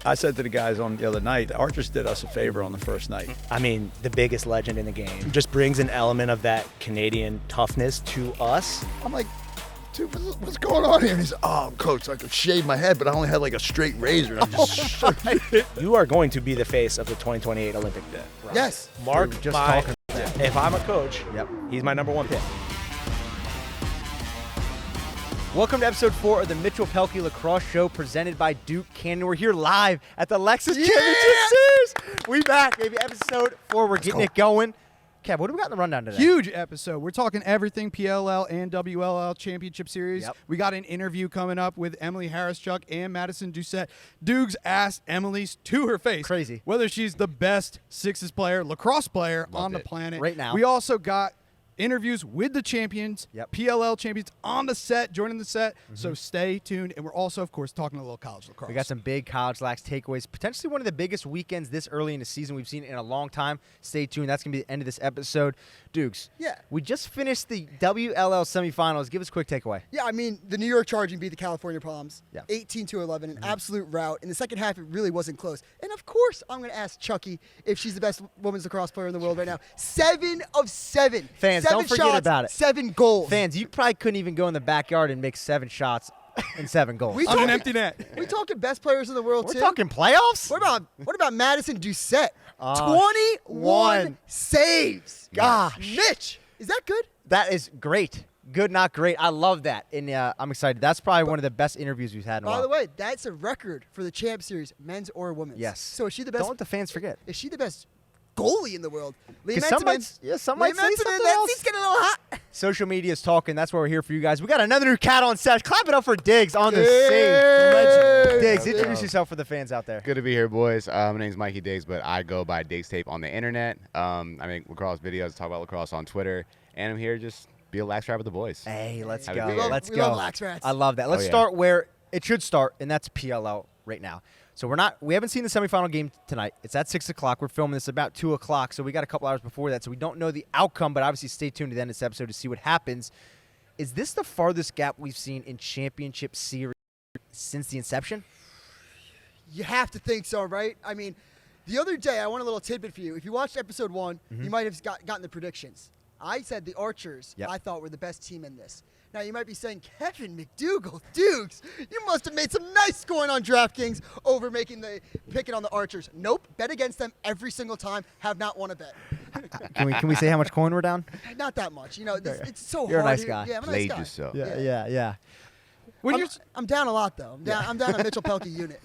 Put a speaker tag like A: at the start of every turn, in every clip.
A: I said to the guys on the other night, the Archers did us a favor on the first night.
B: I mean, the biggest legend in the game just brings an element of that Canadian toughness to us.
C: I'm like, dude, what's going on here? And he's, oh, coach, I could shave my head, but I only had like a straight razor. And I'm just
B: You are going to be the face of the 2028 Olympic day. Right?
C: Yes.
B: Mark, just talking. If I'm a coach, he's my number one pick. Welcome to episode 4 of the Mitchell Pehlke Lacrosse Show presented by Duke Canyon. We're here live at the Lexus Championship Series. We back, baby. Episode 4. We're getting it going. Kev, what do we got in the rundown today?
D: Huge episode. We're talking everything PLL and WLL Championship Series.
B: Yep.
D: We got an interview coming up with Emily Hawryschuk and Madison Doucette. Dukes asked Emily's to her face
B: Crazy.
D: whether she's the best sixes player, lacrosse player on the planet.
B: Right now.
D: We also got interviews with the champions, PLL champions on the set, joining the set. So stay tuned. And we're also, of course, talking a little college lacrosse.
B: We got some big college Lacrosse Takeaways. Potentially one of the biggest weekends this early in the season we've seen in a long time. Stay tuned. That's going to be the end of this episode. Dukes.
E: Yeah.
B: We just finished the WLL semifinals. Give us a quick takeaway.
E: Yeah, I mean, the New York Charging beat the California Palms 18-11, an
B: Mm-hmm.
E: absolute rout. In the second half, it really wasn't close. And, of course, I'm going to ask Chucky if she's the best women's lacrosse player in the world right now. 7 of 7.
B: Fans,
E: 7
B: don't forget
E: shots,
B: about it.
E: 7 goals.
B: Fans, you probably couldn't even go in the backyard and make 7 shots and 7 goals.
E: We
D: on an
E: talking-
D: empty net.
E: We talking best players in the world,
B: We're
E: too?
B: talking playoffs?
E: What about Madison Doucette?
B: 21
E: 21 saves.
B: Gosh.
E: Mitch, is that good?
B: That is great. Good, not great. I love that. And I'm excited. That's probably one of the best interviews we've had in a while.
E: By the way, that's a record for the Champ Series, men's or women's.
B: Yes.
E: So is she the best?
B: Don't let the fans forget.
E: Is she the best goalie in the world?
B: Because some might say something
E: That seat's
B: else.
E: getting a little hot.
B: Social media is talking. That's why we're here for you guys. We got another new cat on set. Clap it up for Diggs on the
E: Diggs.
B: scene. Legend. Diggs,
F: Yeah.
B: introduce yourself for the fans out there.
F: Good to be here, boys. My name's Mikey Diggs, but I go by Diggs Tape on the internet. I make lacrosse videos, talk about lacrosse on Twitter, and I'm here just be a lax rap with the boys.
B: Hey, let's
F: Have a
B: go.
F: good year.
B: Let's
E: We
B: go.
E: love Lax Rats.
B: I love that. Let's
F: yeah.
B: start where it should start, and that's PLL right now. So we haven't seen the semifinal game tonight. It's at 6 o'clock. We're filming this about 2 o'clock, so we got a couple hours before that. So we don't know the outcome, but obviously stay tuned to the end of this episode to see what happens. Is this the farthest gap we've seen in championship series since the inception?
E: You have to think so, right? I mean, the other day, I want a little tidbit for you. If you watched episode 1, you might have gotten the predictions. I said the Archers, I thought, were the best team in this. Now, you might be saying, Kevin McDougal, Dukes, you must have made some nice scoring on DraftKings over picking on the Archers. Nope, bet against them every single time, have not won a bet.
B: Can we say how much coin we're down?
E: Not that much. You know, it's so
B: You're a
E: hard.
B: nice guy.
E: Yeah, I'm a nice
F: Played
E: guy.
F: yourself.
B: Yeah.
E: I'm down a lot, though. I'm down a Mitchell Pehlke unit.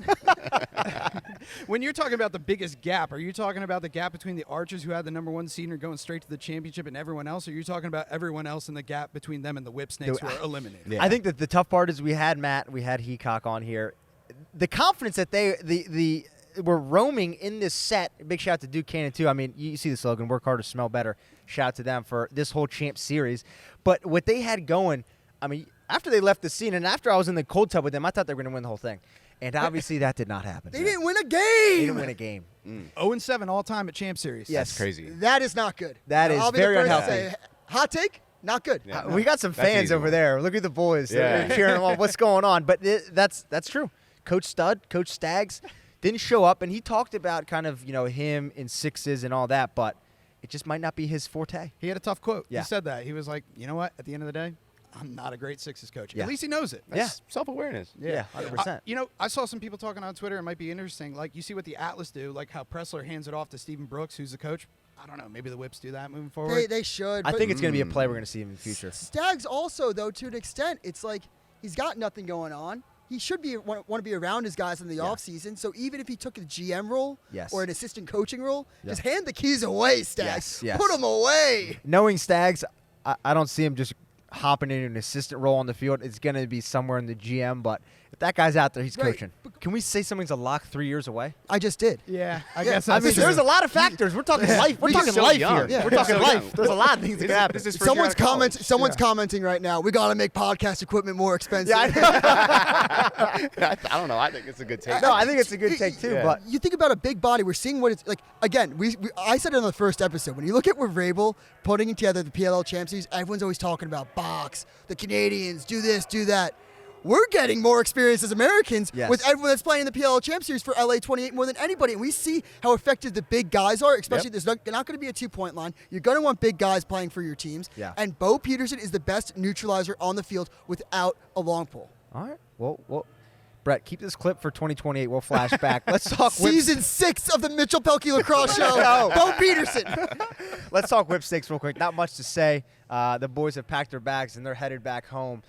D: When you're talking about the biggest gap, are you talking about the gap between the Archers, who had the number 1 seed and are going straight to the championship, and everyone else? Or are you talking about everyone else in the gap between them and the Whip Snakes, who are eliminated?
F: Yeah.
B: I think that the tough part is we had Matt, we had 𝐓𝐇𝐄 on here. The confidence that they were roaming in this set. Big shout out to Duke Canyon too. I mean, you see the slogan, work harder, smell better. Shout out to them for this whole champ series. But what they had going, I mean, after they left the scene and after I was in the cold tub with them, I thought they were going to win the whole thing. And obviously that did not happen.
E: They didn't win a game.
B: They didn't win a game.
D: 0-7 all-time at Champ Series.
B: Yes.
F: That's crazy.
E: That is not good.
B: That is
E: I'll be
B: very
E: the first to
B: unhealthy.
E: say, hot take, not good.
F: Yeah.
B: We got some
F: That's
B: fans
F: easy
B: over
F: one.
B: there. Look at the boys.
F: Yeah.
B: They're cheering them on. What's going on? But that's true. Coach Staggs didn't show up, and he talked about kind of, him in sixes and all that, but it just might not be his forte.
D: He had a tough quote.
B: Yeah.
D: He said that. He was like, you know what? At the end of the day, I'm not a great sixes coach.
B: Yeah.
D: At least he knows it.
F: That's self-awareness.
B: Yeah, 100%.
D: I saw some people talking on Twitter. It might be interesting. Like, you see what the Atlas do, like how Pressler hands it off to Stephen Brooks, who's the coach. I don't know. Maybe the Whips do that moving forward.
E: They should.
B: I
E: but
B: think it's going to be a play we're going to see in the future.
E: Staggs also, though, to an extent, it's like he's got nothing going on. He should want to be around his guys in the offseason. So even if he took a GM role or an assistant coaching role, just hand the keys away, Staggs.
B: Yes.
E: Put them away.
B: Knowing Staggs, I don't see him just hopping into an assistant role on the field. It's going to be somewhere in the GM, but if that guy's out there, he's
E: Right.
B: coaching. Can we say something's a lock 3 years away?
E: I just did.
D: Yeah, I guess
B: I
D: that's
B: mean,
D: true.
B: there's a lot of factors. We're talking life. We're
F: He's
B: talking
F: so
B: life
F: young.
B: here.
F: Yeah.
B: We're talking
F: So
B: life.
F: young.
B: There's a lot of things that can happen.
F: This is his first year out of
E: Someone's
F: college.
E: commenting right now. We got to make podcast equipment more expensive.
B: Yeah, I know.
F: I don't know. I think it's a good take.
B: No, I think it's a good take too.
F: Yeah.
B: But
E: You think about a big body. We're seeing what it's like. Again, I said it on the first episode. When you look at what Vrabel putting together the PLL Champ Series, everyone's always talking about box, the Canadians, do this, do that. we're getting more experience as Americans
B: Yes.
E: with everyone that's playing in the PLL Champ Series for LA 28 more than anybody. And we see how effective the big guys are, especially there's not going to be a 2-point line. You're going to want big guys playing for your teams.
B: Yeah.
E: And Bo Peterson is the best neutralizer on the field without a long pole.
B: All right. Well, Brett, keep this clip for 2028. We'll flash back. Let's talk
E: Season 6 of the Mitchell Pehlke Lacrosse Show. Bo Peterson.
B: Let's talk whip stakes real quick. Not much to say. The boys have packed their bags and they're headed back home.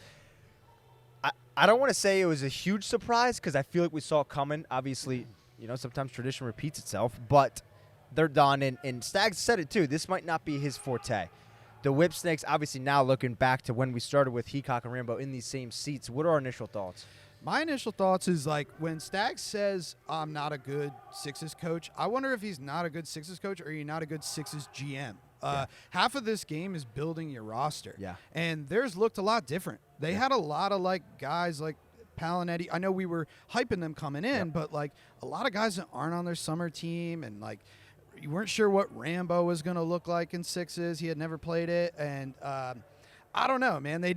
B: I don't want to say it was a huge surprise because I feel like we saw it coming. Obviously, sometimes tradition repeats itself, but they're done. And Stags said it too. This might not be his forte. The whip snakes, obviously now looking back to when we started with 𝐓𝐇𝐄 and Rambo in these same seats, what are our initial thoughts?
D: My initial thoughts is like when Staggs says I'm not a good sixes coach, I wonder if he's not a good sixes coach or he's not a good sixes GM. Half of this game is building your roster.
B: Yeah.
D: And theirs looked a lot different. They had a lot of guys like Palinetti. I know we were hyping them coming in, but a lot of guys that aren't on their summer team and you weren't sure what Rambo was going to look like in sixes. He had never played it. And I don't know, man. They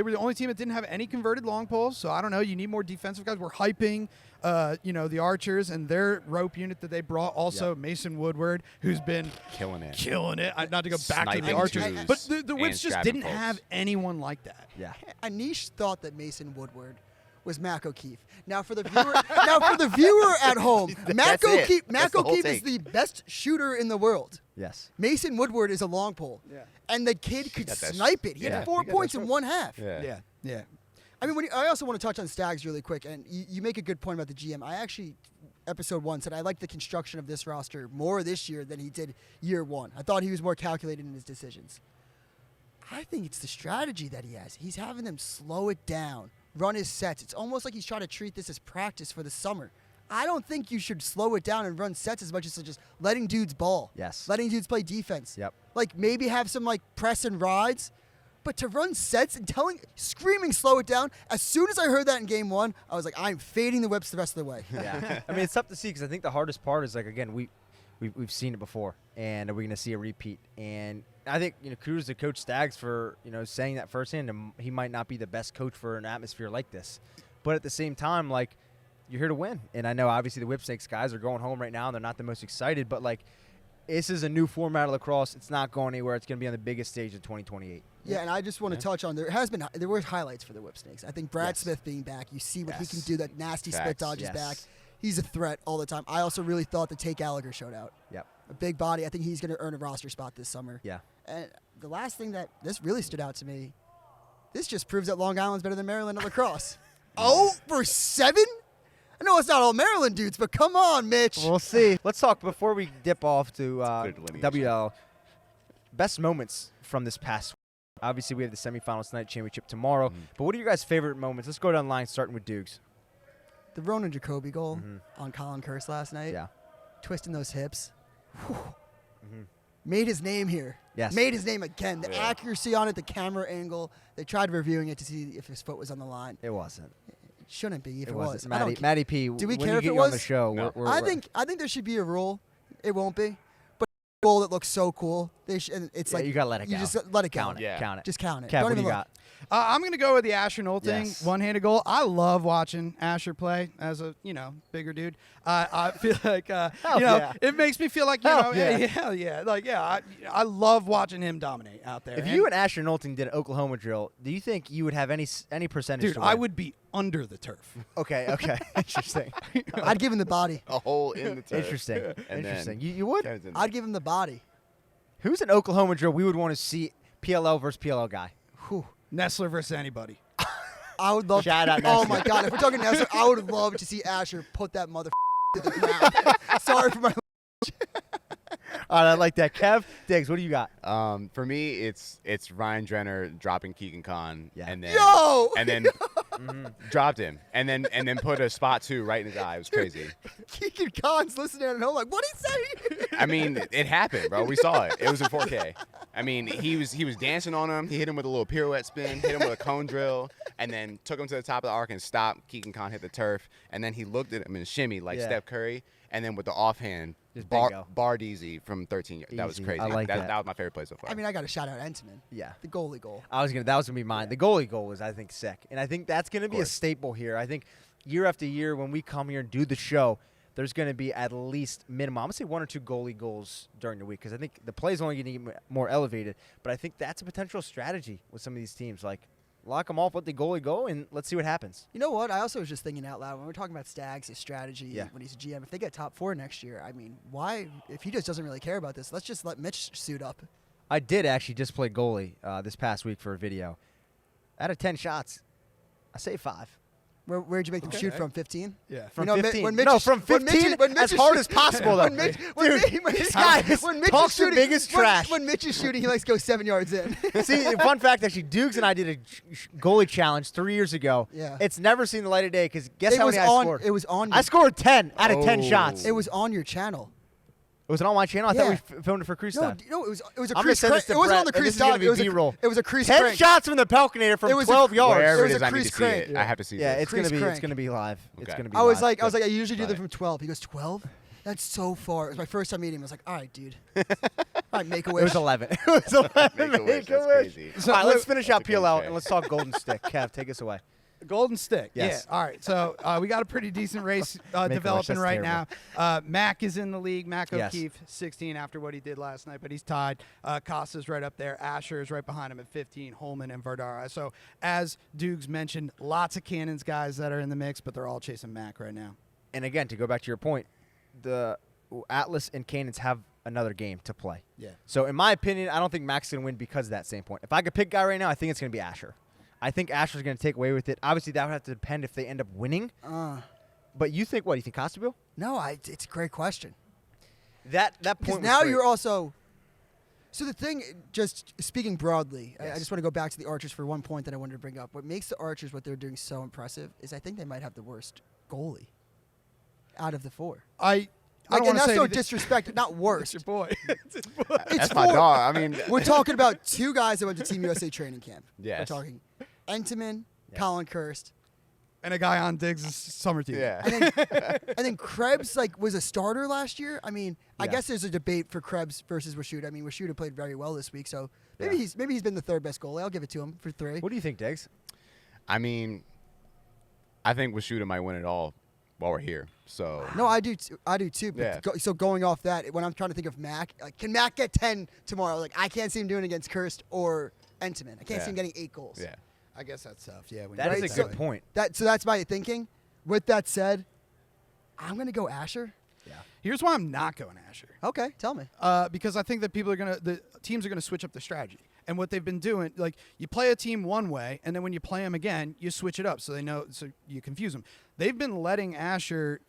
D: were the only team that didn't have any converted long poles. So I don't know. You need more defensive guys. We're hyping, the Archers and their rope unit that they brought. Also Mason Woodward, who's been
F: Killing it.
D: Not to go back to the
F: Sniping
D: Archers,
F: twos
D: but the Whips
F: and
D: just
F: grabbing
D: didn't
F: folks.
D: have anyone like that.
B: Yeah.
E: Anish thought that Mason Woodward was Mac O'Keefe. Now for the viewer, at home, Mac
F: That's it.
E: O'Keefe,
F: That's the whole
E: is
F: take.
E: the best shooter in the world.
B: Yes.
E: Mason Woodward is a long pole.
D: Yeah.
E: And the kid could
F: got that
E: snipe it. He
F: yeah,
E: had 4
F: he got
E: points
F: that
E: in
F: shot.
E: 1/2.
F: Yeah.
D: Yeah.
E: I mean, I also want to touch on Stags really quick, and you make a good point about the GM. I actually, episode 1, said I like the construction of this roster more this year than he did year 1. I thought he was more calculated in his decisions. I think it's the strategy that he has. He's having them slow it down, run his sets. It's almost like he's trying to treat this as practice for the summer. I don't think you should slow it down and run sets as much as just letting dudes ball.
B: Yes.
E: Letting dudes play defense.
B: Yep.
E: Maybe have some press and rides. But to run sets and screaming slow it down, as soon as I heard that in game 1, I was like, I'm fading the whips the rest of the way.
B: Yeah. I mean, it's tough to see because I think the hardest part is again, we've seen it before, and are we going to see a repeat? And I think kudos to Coach Stags for saying that firsthand. And he might not be the best coach for an atmosphere like this, but at the same time, you're here to win. And I know obviously the Whip Snakes guys are going home right now, and they're not the most excited, but this is a new format of lacrosse. It's not going anywhere. It's going to be on the biggest stage in 2028.
E: Yeah, and I just want to touch on there were highlights for the Whip Snakes. I think Brad Smith being back, you see what he can do. That nasty spit dodge is back. He's a threat all the time. I also really thought the Take Gallagher showed out.
B: Yep.
E: A big body. I think he's going to earn a roster spot this summer.
B: Yeah.
E: And the last thing that this really stood out to me, this just proves that Long Island's better than Maryland at lacrosse. 0-7? I know it's not all Maryland dudes, but come on, Mitch.
B: We'll see. Let's talk before we dip off to
F: Good delineation.
B: WL. Best moments from this past week. Obviously, we have the semifinals tonight, championship tomorrow. But what are your guys' favorite moments? Let's go down the line, starting with Dukes.
E: The Ronan Jacoby goal on Colin Kurse last night.
B: Yeah.
E: Twisting those hips. Made his name here.
B: Yes.
E: Made his name again. The accuracy on it, the camera angle. They tried reviewing it to see if his foot was on the line.
B: It wasn't.
E: It shouldn't be if it
B: wasn't.
E: was.
B: Maddie P.
E: Do we
B: when
E: care
B: you
E: if
B: get
E: it
B: you on the
E: was?
B: show,
F: No.
E: I think there should be a rule. It won't be. But a goal that looks so cool. And it's
B: you gotta let it
E: you
B: go.
E: just let it
B: Count
E: go.
B: it. Count it.
E: Just count it.
B: Kev,
E: Don't
B: what do
E: even
B: you
E: look.
B: got?
D: I'm going to go with the Asher Nolting
B: Yes.
D: one-handed goal. I love watching Asher play as a, bigger dude. I feel like,
B: yeah.
D: it makes me feel like,
B: Hell
D: I love watching him dominate out there.
B: If you and Asher Nolting did an Oklahoma drill, do you think you would have any percentage
D: Dude,
B: to
D: I
B: win?
D: would be under the turf.
B: Okay. Interesting.
E: I'd give him the body.
F: A hole in the turf.
B: Interesting.
F: And
B: Interesting.
F: then
B: You would?
F: Kevin's in
E: I'd give him the body.
B: Who's an Oklahoma drill we would want to see PLL versus PLL guy?
E: Whew.
D: Nestler versus anybody.
E: I would love
B: Shout out
E: Oh
B: Nessler.
E: my God. If we're talking Nessler, I would love to see Asher put that mother to the ground. Sorry for my.
B: All right, I like that. Kev, Diggs, what do you got?
F: For me, it's Ryan Drenner dropping 𝐓𝐇𝐄
B: Yeah.
F: and then
E: Yo!
F: and then dropped him and then put a spot 2 right in his eye. It was crazy.
E: Keegan Khan's listening at home like, what he say?
F: I mean, it happened, bro. We saw it. It was in 4K. I mean, he was dancing on him. He hit him with a little pirouette spin, hit him with a cone drill, and then took him to the top of the arc and stopped. 𝐓𝐶 hit the turf, and then he looked at him and shimmy like
B: Yeah.
F: Steph Curry, and then with the offhand
B: Just bingo.
F: Barred easy from 13 yards. That was
B: Easy.
F: crazy.
B: I like that.
F: That was my favorite play so far.
E: I mean, I got to shout out Entman.
B: Yeah.
E: The goalie goal.
B: That was gonna be mine. The goalie goal was, I think, sick, and I think that's gonna be a staple here. I think year after year when we come here and do the show, there's gonna be at least minimum. I'm gonna say 1 or 2 goalie goals during the week because I think the play is only gonna get more elevated. But I think that's a potential strategy with some of these teams. Like, lock them off, let the goalie go, and let's see what happens.
E: You know what? I also was just thinking out loud when we're talking about Staggs, his strategy
B: Yeah.
E: when he's a GM. If they get top 4 next year, I mean, why? If he just doesn't really care about this, let's just let Mitch suit up.
B: I did actually just play goalie this past week for a video. Out of 10 shots, I say 5.
E: Where'd you make them shoot from? 15?
D: Yeah.
B: From
E: You know,
B: 15.
E: when Mitch
B: No,
E: is-
B: from
E: when Mitch
B: 15
E: is- when Mitch
B: as
E: is
B: hard
E: shoot-
B: as possible, though.
E: When Mitch,
B: Dude,
E: when
B: this
E: Mitch
B: guy
E: is- when Mitch
B: talks
E: is
B: the
E: shooting,
B: biggest trash.
E: When Mitch is shooting, he likes to go 7 yards in.
B: See, fun fact, actually, Dukes and I did a goalie challenge 3 years ago.
E: Yeah.
B: It's never seen the light of day because guess
E: It
B: how
E: was
B: many I
E: on-
B: scored?
E: it was on
B: I
E: your-
B: scored 10 out of 10
F: Oh.
B: shots.
E: It was on your channel.
B: Was it on my channel? I
E: Yeah.
B: thought we filmed it for Crease
E: No,
B: Time.
E: no, it was a
B: I'm gonna
E: crease
B: send
E: crank.
B: this to
E: It wasn't on the
B: Brett, and
E: crease
B: this is gonna
E: dog.
B: be
E: It was
B: B-roll.
E: it was a crease
B: 10
E: crank.
B: shots from the Pehlkenator from
E: It was a-
B: 12 yards.
F: Wherever
E: It
F: it
E: was
F: is,
E: a
F: I need to
E: crease
F: see it.
E: crank.
F: I have to see
B: Yeah,
F: this.
B: it's gonna
E: Crease
B: be
E: crank.
B: live. It's
F: Okay.
B: gonna be.
E: I was
B: live.
E: like, I usually do
F: Got
E: them
F: it.
E: from 12. He goes, 12? That's so far. It was my first time meeting him. I was like, all right, dude. All right, make a
B: it
E: wish.
B: was 11. It was 11.
F: Make a wish. That's crazy.
B: All right, let's finish out
F: That's a
B: PLL
F: cliche.
B: and let's talk Golden Stick. Kev, take us away.
D: Golden Stick.
B: Yes.
D: Yeah. All right. So we got a pretty decent race developing
B: that's
D: right
B: terrible.
D: now. Mac is in the league. Mac
B: Yes.
D: O'Keefe, 16 after what he did last night, but he's tied. Costa's right up there. Asher is right behind him at 15. Holman and Vardara. So as Dukes mentioned, lots of Cannons guys that are in the mix, but they're all chasing Mac right now.
B: And again, to go back to your point, the Atlas and Cannons have another game to play.
D: Yeah.
B: So in my opinion, I don't think Mac's going to win because of that same point. If I could pick a guy right now, I think it's going to be Asher. I think Asher's going to take away with it. Obviously, that would have to depend if they end up winning. But you think what? You think Costabile?
E: No, it's a great question.
B: That
E: Because
B: point was
E: now
B: great.
E: you're also. So the thing, just speaking broadly, I
B: Yes.
E: just want to go back to the Archers for one point that I wanted to bring up. What makes the Archers what they're doing so impressive is I think they might have the worst goalie out of the 4.
D: I
E: Like,
D: don't
E: and
D: want to
E: that's
D: say
E: no
D: anything-
E: disrespect, not worst.
D: It's your boy.
E: It's
F: That's my
E: 4.
F: dog. I mean,
E: We're talking about 2 guys that went to Team USA training camp.
F: Yes.
E: We're talking Entman,
B: Yes.
E: Colin Kirst,
D: And a guy on Diggs' summer team.
F: yeah.
E: and then Krebs was a starter last year. I mean, I
B: Yeah.
E: guess there's a debate for Krebs versus Wishuda. I mean, Wishuda played very well this week, so maybe
B: Yeah.
E: he's been the 3rd best goalie. I'll give it to him for 3.
B: What do you think, Diggs?
F: I mean, I think Wishuda might win it all while we're here. So
E: No, I do too. But
F: Yeah.
E: so going off that, when I'm trying to think of Mac, like, can Mac get 10 tomorrow? Like, I can't see him doing it against Kirst or Entman. I can't
F: Yeah.
E: see him getting 8 goals.
F: yeah.
D: I guess that's tough. Yeah. when
B: That
D: you
B: is
D: put
B: a
D: it
B: good
D: that way.
B: point.
E: So that's my thinking. With that said, I'm gonna go Asher.
D: Here's why I'm not going Asher.
E: Okay, tell me.
D: Because I think that the teams are gonna switch up the strategy. And what they've been doing, like you play a team one way, and then when you play them again, you switch it up so they know, so you confuse them. They've been letting Asher,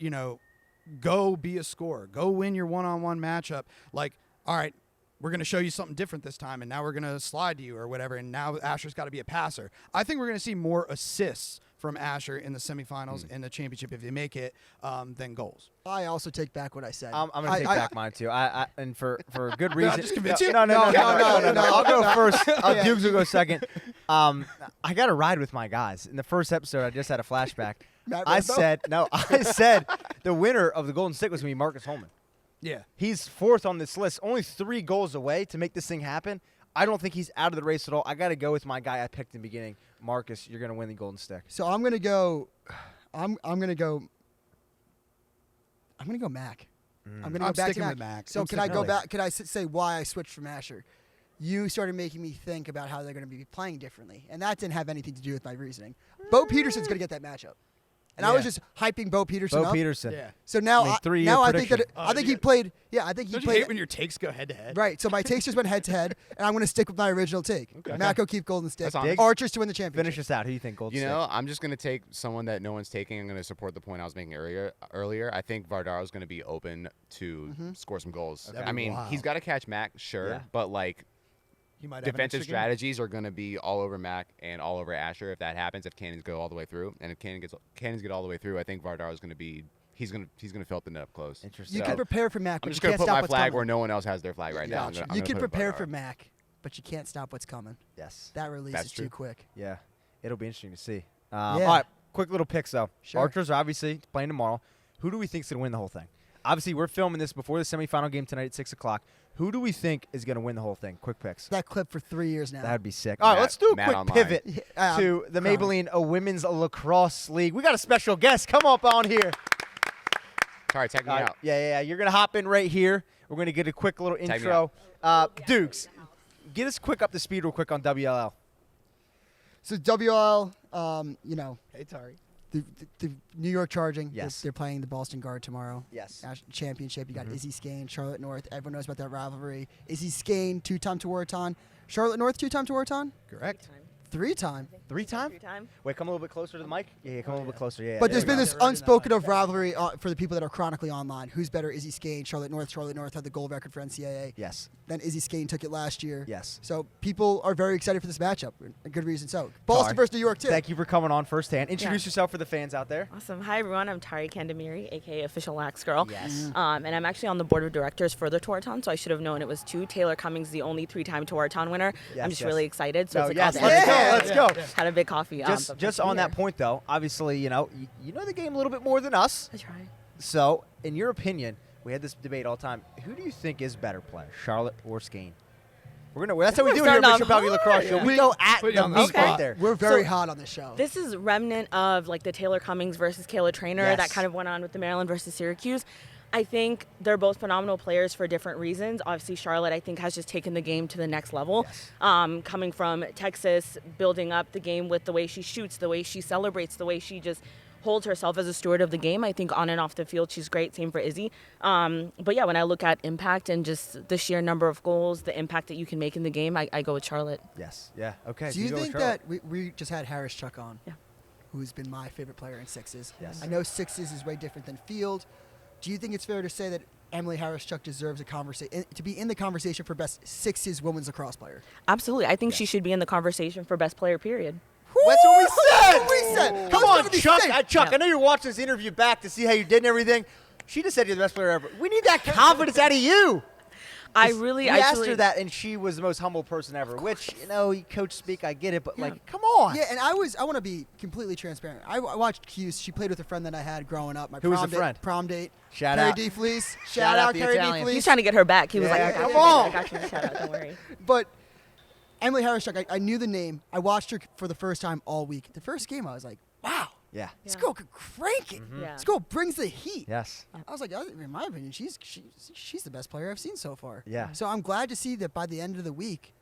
D: go be a scorer, go win your one-on-one matchup. Like, all right, we're going to show you something different this time, and now we're going to slide to you or whatever, and now Asher's got to be a passer. I think we're going to see more assists from Asher in the semifinals and the championship if they make it than goals.
E: I also take back what I said.
B: I'm going to take back mine too. And for good reason.
D: just convince you?
B: No. I'll go first.
E: Yeah.
B: Dukes will go second. I got to ride with my guys. In the first episode, I just had a flashback.
E: Matt
B: I
E: Rambo?
B: said the winner of the Golden Stick was going to be Marcus Holman.
D: Yeah.
B: He's 4th on this list, only 3 goals away to make this thing happen. I don't think he's out of the race at all. I got to go with my guy I picked in the beginning, Marcus. You're going to win the Golden Stick.
E: So I'm gonna go. I'm gonna go. I'm gonna go Mac. I'm gonna
D: I'm
E: go back to
D: sticking
E: Mac.
D: with Mac.
E: So
D: I'm
E: can I
D: sticking
E: go
B: with
E: back? Can I say why I switched from Asher? You started making me think about how they're gonna be playing differently, and that didn't have anything to do with my reasoning. Bo Peterson's gonna get that matchup, and I was
B: Yeah.
E: just hyping Bo Peterson
B: Bo
E: up.
B: Peterson.
D: Yeah.
E: So now,
B: I mean, 3-year
E: now I think that
B: prediction.
E: I think he played. Yeah, I think he
D: Don't you
E: played.
D: hate when your takes go head to head?
E: Right, so my takes just went head to head, and I'm going to stick with my original take. Mac O'Keefe, Golden Stick,
F: That's honest.
E: Archers to win the championship.
B: Finish us out. Who do you think, Golden
F: You
B: Stick?
F: know, I'm just gonna take someone that no one's taking. I'm gonna support the point I was making earlier. I think Vardaro's gonna be open to score some goals.
D: That'd
F: I
D: be
F: mean,
D: wild.
F: he's got to catch Mac, sure,
B: Yeah.
F: but like
D: He might have an
F: defensive
D: extra game.
F: strategies are gonna be all over Mac and all over Asher if that happens. If Cannons go all the way through, and if Cannons get all the way througugh, I think Vardaro's gonna be. He's gonna fill up the net up close.
B: Interesting.
E: You
F: So,
E: can prepare for Mac,
F: I'm
E: but
F: just
E: you
F: gonna
E: can't
F: put
E: stop
F: my
E: what's
F: flag
E: coming.
F: where no one else has their flag right now.
E: Gotcha.
F: I'm
E: You
F: gonna
E: can
F: put it
E: prepare
F: Vardaro.
E: for Mac, but you can't stop what's coming.
B: Yes.
E: That release
F: That's
E: is
F: true.
E: too quick.
B: Yeah. It'll be interesting to see.
E: Yeah.
B: All right. Quick little picks, though.
E: Sure.
B: Archers are obviously playing tomorrow. Who do we think's going to win the whole thing? Obviously, we're filming this before the semifinal game tonight at 6 o'clock. Who do we think is going to win the whole thing? Quick picks.
E: That clip for 3 years now.
B: That would be sick. All right, let's do a
F: Matt
B: quick
F: online.
B: pivot
E: Yeah,
B: to the
E: crying.
B: Maybelline Women's Lacrosse League. We got a special guest. Come up on here.
F: Sorry, take me out.
B: Yeah. You're going to hop in right here. We're going to get a quick little
F: me
B: intro. Dukes, get us quick up to speed real quick on WLL.
E: So WL,
D: Hey, Tari.
E: the New York Charging.
B: Yes.
E: They're playing the Boston Guard tomorrow.
B: Yes.
E: National championship. You got Izzy Skane, Charlotte North. Everyone knows about that rivalry. Izzy Skane, 2-time Tewaaraton. Charlotte North, 2-time Tewaaraton.
D: Correct.
E: 3-time.
B: Three-time?
G: 3-time.
B: Wait, come a little bit closer to the mic. Yeah, come a little bit closer. Yeah.
E: But
B: there
E: there's
B: we
E: been
B: go.
E: this unspoken of rivalry for the people that are chronically online. Who's better, Izzy Skane, Charlotte North? Charlotte North had the gold record for NCAA.
B: Yes.
E: Then Izzy Skane took it last year.
B: Yes.
E: So people are very excited for this matchup. A good reason so. Boston
B: Tari,
E: versus New York, too.
B: Thank you for coming on firsthand. Introduce yourself for the fans out there.
G: Awesome. Hi, everyone. I'm Tari Kandamiri, a.k.a. Official Lax Girl.
B: Yes.
G: And I'm actually on the board of directors for the Tewaaraton, so I should have known it was 2. Taylor Cummings, the only 3-time Tewaaraton winner.
B: Yes,
G: I'm just
B: yes.
G: really excited. So
B: So,
G: it's
B: yes,
G: like all day.
B: let's go.
G: Had a big coffee.
B: Just on that point, though, obviously, you know the game a little bit more than us.
G: I try.
B: So, in your opinion, we had this debate all the time. Who do you think is better player, Charlotte or Skane? That's how we do it here at
G: Starting
B: Mitchell
G: off
B: Pehlke Lacrosse Show.
G: hard.
B: We go at
D: Put you
B: the
D: on the
B: meat
D: spot.
B: right there.
E: We're very
G: So-
E: hot on this show.
G: This is remnant of like the Taylor Cummings versus Kayla Trainer
B: Yes.
G: that kind of went on with the Maryland versus Syracuse. I think they're both phenomenal players for different reasons. Obviously, Charlotte, I think, has just taken the game to the next level.
B: Yes.
G: Coming from Texas, building up the game with the way she shoots, the way she celebrates, the way she just holds herself as a steward of the game. I think on and off the field, she's great. Same for Izzy. But yeah, when I look at impact and just the sheer number of goals, the impact that you can make in the game, I go with Charlotte.
B: Yes. Yeah. Okay.
E: Do you
B: go with
E: think
B: Charlotte.
E: that we just had Hawryschuk on,
G: Yeah.
E: who's been my favorite player in sixes?
B: Yes.
E: I know sixes is way different than field. Do you think it's fair to say that Emily Hawryschuk deserves a conversation to be in the conversation for best sixes women's lacrosse player?
G: Absolutely. I think she should be in the conversation for best player, period.
B: That's what we said.
E: That's what we said.
B: Come
E: How's
B: on,
E: that gonna be
B: Chuck.
E: safe?
B: Chuck,
G: Yeah.
B: I know you're watching this interview back to see how you did and everything. She just said you're the best player ever. We need that confidence out of you. We asked her that, and she was the most humble person ever. Which, coach speak, I get it, but come on.
E: Yeah, and I want to be completely transparent. I watched Hughes. She played with a friend that I had growing up. My
B: Who was
E: prom
B: the friend?
E: Prom date.
B: Shout
E: Carrie
B: out.
E: D. Fleece.
B: Shout
E: Shout
B: out
E: out
B: the
E: Carrie D.
B: Italian.
E: Fleece.
G: He's trying to get her back. He was
B: Yeah,
G: like,
B: come
G: I
B: on.
G: got you. Shout out. Don't worry.
E: But Emily Hawryschuk, I knew the name. I watched her for the first time all week. The first game, I was like, wow.
B: Yeah.
E: This
G: Yeah.
E: girl could crank it.
G: Yeah.
E: This girl brings the heat.
B: Yes.
E: I was like, in my opinion, she's the best player I've seen so far.
B: Yeah.
E: So I'm glad to see that by the end of the week,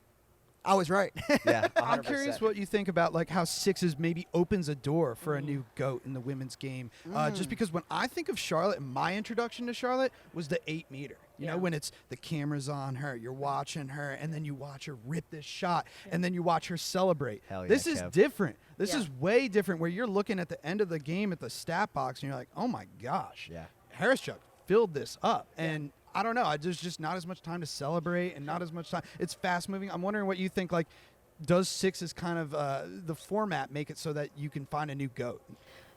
E: I was right.
B: Yeah.
D: I'm
B: 100%.
D: curious what you think about like how sixes maybe opens a door for a new GOAT in the women's game. Just because when I think of Charlotte, and my introduction to Charlotte was the 8-meter. You know, when it's the camera's on her, you're watching her, and then you watch her rip this shot, and then you watch her celebrate.
B: Hell yeah,
D: this is
B: Kev.
D: different. This
G: Yeah.
D: is way different where you're looking at the end of the game at the stat box, and you're like, oh my gosh.
B: Yeah.
D: Hawryschuk filled this up. And I don't know. There's just not as much time to celebrate and not as much time. It's fast moving. I'm wondering what you think. Like, does sixes kind of the format make it so that you can find a new GOAT?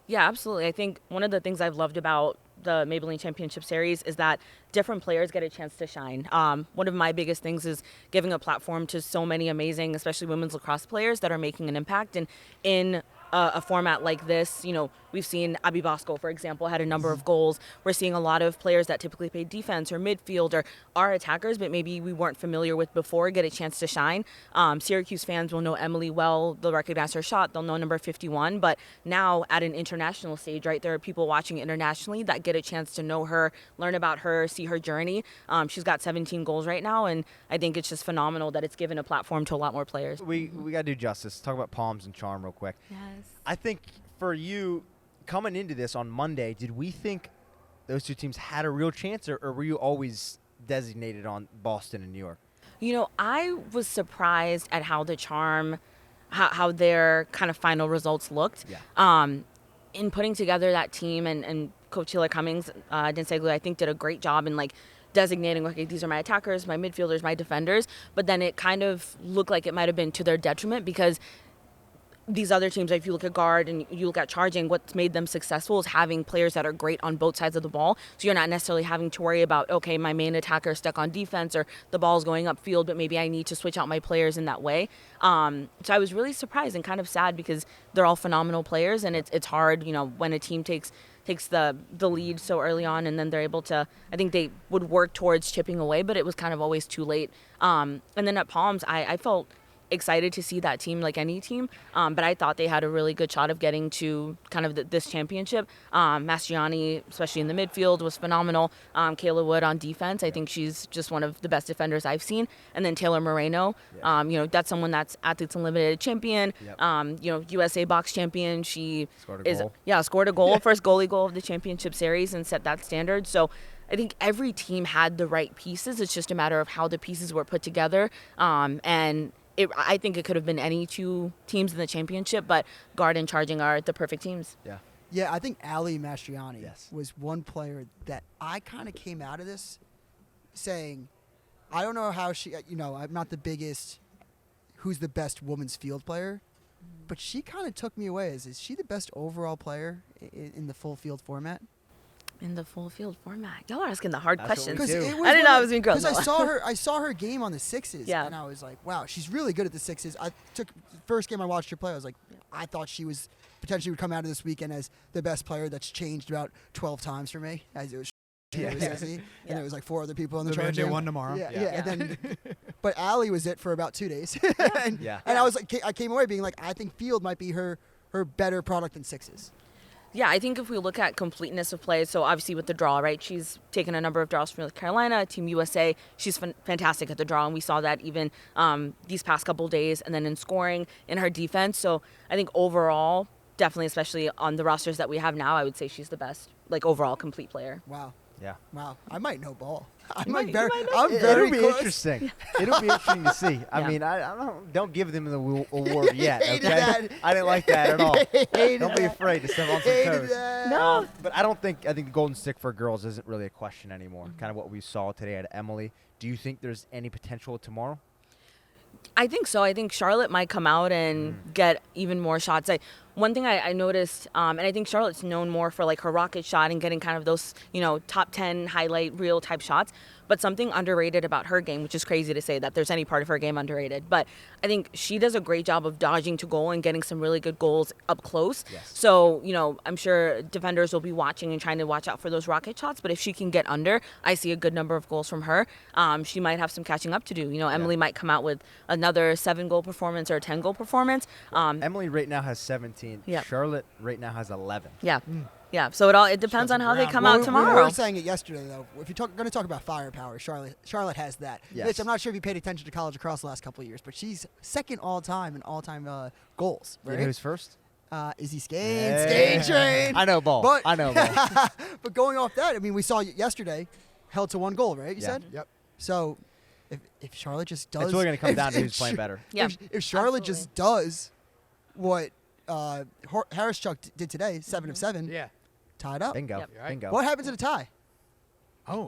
G: Yeah, absolutely. I think one of the things I've loved about the Maybelline Championship Series is that different players get a chance to shine. One of my biggest things is giving a platform to so many amazing, especially women's lacrosse players that are making an impact. And in a format like this, we've seen Abby Bosco, for example, had a number of goals. We're seeing a lot of players that typically play defense or midfield or are attackers, but maybe we weren't familiar with before, get a chance to shine. Syracuse fans will know Emily well. They'll recognize her shot. They'll know number 51. But now at an international stage, right, there are people watching internationally that get a chance to know her, learn about her, see her journey. She's got 17 goals right now, and I think it's just phenomenal that it's given a platform to a lot more players.
B: We got to do justice. Talk about palms and charm real quick.
G: Yes.
B: I think for you, coming into this on Monday, did we think those two teams had a real chance, or were you always designated on Boston and New York?
G: I was surprised at how the charm, how their kind of final results looked.
B: Yeah.
G: In putting together that team, and Coach Taylor Cummings, Dinseglu, I think did a great job in designating, okay, these are my attackers, my midfielders, my defenders. But then it kind of looked like it might have been to their detriment because these other teams, if you look at guard and you look at charging, what's made them successful is having players that are great on both sides of the ball. So you're not necessarily having to worry about, okay, my main attacker is stuck on defense or the ball's going upfield, but maybe I need to switch out my players in that way. So I was really surprised and kind of sad because they're all phenomenal players, and it's hard, when a team takes the lead so early on, and then they're able to, I think they would work towards chipping away, but it was kind of always too late. And then at Palms, I felt excited to see that team like any team, but I thought they had a really good shot of getting to kind of this championship. Mastriani, especially in the midfield, was phenomenal. Kayla Wood on defense, I think she's just one of the best defenders I've seen. And then Taylor Moreno, that's someone that's Athletes Unlimited champion, USA box champion. She scored a goal, first goalie goal of the championship series, and set that standard. So I think every team had the right pieces. It's just a matter of how the pieces were put together, and I think it could have been any two teams in the championship, but guard and charging are the perfect teams.
E: Yeah, I think Ali Mastriani was one player that I kind of came out of this saying, I don't know how she, I'm not the biggest, who's the best women's field player, but she kind of took me away. Is she the best overall player in the full field format?
G: In the full field format, y'all are asking the hard questions.
E: I
G: didn't know it was being girls.
E: Because I saw her game on the sixes, and I was like, wow, she's really good at the sixes. The first game I watched her play, I was like, I thought she was potentially would come out of this weekend as the best player. That's changed about 12 times for me, as it was. And there was like 4 other people on the charge.
D: They won tomorrow.
E: And then, but Ali was it for about 2 days, and I was like, I came away being like, I think field might be her better product than sixes.
G: Yeah, I think if we look at completeness of play, so obviously with the draw, right? She's taken a number of draws from North Carolina, Team USA. She's fantastic at the draw, and we saw that even these past couple days, and then in scoring, in her defense. So I think overall, definitely, especially on the rosters that we have now, I would say she's the best, overall complete player.
E: Wow.
B: Yeah.
E: Wow. I might know ball.
B: It'll be interesting. It'll be interesting to see. I mean, I don't give them the award yet. Okay? I didn't like that at all. Don't be afraid to step on some toes.
G: No.
B: But I think the golden stick for girls isn't really a question anymore. Kind of what we saw today at Emily. Do you think there's any potential tomorrow?
G: I think so. I think Charlotte might come out and get even more shots. One thing I noticed, and I think Charlotte's known more for her rocket shot and getting kind of those, top 10 highlight reel type shots. But something underrated about her game, which is crazy to say that there's any part of her game underrated, but I think she does a great job of dodging to goal and getting some really good goals up close. So, I'm sure defenders will be watching and trying to watch out for those rocket shots. But if she can get under, I see a good number of goals from her. She might have some catching up to do. Emily might come out with another 7-goal performance or a 10-goal performance.
B: Emily right now has 17. Charlotte right now has 11.
G: Yeah, so it depends on how they come out tomorrow.
E: We were saying it yesterday, though. If you're going to talk about firepower, Charlotte has that. Mitch, I'm not sure if you paid attention to college lacrosse the last couple of years, but she's second all-time in all-time goals. Right?
B: You know who's first?
E: Izzy Skane. Skane train.
B: I know ball.
E: But going off that, I mean, we saw yesterday, held to 1 goal, right? You said?
D: Yep.
E: So if Charlotte just does...
B: It's really going to come down to who's playing better.
E: If Charlotte just does what Hawryschuk did today, 7 of 7. Tied up.
B: Bingo. Bingo.
E: What happens in a tie?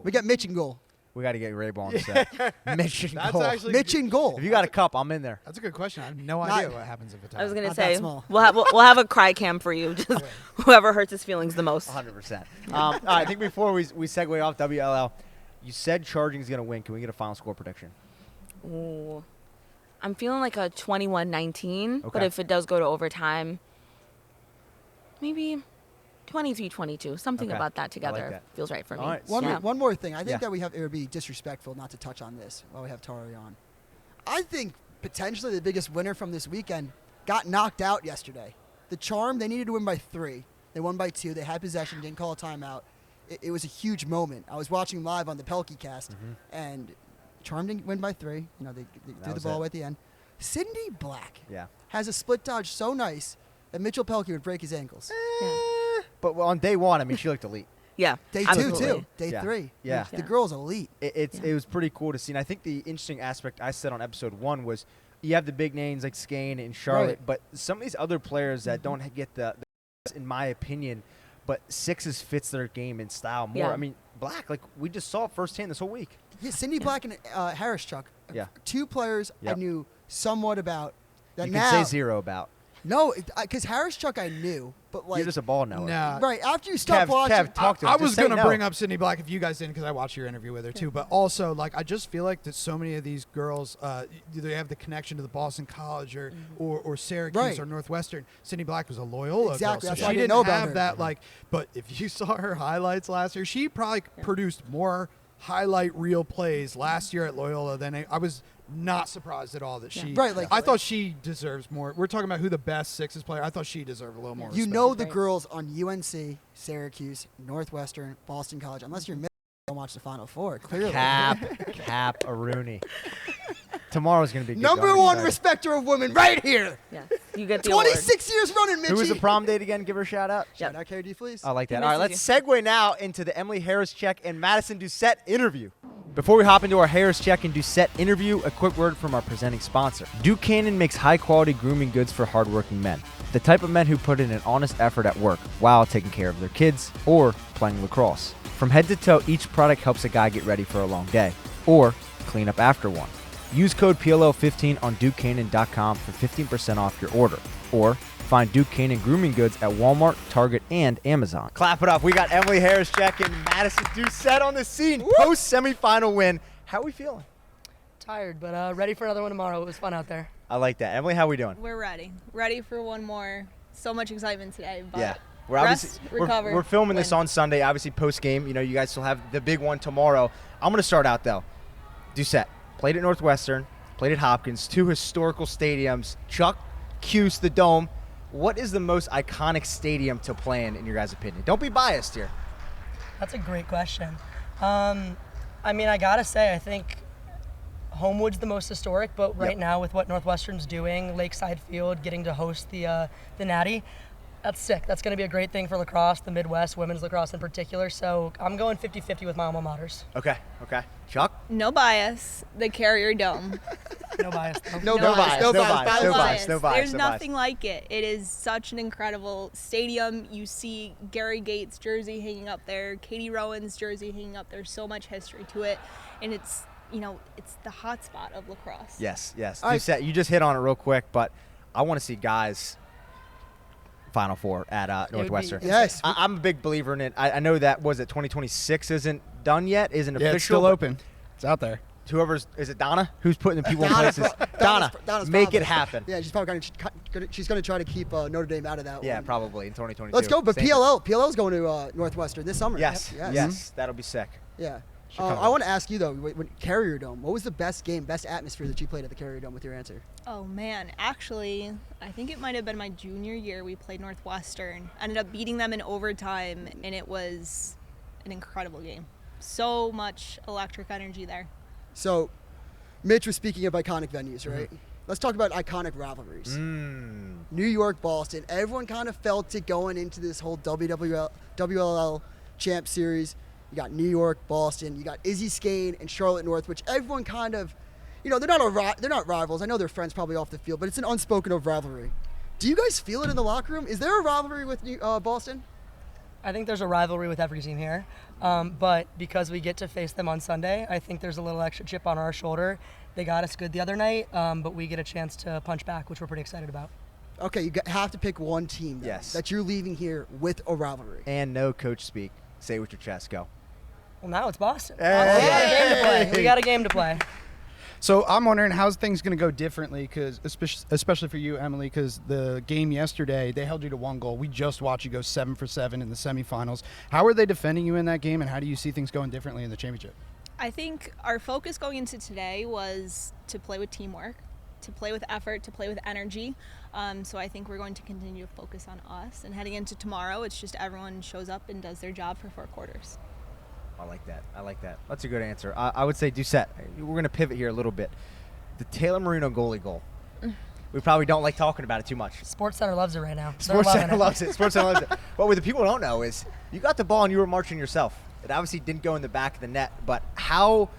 E: We got Mitch in goal.
B: We got to get Ray Ball on the set. Mitch in goal.
E: Mitch in goal.
B: If you got a cup, I'm in there.
D: That's a good question. I have no idea what happens if a tie.
G: I was going to
E: Not
G: say,
E: that small.
G: we'll have a cry cam for you. Just whoever hurts his feelings the most.
B: 100%. All right, I think before we segue off WLL, you said Charging is going to win. Can we get a final score prediction?
G: Ooh. I'm feeling like a 21-19, but
B: Okay.
G: if it does go to overtime, maybe 23-22. Something
B: Okay.
G: about that together
B: like that.
G: feels right for me.
B: All right.
E: One more thing. I think
B: Yeah.
E: that it would be disrespectful not to touch on this while we have Tari on. I think potentially the biggest winner from this weekend got knocked out yesterday. The Charm, they needed to win by 3. They won by 2. They had possession, didn't call a timeout. It was a huge moment. I was watching live on the Pehlke cast, and Charm didn't win by 3. They threw the ball away at the end. Cindy Black has a split dodge so nice that Mitchell Pehlke would break his ankles.
B: But on day 1, she looked elite.
G: Yeah.
E: Day
G: absolutely.
E: 2, too. Day 3.
B: Yeah.
E: The girl's elite.
B: It was pretty cool to see. And I think the interesting aspect I said on episode 1 was you have the big names like Skane and Charlotte, but some of these other players that don't get the, in my opinion, but sixes fits their game and style more.
G: Yeah.
B: I mean, Black, we just saw it firsthand this whole week.
E: Yeah, Cindy Black and Hawryschuk, 2 players I knew somewhat about. That
B: You
E: now,
B: can say 0 about.
E: No, because Hawryschuk I knew, but like
B: You're just a ball knower.
D: Nah.
E: right after you stop watching.
B: Kev, talk to us.
D: I
B: Just
D: was
B: say
D: gonna
B: no.
D: bring up Sydney Black if you guys didn't, because I watched your interview with her too. But also, like, I just feel like that so many of these girls, they have the connection to the Boston College or Syracuse
E: Right.
D: or Northwestern. Sydney Black was a Loyola
E: Exactly,
D: girl,
E: that's
D: so
E: why I
D: she
E: didn't
D: didn't
E: know about
D: have
E: her.
D: that. Like, but if you saw her highlights last year, she probably produced more highlight reel plays last year at Loyola than I was. Not surprised at all that she.
E: Right, like-
D: I thought she deserves more. We're talking about who the best sixes player. I thought she deserved a little more.
E: You
D: respect.
E: know the girls on UNC, Syracuse, Northwestern, Boston College. Unless you're don't watch the Final Four. Clearly,
B: Cap a Rooney. Tomorrow's gonna be a good.
E: number
B: I'm
E: one
B: excited.
E: respecter of women, right here.
G: Yes, you get the award.
E: 26 years running, Mitchie.
B: Who was the prom date again? Give her a shout out.
E: Shout out, KD, please.
B: I like that.
G: He
B: All right,
G: misses
B: let's segue now into the Emily Hawryschuk and Madison Doucette interview. Before we hop into our Hawryschuk and Doucette interview, a quick word from our presenting sponsor. 𝐓𝐇𝐄 makes high-quality grooming goods for hardworking men. The type of men who put in an honest effort at work while taking care of their kids or playing lacrosse. From head to toe, each product helps a guy get ready for a long day or clean up after one. Use code PLL15 on 𝐓𝐇𝐄 for 15% off your order. Or find 𝐓𝐇𝐄 grooming goods at Walmart, Target, and Amazon. Clap it up. We got Emily Hawryschuk and Madison Doucette on the scene. Post-semifinal win. How are we feeling?
H: Tired, but ready for another one tomorrow. It was fun out there.
B: I like that. Emily, how we doing?
I: We're ready. Ready for one more. So much excitement today. But
B: Yeah. We're
I: rest,
B: obviously
I: recover,
B: we're filming this
I: win.
B: on Sunday, obviously post-game. You know, you guys still have the big one tomorrow. I'm going to start out, though. Doucette, played at Northwestern, played at Hopkins, two historical stadiums. Chuck, Cuse, the Dome. What is the most iconic stadium to play in your guys' opinion? Don't be biased here.
H: That's a great question. I mean, I got to say, I think Homewood's the most historic, but right now with what Northwestern's doing, Lakeside Field, getting to host the Natty, that's sick. That's going to be a great thing for lacrosse, the Midwest, women's lacrosse in particular. So I'm going 50-50 with my alma maters.
B: Okay. Chuck?
I: No bias. The Carrier Dome.
H: No bias.
E: No
B: No
E: bias.
B: bias,
E: No
B: no
E: bias.
B: bias, no bias, no bias.
I: There's
B: no bias.
I: nothing like it. It is such an incredible stadium. You see Gary Gates' jersey hanging up there, Katie Rowan's jersey hanging up there. So much history to it, and it's it's the hot spot of lacrosse.
B: Yes.
E: All right.
B: Doucette, you just hit on it real quick, but I want to see guys Final Four at Northwestern.
E: Yes.
B: I'm a big believer in it. I know that, was it 2026 isn't done yet, isn't official.
D: Yeah, it's still
B: but
D: open. It's out there.
B: Whoever's, is it Donna? Who's putting the people in
E: Donna's
B: places?
E: pro-
B: Donna,
E: Donna's
B: make
E: probably-
B: it happen.
E: Yeah, she's probably she's going to try to keep Notre Dame out of that
B: Yeah,
E: one.
B: probably in 2022.
E: Let's go. But
B: Same
E: PLL's going to Northwestern this summer.
B: Yes,
E: Yes.
B: yes, that'll be sick.
E: Yeah.
B: Chicago.
E: I want to ask you though, when Carrier Dome, what was the best game, best atmosphere that you played at the Carrier Dome with your answer?
I: Oh man, actually, I think it might have been my junior year. We played Northwestern. Ended up beating them in overtime, and it was an incredible game. So much electric energy there.
E: So, Mitch was speaking of iconic venues, right? Let's talk about iconic rivalries. New York, Boston. Everyone kind of felt it going into this whole WLL Champ Series. You got New York, Boston. You got Izzy Skane and Charlotte North, which everyone kind of, they're not rivals. I know they're friends probably off the field, but it's an unspoken of rivalry. Do you guys feel it in the locker room? Is there a rivalry with Boston?
H: I think there's a rivalry with every team here, but because we get to face them on Sunday, I think there's a little extra chip on our shoulder. They got us good the other night, but we get a chance to punch back, which we're pretty excited about.
E: Okay, you have to pick one team then,
B: Yes.
E: that you're leaving here with a rivalry.
B: And no coach speak. Say it with your chest. Go.
H: Well, now it's Boston.
B: Hey.
H: We got a game to play.
D: So I'm wondering how's things going to go differently, because especially for you, Emily, because the game yesterday they held you to one goal. We just watched you go 7 for 7 in the semifinals. How are they defending you in that game, and how do you see things going differently in the championship?
I: I think our focus going into today was to play with teamwork, to play with effort, to play with energy. So I think we're going to continue to focus on us. And heading into tomorrow, it's just everyone shows up and does their job for 4 quarters.
B: I like that. That's a good answer. I would say Doucette. We're going to pivot here a little bit. The Taylor Marino goalie goal. We probably don't like talking about it too much.
H: Sports Center loves it right now.
B: Sports Center loves it. But what the people don't know is you got the ball and you were marching yourself. It obviously didn't go in the back of the net, but how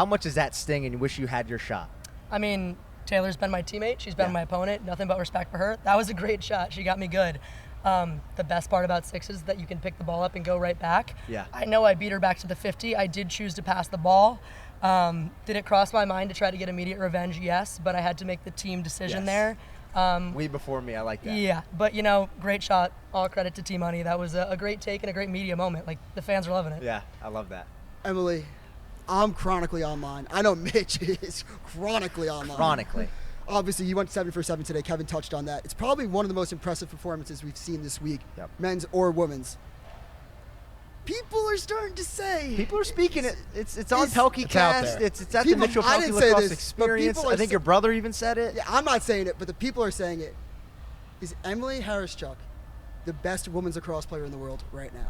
B: much does that sting and you wish you had your shot?
H: I mean, Taylor's been my teammate. She's been my opponent. Nothing but respect for her. That was a great shot. She got me good. The best part about sixes is that you can pick the ball up and go right back.
B: Yeah.
H: I know I beat her back to the 50. I did choose to pass the ball. Did it cross my mind to try to get immediate revenge? Yes, but I had to make the team decision there.
B: Way before me. I like that.
H: Yeah, but great shot. All credit to T-Money. That was a great take and a great media moment. Like, the fans are loving it.
B: Yeah, I love that.
E: Emily, I'm chronically online. I know Mitch is chronically online.
B: Chronically.
E: Obviously, you went 7 for 7 today. Kevin touched on that. It's probably one of the most impressive performances we've seen this week, men's or women's. People are starting to say.
B: People are speaking it. It's on Pehlke Cast. It's at
E: people,
B: the Mitchell
E: I
B: Pehlke
E: didn't say
B: Lacrosse
E: this,
B: Experience.
E: but
B: I think your brother even said it.
E: Yeah, I'm not saying it, but the people are saying it. Is Emily Hawryschuk the best women's lacrosse player in the world right now?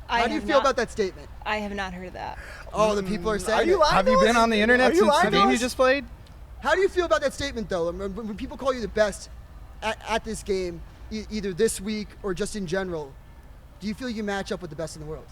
E: How do you feel about that statement?
I: I have not heard that.
E: Oh, the people are saying
B: Are you lying?
D: Have you been on the internet since the game you just played?
E: How do you feel about that statement, though? When people call you the best at this game, either this week or just in general, do you feel you match up with the best in the world?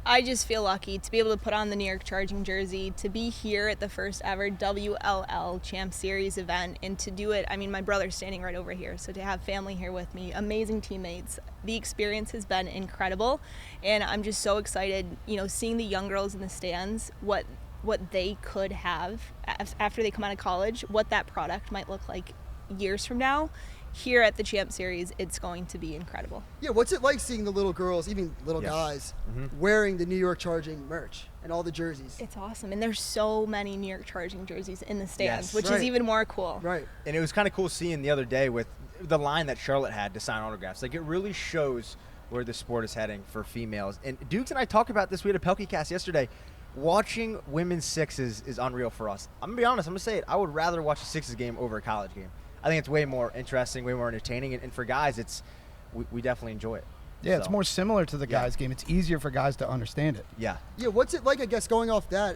I: I just feel lucky to be able to put on the New York Charging jersey, to be here at the first ever WLL Champ Series event, and to do it. I mean, my brother's standing right over here, so to have family here with me, amazing teammates. The experience has been incredible, and I'm just so excited, seeing the young girls in the stands, what they could have after they come out of college, what that product might look like years from now. Here at the Champ Series, it's going to be incredible.
E: Yeah, what's it like seeing the little girls, even little guys, wearing the New York Charging merch and all the jerseys?
I: It's awesome, and there's so many New York Charging jerseys in the stands, which
E: right.
I: is even more cool.
E: Right.
B: And it was kind of cool seeing the other day with the line that Charlotte had to sign autographs. Like, it really shows where the sport is heading for females. And Dukes and I talked about this. We had a Pehlke Cast yesterday. Watching women's sixes is unreal for us. I'm going to be honest. I'm going to say it. I would rather watch a sixes game over a college game. I think it's way more interesting, way more entertaining, and for guys, we definitely enjoy it.
D: Yeah, it's more similar to the guys' game. It's easier for guys to understand it.
B: Yeah.
E: Yeah, what's it like, I guess, going off that,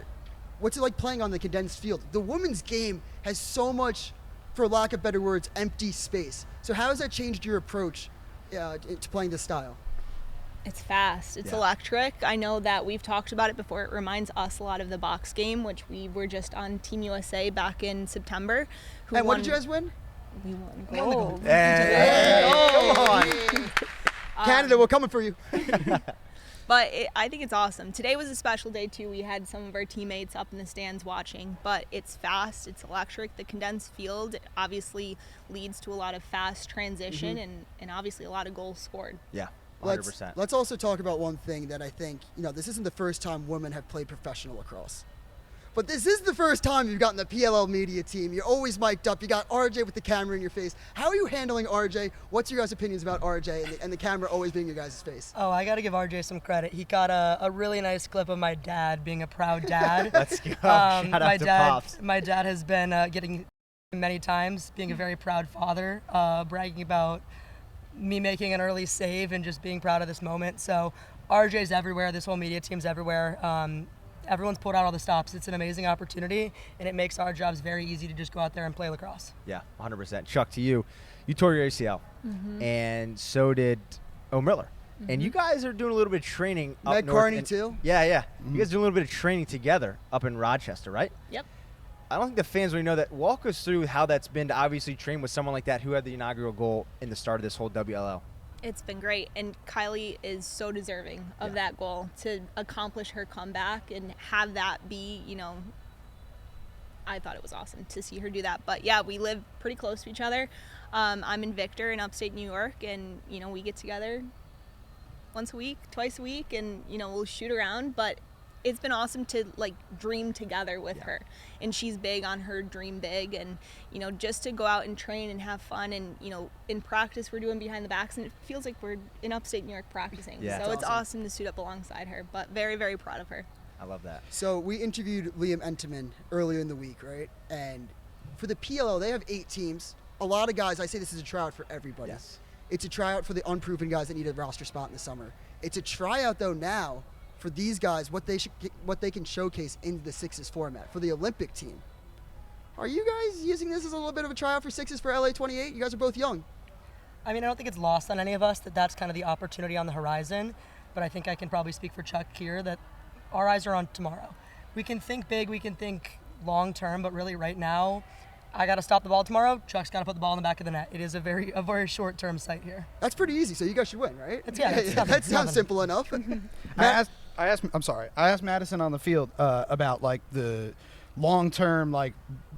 E: what's it like playing on the condensed field? The women's game has so much, for lack of better words, empty space. So how has that changed your approach to playing this style?
I: It's fast. It's electric. I know that we've talked about it before. It reminds us a lot of the box game, which we were just on Team USA back in September.
E: And what did you guys win?
I: We won gold.
B: Hey, come on.
E: Canada, we're coming for you.
I: But I think it's awesome. Today was a special day, too. We had some of our teammates up in the stands watching. But it's fast. It's electric. The condensed field obviously leads to a lot of fast transition and obviously a lot of goals scored.
B: Yeah, 100%.
E: Let's also talk about one thing that I think, this isn't the first time women have played professional lacrosse. But this is the first time you've gotten the PLL media team. You're always mic'd up. You got RJ with the camera in your face. How are you handling RJ? What's your guys' opinions about RJ and the camera always being your guys' face?
H: Oh, I got to give RJ some credit. He got a really nice clip of my dad being a proud dad.
B: Let's go. Shout out to Pops.
H: My dad has been getting many times, being a very proud father, bragging about me making an early save and just being proud of this moment. So RJ's everywhere. This whole media team's everywhere. Everyone's pulled out all the stops. It's an amazing opportunity, and it makes our jobs very easy to just go out there and play lacrosse.
B: Yeah, 100%. Chuck, to you, you tore your ACL, and so did O'Miller. And you guys are doing a little bit of training up
E: Meg
B: north.
E: Carney, too?
B: Yeah. You guys are doing a little bit of training together up in Rochester, right?
I: Yep.
B: I don't think the fans really know that. Walk us through how that's been to obviously train with someone like that who had the inaugural goal in the start of this whole WLL.
I: It's been great, and Kylie is so deserving of that goal to accomplish her comeback and have that be, I thought it was awesome to see her do that. But yeah, we live pretty close to each other. I'm in Victor in upstate New York, and we get together once a week, twice a week, and we'll shoot around. But it's been awesome to dream together with her, and she's big on her dream big, and just to go out and train and have fun, and in practice we're doing behind the backs, and it feels like we're in upstate New York practicing. So it's awesome to suit up alongside her, but very, very proud of her.
B: I love that.
E: So we interviewed Liam Entenmann earlier in the week, right? And for the PLL, they have 8 teams. A lot of guys, I say this is a tryout for everybody.
B: Yes.
E: It's a tryout for the unproven guys that need a roster spot in the summer. It's a tryout, though, now for these guys, what they can showcase in the sixes format for the Olympic team. Are you guys using this as a little bit of a tryout for sixes for LA 28? You guys are both young.
H: I mean, I don't think it's lost on any of us that that's kind of the opportunity on the horizon, but I think I can probably speak for Chuck here that our eyes are on tomorrow. We can think big, we can think long term, but really right now, I got to stop the ball tomorrow. Chuck's got to put the ball in the back of the net. It is a very short-term sight here.
E: That's pretty easy. So you guys should win, right?
H: That
E: sounds simple enough.
D: I asked Madison on the field about the long-term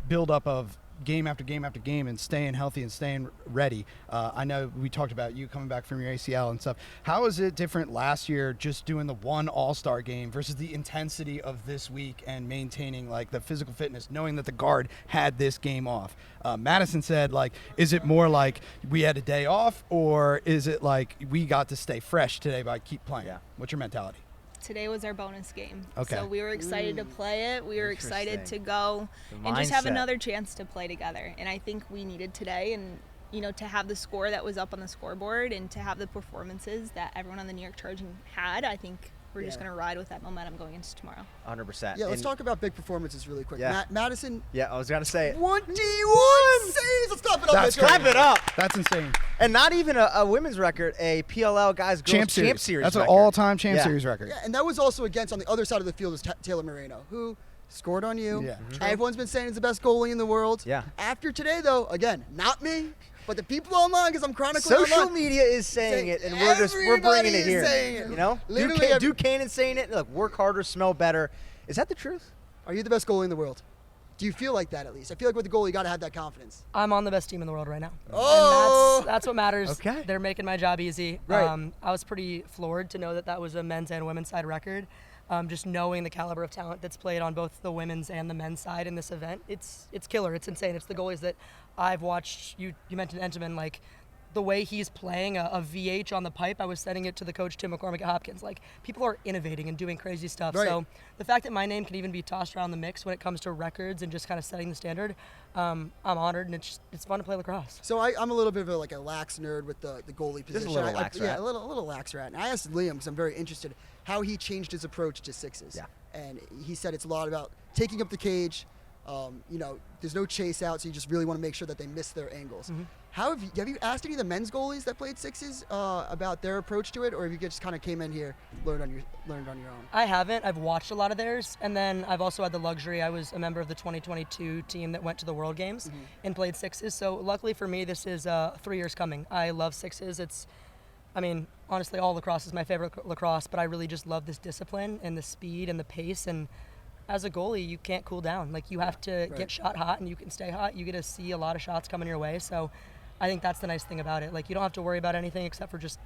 D: build-up of game after game after game and staying healthy and staying ready. I know we talked about you coming back from your ACL and stuff. How is it different last year just doing the one All-Star game versus the intensity of this week and maintaining like the physical fitness, knowing that the guard had this game off? Madison said, like, is it more like we had a day off, or is it like we got to stay fresh today by keep playing?
B: Yeah.
D: What's your mentality?
I: Today was our bonus game.
D: Okay.
I: So we were excited to play it. We were excited to go
B: The
I: and just have
B: mindset.
I: another chance to play together. And I think we needed today, and to have the score that was up on the scoreboard and to have the performances that everyone on the New York Charging had. I think we're just going to ride with that momentum going into tomorrow.
B: 100%.
E: Yeah, let's talk about big performances really quick.
B: Yeah.
E: Madison,
B: Yeah, I was gonna say it.
E: 21 saves. Let's clap it up.
D: That's
E: Mitchell.
B: Clap it up.
D: That's insane.
B: And not even a women's record, a PLL guys girls champ series.
D: That's an
B: record.
D: all-time champ
B: Yeah.
D: series record.
E: Yeah, and that was also against, on the other side of the field, is Taylor Moreno, who scored on you.
D: Yeah.
E: Everyone's been saying he's the best goalie in the world.
B: Yeah.
E: After today, though, again, not me, but the people online, because I'm chronicling
B: Social
E: online.
B: media is saying it, and we're bringing it
E: Everybody
B: here.
E: is saying it.
B: You know,
E: Literally
B: Duquesne is saying it. Look, work harder, smell better. Is that the truth?
E: Are you the best goalie in the world? Do you feel like that at least? I feel like with the goalie, you got to have that confidence.
H: I'm on the best team in the world right now.
E: Oh!
H: And that's what matters.
B: Okay.
H: They're making my job easy.
B: Right.
H: I was pretty floored to know that was a men's and women's side record. Just knowing the caliber of talent that's played on both the women's and the men's side in this event, it's killer. It's insane. It's the goalies that I've watched. You mentioned Entenmann, like the way he's playing a VH on the pipe. I was sending it to the coach Tim McCormick at Hopkins. Like, people are innovating and doing crazy stuff.
E: Right.
H: So the fact that my name can even be tossed around the mix when it comes to records and just kind of setting the standard, I'm honored, and it's fun to play lacrosse.
E: So I'm a little bit of a lax nerd with the goalie position.
B: a little lax rat.
E: Yeah, a little lax rat. And I asked Liam, because I'm very interested, how he changed his approach to sixes.
B: Yeah.
E: And he said it's a lot about taking up the cage. There's no chase out, so you just really want to make sure that they miss their angles.
H: Mm-hmm.
E: Have you asked any of the men's goalies that played sixes about their approach to it, or have you just kind of came in here, learned on your own?
H: I haven't. I've watched a lot of theirs, and then I've also had the luxury. I was a member of the 2022 team that went to the World Games and played sixes. So luckily for me, this is 3 years coming. I love sixes. Honestly, all lacrosse is my favorite lacrosse, but I really just love this discipline and the speed and the pace. And as a goalie, you can't cool down. Like, you have to get shot hot, and you can stay hot. You get to see a lot of shots coming your way. So I think that's the nice thing about it. Like, you don't have to worry about anything except for just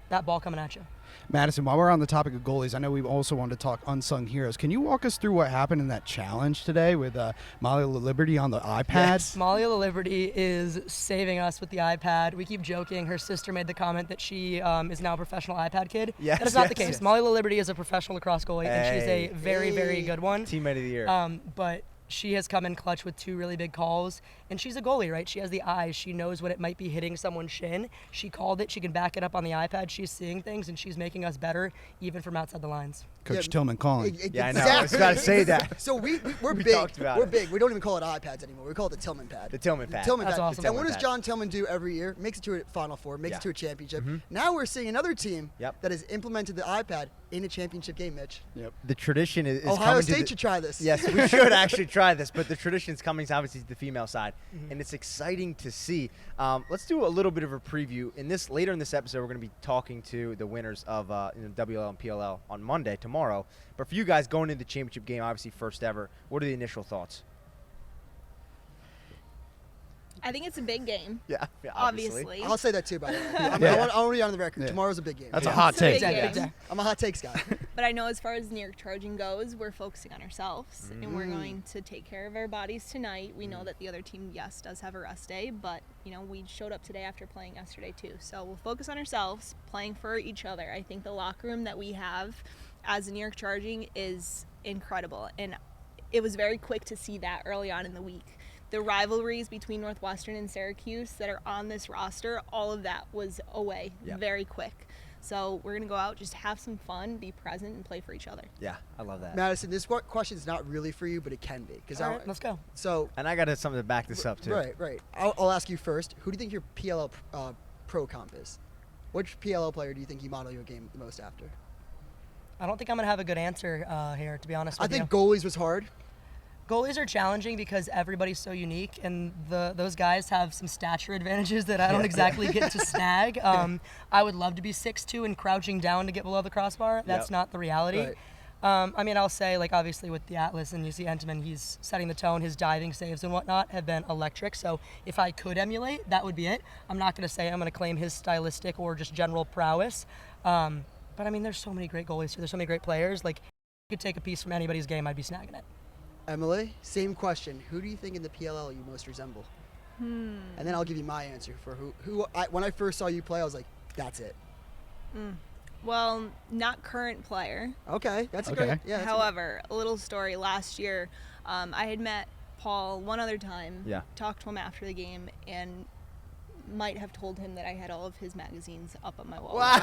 H: that ball coming at you.
D: Madison, while we're on the topic of goalies, I know we also wanted to talk unsung heroes. Can you walk us through what happened in that challenge today with Molly Liberty on the iPad?
B: Yes.
H: Molly Liberty is saving us with the iPad. We keep joking. Her sister made the comment that she is now a professional iPad kid.
B: Yes,
H: That is not the
B: yes,
H: case.
B: yes.
H: Molly Liberty is a professional lacrosse goalie, and she's a very, very good one.
B: Teammate of the year.
H: But she has come in clutch with 2 really big calls, and she's a goalie, right? She has the eyes. She knows when it might be hitting someone's shin. She called it. She can back it up on the iPad. She's seeing things, and she's making us better, even from outside the lines.
D: Coach Tillman calling.
B: Yeah, I know. I was about to say that.
E: So we're
B: We
E: big.
B: talked about
E: We're
B: it.
E: big. We don't even call it iPads anymore. We call it the Tillman pad.
B: The Tillman pad.
E: Tillman
H: That's
E: pad.
H: awesome.
E: And what
B: Tillman
E: does
B: pad.
E: John Tillman do every year? Makes it to a Final Four, makes
B: Yeah.
E: it to a championship. Now we're seeing another team
B: Yep.
E: that has implemented the iPad in a championship game, Mitch.
B: The tradition is
E: Ohio
B: coming
E: State
B: to the,
E: should try this.
B: Yes, we should actually try this, but the tradition is coming obviously to the female side, and it's exciting to see. Let's do a little bit of a preview. Later in this episode, we're going to be talking to the winners of WLL and PLL on Monday, tomorrow. But for you guys going into the championship game, obviously first ever, what are the initial thoughts?
I: I think it's a big game,
B: Yeah,
I: obviously.
E: I'll say that too, by the way. I want to be on the record.
D: Yeah.
E: Tomorrow's a big game.
D: That's a hot
I: It's a
D: take.
I: big
H: Big
I: game.
H: day.
E: I'm a hot takes guy.
I: But I know as far as New York Charging goes, we're focusing on ourselves, and we're going to take care of our bodies tonight. We know that the other team, yes, does have a rest day, but we showed up today after playing yesterday too. So we'll focus on ourselves, playing for each other. I think the locker room that we have as a New York Charging is incredible, and it was very quick to see that early on in the week. The rivalries between Northwestern and Syracuse that are on this roster, all of that was away very quick. So we're going to go out, just have some fun, be present, and play for each other.
B: Yeah, I love that.
E: Madison, this question is not really for you, but it can be.
H: All right, let's go.
E: So,
B: And I got something to back this up too.
E: right. I'll ask you first. Who do you think your PLL pro comp is? Which PLL player do you think you model your game the most after?
H: I don't think I'm going to have a good answer here, to be honest
E: I
H: with you.
E: think goalies was hard.
H: Goalies are challenging because everybody's so unique, and those guys have some stature advantages that I don't exactly get to snag. I would love to be 6'2" and crouching down to get below the crossbar. That's not the reality.
E: Right.
H: I mean, I'll say, like, obviously with the Atlas and you see Entenmann, he's setting the tone. His diving saves and whatnot have been electric. So if I could emulate, that would be it. I'm not going to say I'm going to claim his stylistic or just general prowess. But, I mean, there's so many great goalies here. There's so many great players. Like, if I could take a piece from anybody's game, I'd be snagging it.
E: Emily, same question. Who do you think in the PLL you most resemble? And then I'll give you my answer for when I first saw you play, I was like, that's it.
I: Well, not current player.
E: Okay, that's a great. Yeah.
I: However, a little story. Last year, I had met Paul one other time.
B: Yeah.
I: Talked to him after the game and might have told him that I had all of his magazines up on my wall.
B: Wow.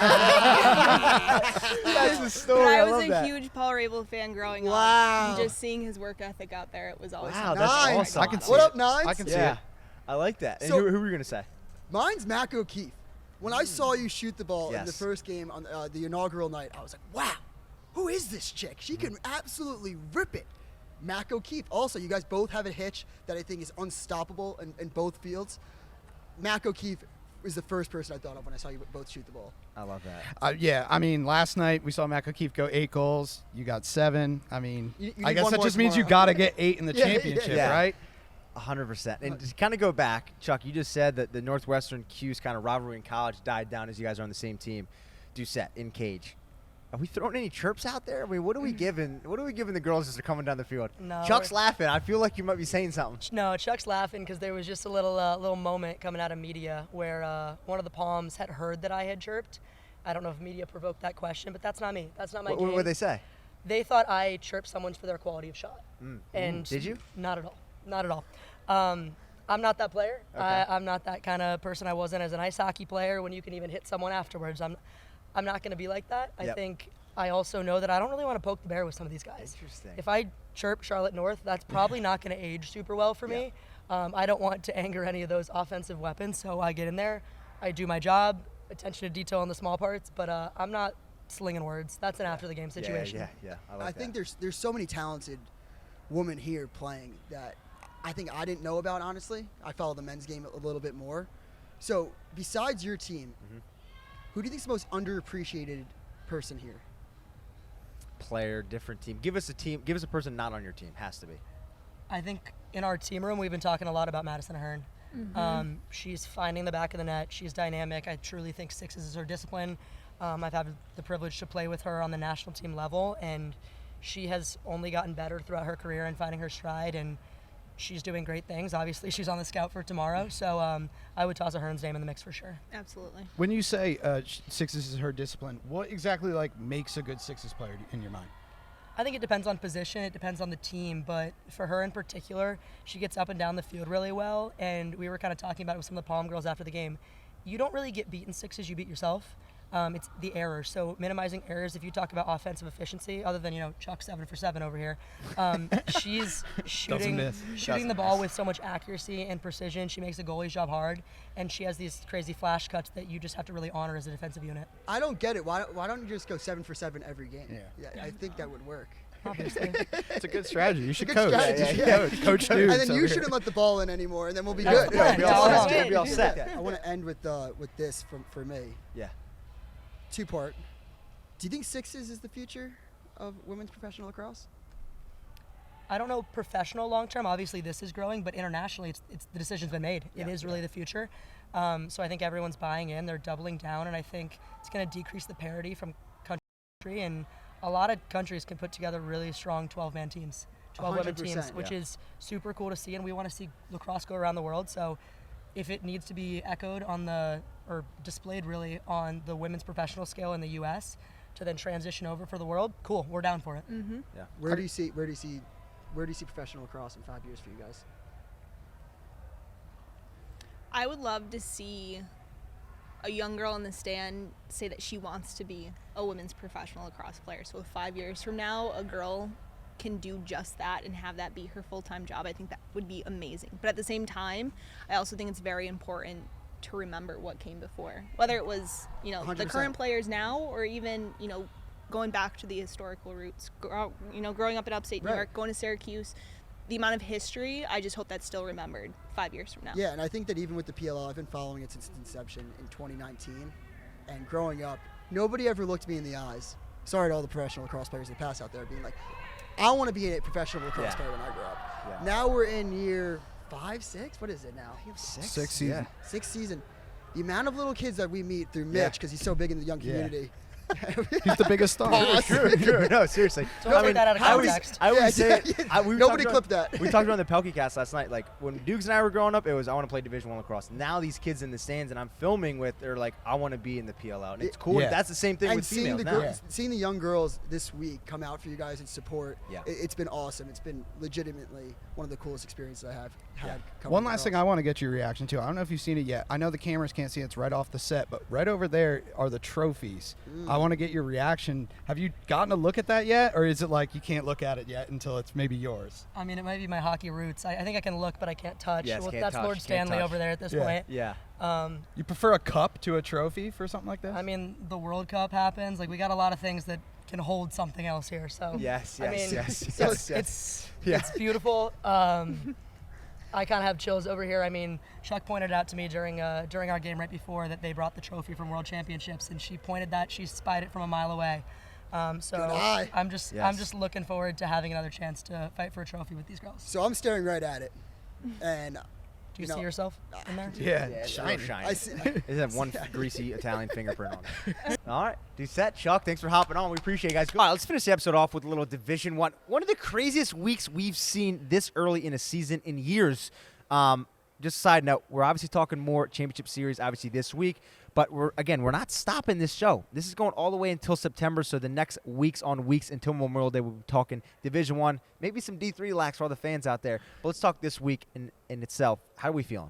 B: That's the story.
I: But I
B: love
I: was a
B: that.
I: huge Paul Rabel fan growing up.
E: Wow.
I: And just seeing his work ethic out there, it was always
B: Wow,
I: fun.
B: that's
E: Nines.
B: awesome.
D: I can see
E: What
D: it.
E: up, Nines?
D: I can see
B: Yeah,
D: it.
B: I like that. And
E: So-
B: who were you gonna say?
E: Mine's Mac O'Keefe. When I saw you shoot the ball in the
B: Yes.
E: first game on the inaugural night, I was like, wow, who is this chick? She can absolutely rip it. Mac O'Keefe. Also, you guys both have a hitch that I think is unstoppable in both fields. Mac O'Keefe was the first person I thought of when I saw you both shoot the ball.
B: I love that.
D: Yeah, I mean, last night we saw Mac O'Keefe go 8 goals. You got 7. I mean,
E: You
D: I
E: need
D: guess
E: one
D: that
E: more
D: just means you
E: tomorrow.
D: got to get 8 in the
E: Yeah, yeah,
D: championship,
B: yeah.
D: right?
B: 100%. And to kind of go back, Chuck, you just said that the Northwestern Q's kind of rivalry in college died down as you guys are on the same team. Doucette in cage. Are we throwing any chirps out there? I mean, what are we giving? What are we giving the girls as they're coming down the field?
H: No,
B: Chuck's laughing. I feel like you might be saying something.
H: No, Chuck's laughing because there was just a little moment coming out of media where one of the Palms had heard that I had chirped. I don't know if media provoked that question, but that's not me. That's not my game.
B: What did they say?
H: They thought I chirped someone for their quality of shot. And
B: Did you?
H: Not at all. Not at all. I'm not that player.
B: Okay.
H: I'm not that kind of person. I wasn't as an ice hockey player when you can even hit someone afterwards. I'm not going to be like that. I
B: Yep.
H: think I also know that I don't really want to poke the bear with some of these guys.
B: Interesting.
H: If I chirp Charlotte North, that's probably not going to age super well for me. I don't want to anger any of those offensive weapons, so I get in there. I do my job, attention to detail on the small parts, but I'm not slinging words. That's an after the game situation.
B: Yeah.
E: I think there's so many talented women here playing that I think I didn't know about, honestly. I follow the men's game a little bit more. So besides your team, who do you think is the most underappreciated person here?
B: Player, different team. Give us a team. Give us a person not on your team. Has to be.
H: I think in our team room, we've been talking a lot about Madison Ahern. She's finding the back of the net. She's dynamic. I truly think sixes is her discipline. I've had the privilege to play with her on the national team level, and she has only gotten better throughout her career and finding her stride, and she's doing great things. Obviously, she's on the scout for tomorrow, so I would toss Ahern's name in the mix for sure.
I: Absolutely.
D: When you say sixes is her discipline, what exactly makes a good sixes player in your mind?
H: I think it depends on position, it depends on the team, but for her in particular, she gets up and down the field really well, and we were kind of talking about it with some of the Palm girls after the game. You don't really get beaten sixes, you beat yourself. It's the errors. So minimizing errors. If you talk about offensive efficiency, other than Chuck 7 for 7 over here, she's shooting the ball with so much accuracy and precision. She makes the goalie's job hard, and she has these crazy flash cuts that you just have to really honor as a defensive unit.
E: I don't get it. Why don't you just go 7 for 7 every game? Yeah, I think that would work.
H: Obviously.
D: It's a good strategy. You should
E: good
D: coach.
E: strategy.
D: You should coach dudes.
E: And then you
D: over
E: shouldn't
D: here.
E: let the ball in anymore, and then we'll be
H: That's
E: good.
H: the plan.
B: We'll be all
H: Yeah,
B: set.
H: yeah.
B: We'll be all set.
E: I want to end with this for me.
B: Yeah.
E: 2-part. Do you think sixes is the future of women's professional lacrosse?
H: I don't know professional long term. Obviously, this is growing, but internationally, it's the decision's been made. It is really the future. So I think everyone's buying in. They're doubling down, and I think it's going to decrease the parity from country to country. And a lot of countries can put together really strong 12-man teams, 12 women
E: 100%,
H: teams, which is super cool to see. And we want to see lacrosse go around the world. So if it needs to be echoed or displayed really on the women's professional scale in the U.S. to then transition over for the world, cool. We're down for it.
B: Yeah.
E: Where do you see professional lacrosse in 5 years for you guys?
I: I would love to see a young girl in the stand say that she wants to be a women's professional lacrosse player. So if 5 years from now a girl can do just that and have that be her full-time job, I think that would be amazing. But at the same time, I also think it's very important to remember what came before, whether it was the
E: 100%.
I: current players now or even going back to the historical roots, growing up in upstate New
E: Right.
I: York, going to Syracuse. The amount of history, I just hope that's still remembered 5 years from now.
E: Yeah, and I think that even with the PLL, I've been following it since its inception in 2019. And growing up, nobody ever looked me in the eyes sorry to all the professional lacrosse players in the past out there being like, I want to be a professional lacrosse player when I grow up.
B: Yeah.
E: Now we're in year 5, 6. What is it now?
D: Sixth season.
E: Sixth season. The amount of little kids that we meet through Mitch, because he's so big in the young community.
D: He's the biggest star.
B: True. No, seriously.
H: Don't take that out of context.
B: I always say
E: Nobody clipped that.
B: We talked about the 𝐓𝐇𝐄 Cast last night. Like when Dukes and I were growing up, it was I want to play Division I lacrosse. Now these kids in the stands and I'm filming with, they're like, I want to be in the PLL. And it's cool.
D: Yeah.
B: That's the same thing
E: And
B: with
E: seeing
B: females
E: the
B: now.
E: seeing the young girls this week come out for you guys and support,
B: Yeah.
E: it's been awesome. It's been legitimately one of the coolest experiences I have had.
D: One last thing I want to get your reaction to. I don't know if you've seen it yet. I know the cameras can't see it. It's right off the set, but right over there are the trophies. I want to get your reaction. Have you gotten a look at that yet, or is it like you can't look at it yet until it's maybe yours?
H: I mean, it might be my hockey roots. I think I can look, but I can't touch.
B: Yes, can't
H: that's
B: touch,
H: Lord
B: can't
H: Stanley
B: touch.
H: over there at this
D: Yeah.
H: point.
B: Yeah.
D: You prefer a cup to a trophy for something like this?
H: I mean, the World Cup happens. Like, we got a lot of things that can hold something else here. So
B: Yes,
H: I mean,
B: yes.
H: it's beautiful. I kind of have chills over here. I mean, Chuck pointed out to me during our game right before that they brought the trophy from World Championships, and she spied it from a mile away. So
E: Good eye.
H: I'm just looking forward to having another chance to fight for a trophy with these girls.
E: So I'm staring right at it, and
H: Do you see yourself in there?
D: Yeah,
B: Shiny.
E: I see.
B: It does have one greasy Italian fingerprint on it. All right. Doucette, Chuck, thanks for hopping on. We appreciate it, guys. All right, let's finish the episode off with a little Division I. One of the craziest weeks we've seen this early in a season in years. Just a side note, we're obviously talking more championship series, obviously, this week. But we're not stopping this show. This is going all the way until September, so the next weeks until Memorial Day, we'll be talking Division I, maybe some D3 lax for all the fans out there. But let's talk this week in itself. How are we feeling?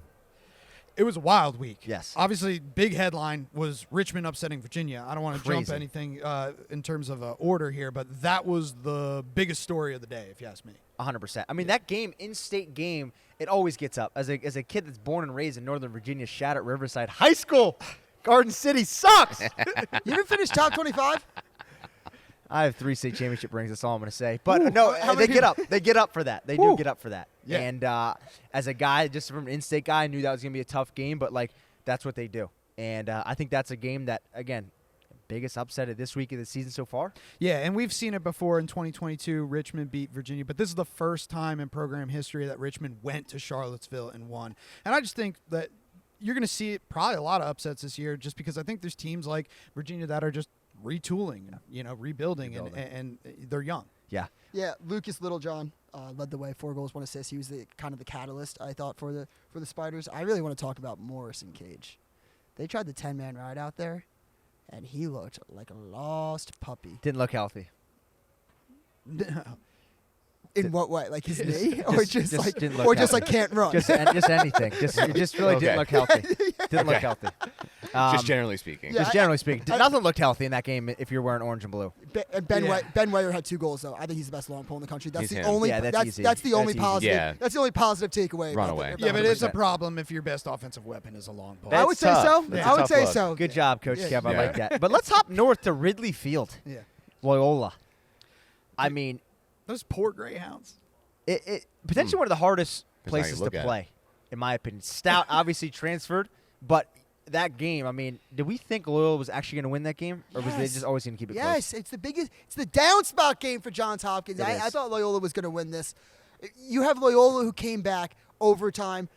D: It was a wild week.
B: Yes.
D: Obviously, big headline was Richmond upsetting Virginia. I don't want to jump
B: Crazy.
D: anything in terms of order here, but that was the biggest story of the day, if you ask me.
B: 100%. I mean, that game, in-state game, it always gets up. As a kid that's born and raised in Northern Virginia, shout at Riverside High School. Garden City sucks.
E: You didn't finish top 25?
B: I have 3 state championship rings. That's all I'm going to say. But no,
E: how
B: they
E: many
B: get up. They get up for that. They do get up for that.
D: Yeah.
B: And as a guy, just from an in-state guy, I knew that was going to be a tough game. But, that's what they do. And I think that's a game that, again, biggest upset of this week of the season so far.
D: Yeah, and we've seen it before in 2022. Richmond beat Virginia, but this is the first time in program history that Richmond went to Charlottesville and won. And I just think that you're going to see probably a lot of upsets this year just because I think there's teams like Virginia that are just retooling, rebuilding. And they're young.
B: Yeah.
E: Yeah, Lucas Littlejohn led the way, 4 goals, 1 assist. He was the kind of the catalyst, I thought, for the Spiders. I really want to talk about Morrison Cage. They tried the 10-man ride out there, and he looked like a lost puppy.
B: Didn't look healthy.
E: In what way? Like his knee, or just
B: didn't look
E: or just
B: healthy.
E: like can't run?
B: Just anything. It just really didn't look healthy. Didn't look healthy.
F: Just generally speaking.
E: Yeah,
B: Just generally speaking. Nothing looked healthy in that game if you're wearing orange and blue.
E: Ben Weyer had 2 goals though. I think he's the best long pole in the country. That's
F: He's
E: the
F: him.
E: only.
B: Yeah, that's easy.
E: That's the
B: That's
E: only
B: easy.
E: positive.
F: Yeah.
E: That's the only positive takeaway.
F: Run
E: about
F: away.
E: the-
D: Yeah, but it's a
B: 100%.
D: problem if your best offensive weapon is a long pole.
E: I would say
F: tough.
E: so.
F: That's
E: I
F: a
E: would
F: tough
E: say
F: look.
E: so.
B: Good job, Coach
E: Yeah.
B: Kev. I
F: Yeah.
B: like that. But let's hop north to Ridley Field.
D: Yeah.
B: Loyola. I mean,
D: Those poor Greyhounds.
B: it potentially one of the hardest
F: Depends how you
B: places to
F: look at it.
B: play, in my opinion. Stout obviously transferred, but that game, I mean, did we think Loyola was actually going to win that game, or was they
E: Yes.
B: just always going to keep it
E: Yes,
B: close?
E: it's the biggest. It's the down spot game for Johns Hopkins.
B: It
E: I
B: is.
E: thought Loyola was going to win this. You have Loyola who came back overtime,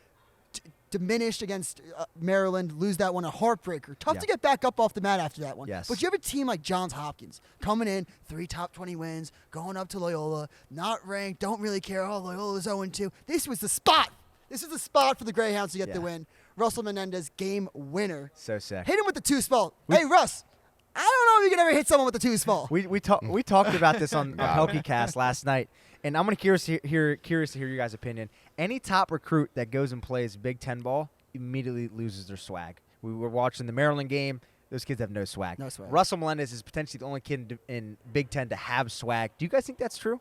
E: diminished against Maryland, lose that one, a heartbreaker. Tough
B: Yeah.
E: to get back up off the mat after that one.
B: Yes.
E: But you have a team like Johns Hopkins coming in, 3 top 20 wins, going up to Loyola, not ranked, don't really care. Oh, Loyola's 0-2. This was the spot. This is the spot for the Greyhounds to get the
B: Yeah.
E: win. Russell Menendez, game winner.
B: So sick.
E: Hit him with the 2-spall. Hey, Russ. I don't know if you can ever hit someone with the 2-spall.
B: We talked about this on 𝐓𝐇𝐄 Cast last night, and I'm gonna curious to hear your guys' opinion. Any top recruit that goes and plays Big Ten ball immediately loses their swag. We were watching the Maryland game. Those kids have no swag.
E: No swag.
B: Russell Melendez is potentially the only kid in Big Ten to have swag. Do you guys think that's true?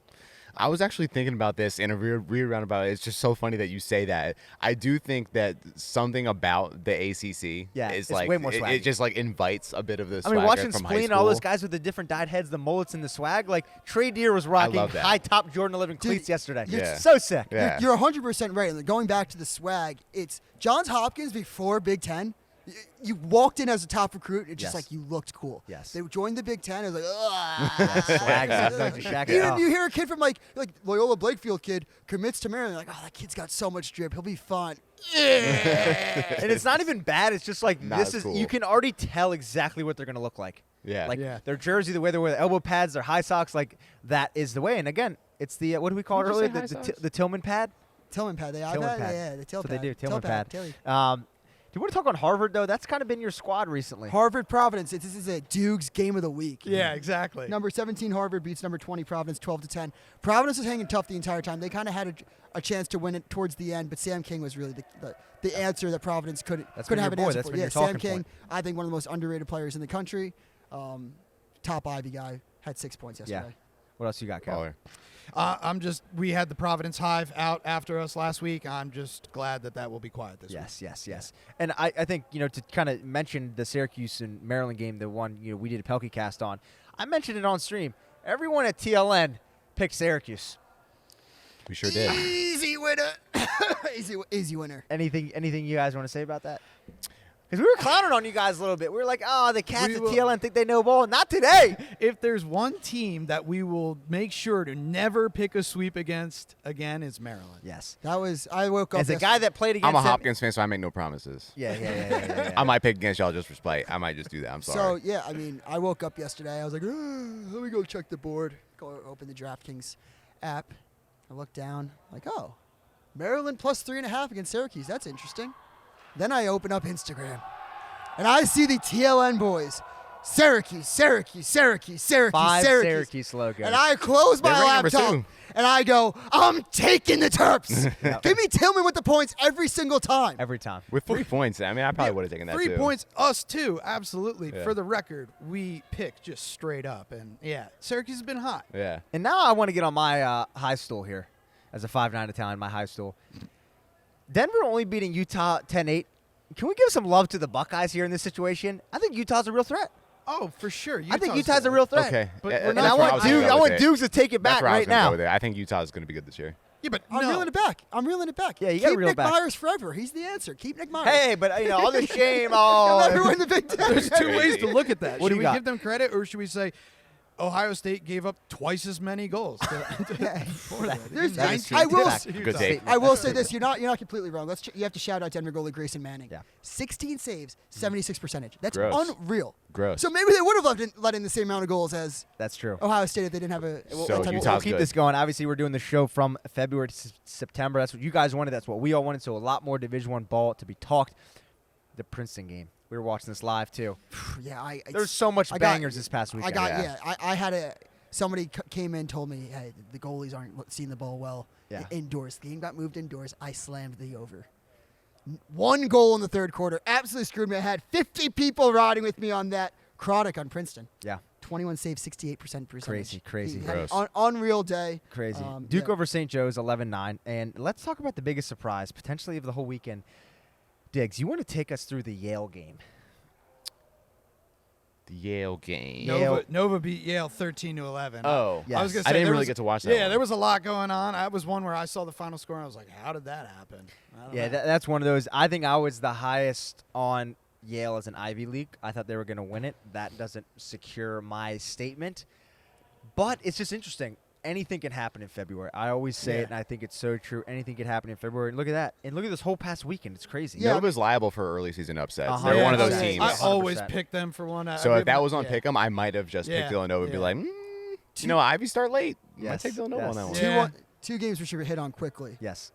F: I was actually thinking about this in a weird roundabout. It's just so funny that you say that. I do think that something about the ACC
B: Yeah,
F: is
B: it's
F: like
B: way more
F: it
B: swaggy.
F: just like invites a bit of the
B: I
F: swagger
B: mean, watching
F: from high
B: Spleen,
F: school.
B: all those guys with the different dyed heads, the mullets, and the swag. Like Trey Deer was rocking
F: love that.
B: high top Jordan 11
E: Dude,
B: cleats yesterday.
F: Yeah.
B: So sick.
F: Yeah.
E: You're 100% right. And going back to the swag, it's Johns Hopkins before Big Ten You walked in as a top recruit. It's just
B: Yes.
E: like you looked cool.
B: Yes.
E: They joined the Big Ten. It was like, ugh.
B: Swag.
E: You hear a kid from like Loyola Blakefield kid commits to Maryland. Like, oh, that kid's got so much drip. He'll be fun.
B: And it's not even bad. It's just like
F: Not
B: this
F: as
B: is
F: cool.
B: you can already tell exactly what they're gonna look like.
F: Yeah.
B: Like
D: Yeah.
B: their jersey, the way they wear the elbow pads, their high socks, like that is the way. And again, it's the what do we call it
F: Did you
B: earlier?
F: say high
B: The
F: socks?
B: the Tillman pad.
E: Tillman pad. They
B: Tillman
E: iPad?
B: pad.
E: Yeah, the tail
B: That's
E: pad.
B: what they do.
E: Tail
B: Tillman pad.
E: Tilly.
B: Do you want to talk on Harvard though? That's kind of been your squad recently.
E: Harvard Providence. This is a Dukes game of the week.
D: Yeah, exactly.
E: Number 17 Harvard beats number 20 Providence 12-10. Providence was hanging tough the entire time. They kind of had a chance to win it towards the end, but Sam King was really the answer that Providence couldn't
B: been
E: have
B: your
E: an
B: boy.
E: answer
B: That's
E: for.
B: been
E: Yeah,
B: your
E: Sam
B: talking
E: King,
B: point.
E: I think one of the most underrated players in the country. Top Ivy guy, had 6 points yesterday.
B: What else you got, Cal?
F: Baller.
D: We had the Providence Hive out after us last week. I'm just glad that will be quiet this week.
B: Yes. And I think, to kind of mention the Syracuse and Maryland game, the one, we did a Pehlke cast on. I mentioned it on stream. Everyone at TLN picked Syracuse.
F: We sure did.
E: Easy winner. easy winner.
B: Anything you guys want to say about that? Because we were clowning on you guys a little bit. We were like, oh, the cats at TLN think they know ball. Not today.
D: If there's one team that we will make sure to never pick a sweep against again, is Maryland.
B: Yes.
E: I woke up
B: As a guy that played against
F: I'm a
B: them-
F: Hopkins fan, so I make no promises.
B: Yeah.
F: I might pick against y'all just for spite. I might just do that. I'm sorry.
E: So, yeah, I woke up yesterday. I was like, let me go check the board. Go open the DraftKings app. I looked down, like, oh, Maryland plus 3.5 against Syracuse. That's interesting. Then I open up Instagram, and I see the TLN boys. Syracuse.
B: 5 Syracuse logos.
E: And I close my
F: They're ranked number
E: laptop,
F: 2.
E: and I go, I'm taking the Terps. Give me Tillman with the points every single time.
B: Every time.
F: With 3 points, I mean, I probably would have taken that
D: 3
F: too.
D: points, us too, absolutely.
F: Yeah.
D: For the record, we picked just straight up, and yeah, Syracuse has been hot.
F: Yeah.
B: And now I want to get on my high stool here as a 5'9" Italian, my high stool. Denver only beating Utah 10-8. Can we give some love to the Buckeyes here in this situation? I think Utah's a real threat.
D: Oh, for sure.
B: I think Utah's a real threat.
F: Okay.
D: But
F: Yeah,
D: we're
B: And
D: not-
B: I
F: that's where
B: want
F: was gonna
B: Dukes.
F: go
B: I
F: with
B: want
F: it.
B: Dukes to take it
F: That's
B: back
F: where I was
B: right
F: gonna
B: now.
F: go with it. I think Utah's going to be good this year.
D: Yeah, but
E: I'm reeling it back. Yeah,
B: you gotta
E: keep
B: reel it
E: Nick
B: back.
E: Myers forever. He's the answer. Keep Nick Myers.
B: Hey, but all the shame.
E: He'll
B: Oh,
E: never win the Big Ten.
D: There's two ways to look at that.
B: What do
D: should
B: you
D: we
B: got?
D: give them credit, or should we say Ohio State gave up twice as many goals?
B: That is true.
E: I will.
B: Fact.
F: Good take.
E: I will say this: you're not completely wrong. You have to shout out Denver goalie Grayson Manning.
B: Yeah.
E: 16 saves, 76 percentage. That's
F: Gross.
E: unreal.
F: Gross.
E: So maybe they would have let in the same amount of goals as
B: That's true.
E: Ohio State if they didn't have a.
F: So
E: type of-
F: Utah's
B: We'll keep
F: good.
B: this going. Obviously, we're doing the show from February to September. That's what you guys wanted. That's what we all wanted. So a lot more Division I ball to be talked. The Princeton game. We were watching this live too.
E: Yeah,
B: There's so much
E: I got-
B: bangers this past weekend.
E: I had a. Somebody came in, told me, hey, the goalies aren't seeing the ball well.
B: Yeah.
E: Indoors. The game got moved indoors. I slammed the over. 1 goal in the third quarter. Absolutely screwed me. I had 50 people riding with me on that. Chronic on Princeton.
B: Yeah.
E: 21 saves, 68% percentage.
B: Crazy.
E: He had an
F: Gross.
E: unreal day.
B: Crazy. Duke
E: yeah.
B: over St. Joe's 11-9. And let's talk about the biggest surprise, potentially of the whole weekend. Diggs, you want to take us through the Yale game?
F: The Yale game.
D: Nova beat Yale 13-11.
F: Oh.
B: Yeah.
D: I was gonna
F: I
D: say
F: didn't
D: there
F: really
D: was-
F: get to watch that
D: Yeah,
F: one.
D: there was a lot going on. I was one where I saw the final score and I was like, how did that happen? I don't
B: Yeah,
D: know.
B: that's one of those. I think I was the highest on Yale as an Ivy League. I thought they were going to win it. That doesn't secure my statement. But it's just interesting. Anything can happen in February. I always say
D: Yeah.
B: it, and I think it's so true. Anything can happen in February. And look at that. And look at this whole past weekend. It's crazy.
E: Yeah.
F: Nova's liable for early season upsets.
B: 100%.
F: They're one of those
E: Yeah,
F: teams.
D: I
B: 100%.
D: always pick them for one.
F: So if that was on
D: yeah.
F: Pick'em, I might have just
D: Yeah,
F: picked Villanova and be
D: yeah.
F: like, Ivy start late. Might
B: Yes,
F: take Villanova
B: yes.
F: on that one.
D: Yeah.
E: Two games we should hit on quickly.
B: Yes.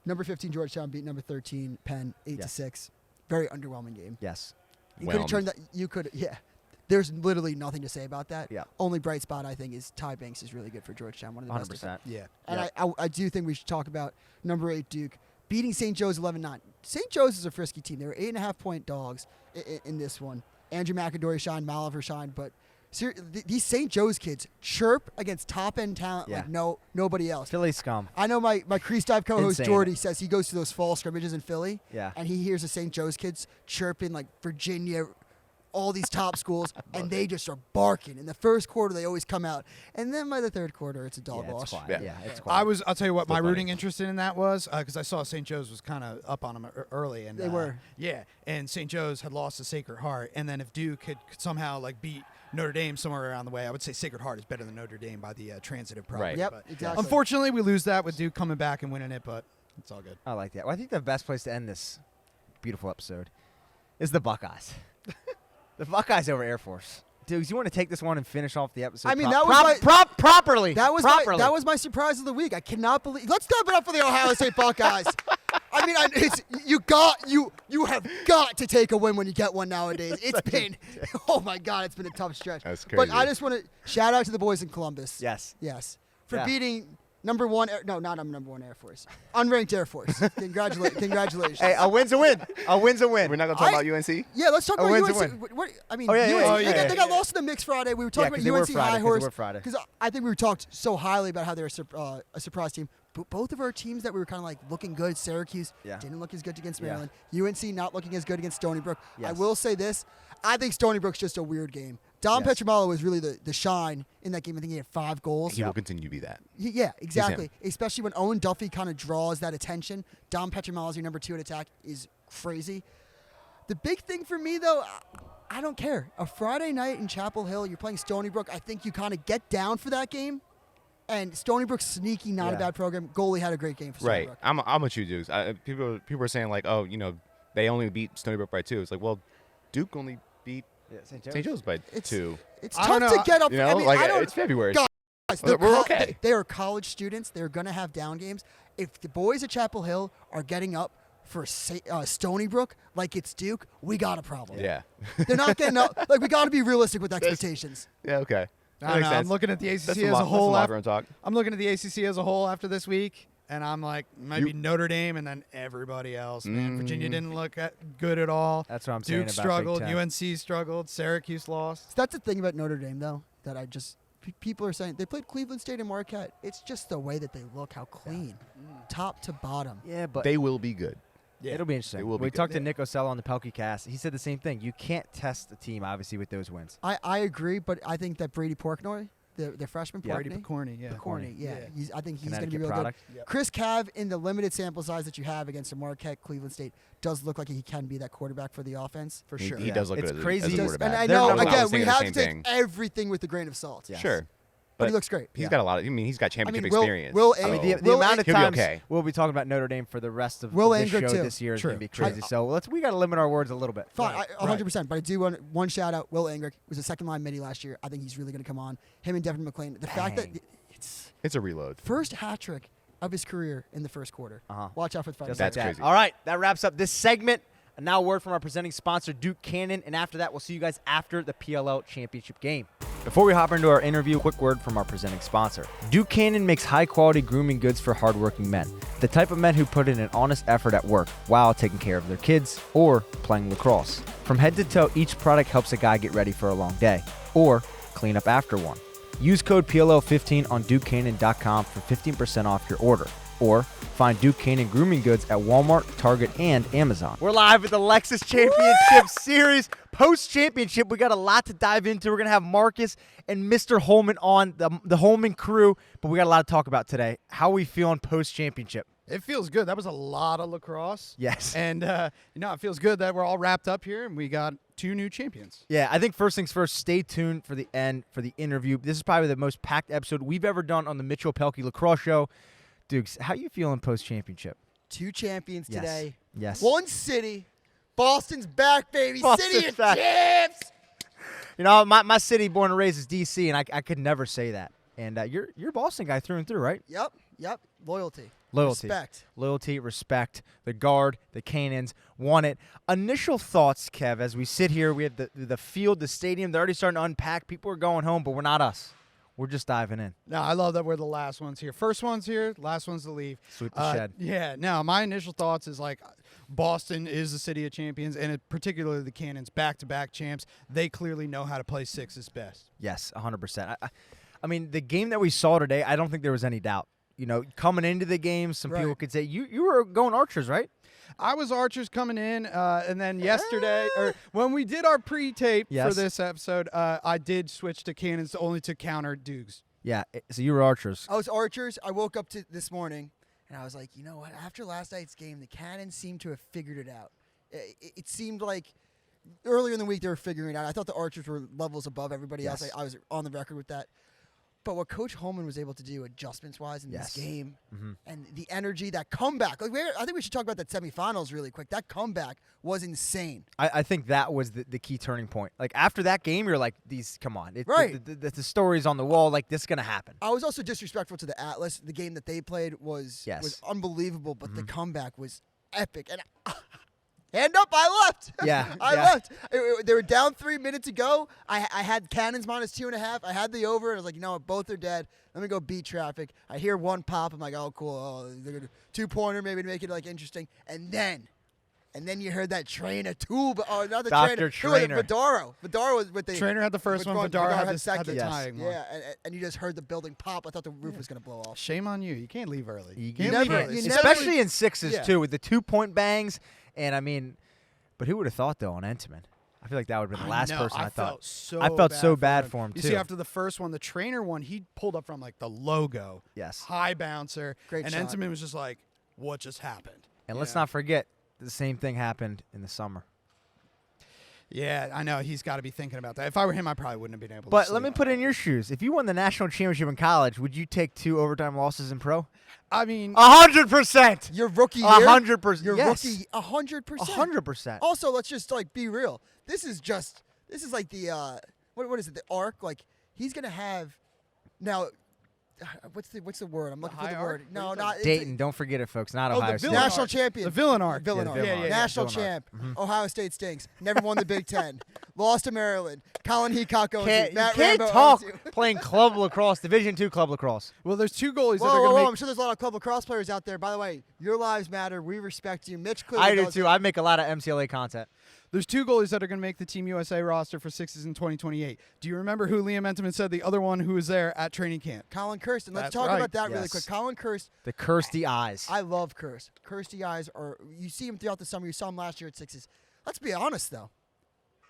E: Number 15 Georgetown beat number 13 Penn 8-6. Very underwhelming game.
B: Yes.
E: You could have turned that. You could. Yeah. There's literally nothing to say about that.
B: Yeah.
E: Only bright spot I think is Ty Banks is really good for Georgetown. One of the best.
B: 100%.
D: Yeah.
E: And I do think we should talk about number 8 Duke beating St. Joe's 11-9. St. Joe's is a frisky team. They were 8.5-point dogs in this one. Andrew McAdory shined, Maliver shined, but these St. Joe's kids chirp against top end talent like nobody else.
B: Philly scum.
E: I know my Crease Dive co-host
B: Insane.
E: Jordy says he goes to those fall scrimmages in Philly.
B: Yeah.
E: And he hears the St. Joe's kids chirping like Virginia all these top schools, and they just are barking. In the first quarter, they always come out, and then by the third quarter, it's a dog
B: Yeah,
E: wash.
B: it's quiet.
F: Yeah.
B: It's quiet.
D: I'll tell you what,
F: Still
D: my
F: funny.
D: rooting interest in that was because I saw St. Joe's was kind of up on them early, and
E: They were.
D: Yeah, and St. Joe's had lost to Sacred Heart, and then if Duke could somehow like beat Notre Dame somewhere around the way, I would say Sacred Heart is better than Notre Dame by the transitive property.
F: Right.
E: Yep,
D: But
E: exactly.
D: unfortunately, we lose that with Duke coming back and winning it, but it's all good.
B: I like that. Well, I think the best place to end this beautiful episode is the Buckeyes. The Buckeyes over Air Force. Dudes, you want to take this one and finish off the episode?
E: I mean, that was
B: properly.
E: That was
B: properly.
E: that was my surprise of the week. I cannot believe. Let's step it up for the Ohio State Buckeyes. I mean, you have got to take a win when you get one nowadays. It's been, oh my God, it's been a tough stretch.
F: That's
E: But
F: crazy.
E: I just want to shout out to the boys in Columbus.
B: Yes.
E: For
B: Yeah.
E: beating number one. No, not number one Air Force. Unranked Air Force. Congratulations.
B: Hey, a win's a win. A win's a win.
F: We're not gonna talk about UNC.
E: Yeah, let's talk
B: A
E: about
B: win's a
E: UNC.
B: win.
E: What, I mean,
B: Oh, yeah,
E: UNC,
B: yeah,
E: they,
B: yeah,
E: got,
B: yeah,
E: they got
B: yeah.
E: lost in the mix Friday. We were talking
B: 'cause
E: about
B: they were
E: UNC
B: Friday, 'cause
E: High
B: they
E: Horse
B: were Friday.
E: because I think we talked so highly about how they're a surprise team. But both of our teams that we were kind of like looking good, Syracuse didn't look as good against
B: Yeah.
E: Maryland. UNC not looking as good against Stony Brook. I
B: Yes.
E: will say this. I think Stony Brook's just a weird game. Dom
B: Yes.
E: Petramalo was really the shine in that game. I think he had 5 goals.
F: He will continue to be that.
E: Yeah, exactly. Especially when Owen Duffy kind of draws that attention. Dom Petramalo, your number 2 at attack, is crazy. The big thing for me, though, I don't care. A Friday night in Chapel Hill, you're playing Stony Brook. I think you kind of get down for that game. And Stony Brook's sneaky, not a
B: Yeah.
E: bad program. Goalie had a great game for Stony
F: Right.
E: Brook.
F: I'm with you, Dukes. People are saying like, oh, they only beat Stony Brook by 2. It's like, well, Duke only beat St. Joe's by 2.
E: It's
D: I
E: tough
D: don't
E: to
D: know.
E: get up.
F: You know,
E: I mean,
F: like
E: I don't,
F: it's February.
E: Guys, they're
F: We're okay.
E: They are college students. They're going to have down games. If the boys at Chapel Hill are getting up for Stony Brook like it's Duke, we got a problem.
F: Yeah.
E: They're not getting up. Like, we got to be realistic with expectations.
F: Yeah. Okay.
D: I don't know. I'm looking at the ACC
F: That's
D: as a whole.
F: locker room talk.
D: I'm looking at the ACC as a whole after this week, and I'm like, maybe Notre Dame and then everybody else. Man, Virginia didn't look good at all.
B: That's what I'm saying
D: Duke
B: about
D: struggled.
B: Big Ten.
D: UNC struggled. Syracuse lost.
E: So that's the thing about Notre Dame, though, that I just people are saying they played Cleveland State and Marquette. It's just the way that they look, how clean, top to bottom.
B: Yeah, but
F: They will be good.
B: it'll be interesting.
F: It will be
B: We
F: good.
B: talked to Nick Osella on the Pehlke cast. He said the same thing. You can't test the team, obviously, with those wins.
E: I agree, but I think that Brady Portnoy, the freshman,
D: Brady
E: Portnoy,
D: Picorni, yeah.
E: Picorni, yeah. I think he's going to be
B: Connecticut
E: real
B: product.
E: good. Chris Cav, in the limited sample size that you have against a Marquette, Cleveland State, does look like he can be that quarterback for the offense.
D: For
F: He-
D: sure.
F: He does look
B: It's
F: good
B: crazy.
F: as a
B: Does-
F: quarterback.
E: And I
B: They're
E: know,
B: number one.
E: again,
F: was
E: we
F: thinking the
E: have to
F: same
E: take
F: thing.
E: everything with a grain of salt.
B: Yes.
F: Sure.
E: But he looks great.
F: He's
E: Yeah.
F: got a lot of. He's got championship
E: Will-
F: experience.
E: Will
F: so-
B: I mean, the
E: Will
B: amount of
F: He'll be
B: times
F: okay.
B: we'll be talking about Notre Dame for the rest of
E: Will
B: this show
E: Ingrid, too.
B: this year is
D: True.
B: going to be
D: True.
B: crazy. So we got to limit our words a little bit.
E: Fine, 100%. But I do want one shout out. Will Angrick was a second line midi last year. I think he's really going to come on. Him and Devin McClain. The fact that
B: Dang.
E: it's
F: It's a reload.
E: first hat trick of his career in the first quarter. Watch out for the Friday.
B: Just
E: night.
B: like that.
F: crazy.
B: All right, that wraps up this segment. And now a word from our presenting sponsor, Duke Cannon. And after that, we'll see you guys after the PLL championship game. Before we hop into our interview, a quick word from our presenting sponsor. Duke Cannon makes high-quality grooming goods for hardworking men. The type of men who put in an honest effort at work while taking care of their kids or playing lacrosse. From head to toe, each product helps a guy get ready for a long day or clean up after one. Use code PLL15 on DukeCannon.com for 15% off your order. Or find Duke Cannon grooming goods at Walmart, Target, and Amazon. We're live at the Lexus Championship Series. Post-championship, we got a lot to dive into. We're going to have Marcus and Mr. Holman on, the Holman crew. But we got a lot to talk about today. How are we feeling post-championship?
D: It feels good. That was a lot of lacrosse.
B: Yes.
D: And, it feels good that we're all wrapped up here and we got 2 new champions.
B: Yeah, I think first things first, stay tuned for the end, for the interview. This is probably the most packed episode we've ever done on the Mitchell Pehlke Lacrosse Show. Dukes, how you feeling post-championship?
E: 2 champions
B: Yes.
E: today.
B: Yes.
E: One city. Boston's back, baby.
B: Boston's
E: City of
B: back.
E: champs.
B: You know, my city, born and raised, is D.C., and I could never say that. And you're a Boston guy through and through, right?
E: Yep. Loyalty.
B: Loyalty.
E: Respect.
B: Loyalty, respect. The Guard, the Cannons won it. Initial thoughts, Kev, as we sit here. We have the field, the stadium. They're already starting to unpack. People are going home, but we're not us. We're just diving in.
D: No, I love that we're the last ones here. First ones here, last ones to leave.
B: Sweep the shed.
D: Yeah, no, my initial thoughts is like Boston is the city of champions, and particularly the Cannons, back-to-back champs. They clearly know how to play sixes best.
B: Yes, 100%. I mean, the game that we saw today, I don't think there was any doubt. You know, coming into the game, some people could say, you were going Archers, right?
D: I was Archers coming in, and then yesterday, or when we did our pre-tape for this episode, I did switch to Cannons only to counter Dukes.
B: Yeah, so you were Archers.
E: I was Archers. I woke up to this morning, and I was like, you know what? After last night's game, the Cannons seemed to have figured it out. It seemed like earlier in the week they were figuring it out. I thought the Archers were levels above everybody else. I was on the record with that. But what Coach Holman was able to do adjustments-wise in this game, and the energy, that comeback. Like I think we should talk about that semifinals really quick. That comeback was insane.
B: I think that was the key turning point. Like, after that game, you're like, come on.
E: Right.
B: The story's on the wall. Like, this is going to happen.
E: I was also disrespectful to the Atlas. The game that they played was unbelievable, but the comeback was epic. And hand up, I left.
B: Yeah.
E: I left. They were down 3 minutes ago. I had Cannons minus 2.5. I had the over, and I was like, you know what, both are dead. Let me go beat traffic. I hear one pop. I'm like, oh, cool. Oh, they're gonna 2-pointer maybe to make it like interesting. And then you heard that Trainer tool, not the
B: Dr. Trainer.
E: Vidaro. Vidaro was with the
D: Trainer had the first one. Vidaro had the second.
E: Yeah, and you just heard the building pop. I thought the roof was gonna blow off.
D: Shame on you. You can't leave early.
B: You
D: can't
B: never,
D: leave early.
B: especially in sixes, too, with the 2-point bangs. And, I mean, but who would have thought, though, on Entenmann? I feel like that would have been the last person I thought.
D: I felt
B: so bad for him,
D: you
B: too.
D: see, after the first one, the Trainer one, he pulled up from, like, the logo.
B: Yes.
D: High bouncer.
E: Great
D: and
E: shot.
D: Entenmann was just like, what just happened?
B: And let's not forget, the same thing happened in the summer.
D: Yeah, I know. He's got to be thinking about that. If I were him, I probably wouldn't have been able to.
B: But let me put it in your shoes. If you won the national championship in college, would you take 2 overtime losses in pro?
D: I mean,
B: 100%.
E: Your rookie year?
B: 100%.
E: Your
B: yes.
E: rookie, 100%.
B: 100%.
E: Also, let's just be real. This is like the what is it? The arc. Like, he's gonna have now. What's the word? I'm looking for the word. No, not
B: Dayton. Don't forget it, folks. Not Ohio State.
E: National champion.
D: The villain arc.
E: Villain arc.
B: Yeah,
E: National
B: villain
E: champ. Ohio State stinks. Never won the Big Ten. Lost to Maryland. Colin 𝐓𝐇𝐄
B: You can't talk playing club lacrosse, Division II club lacrosse.
D: Well, there's 2 goalies that are
E: Whoa,
D: going to make.
E: I'm sure there's a lot of club lacrosse players out there. By the way, your lives matter. We respect you. Mitch clearly
B: I do,
E: does
B: too.
E: it.
B: I make a lot of MCLA content.
D: There's 2 goalies that are going to make the Team USA roster for sixes in 2028. Do you remember who Liam Entenmann said the other one who was there at training camp?
E: Colin Kirsten. Let's
D: That's
E: talk
D: right.
E: about that really
B: Yes.
E: quick. Colin Kirsten.
B: The Kirsty eyes.
E: I love Kirst. Kirsty eyes are. You see him throughout the summer. You saw him last year at sixes. Let's be honest though.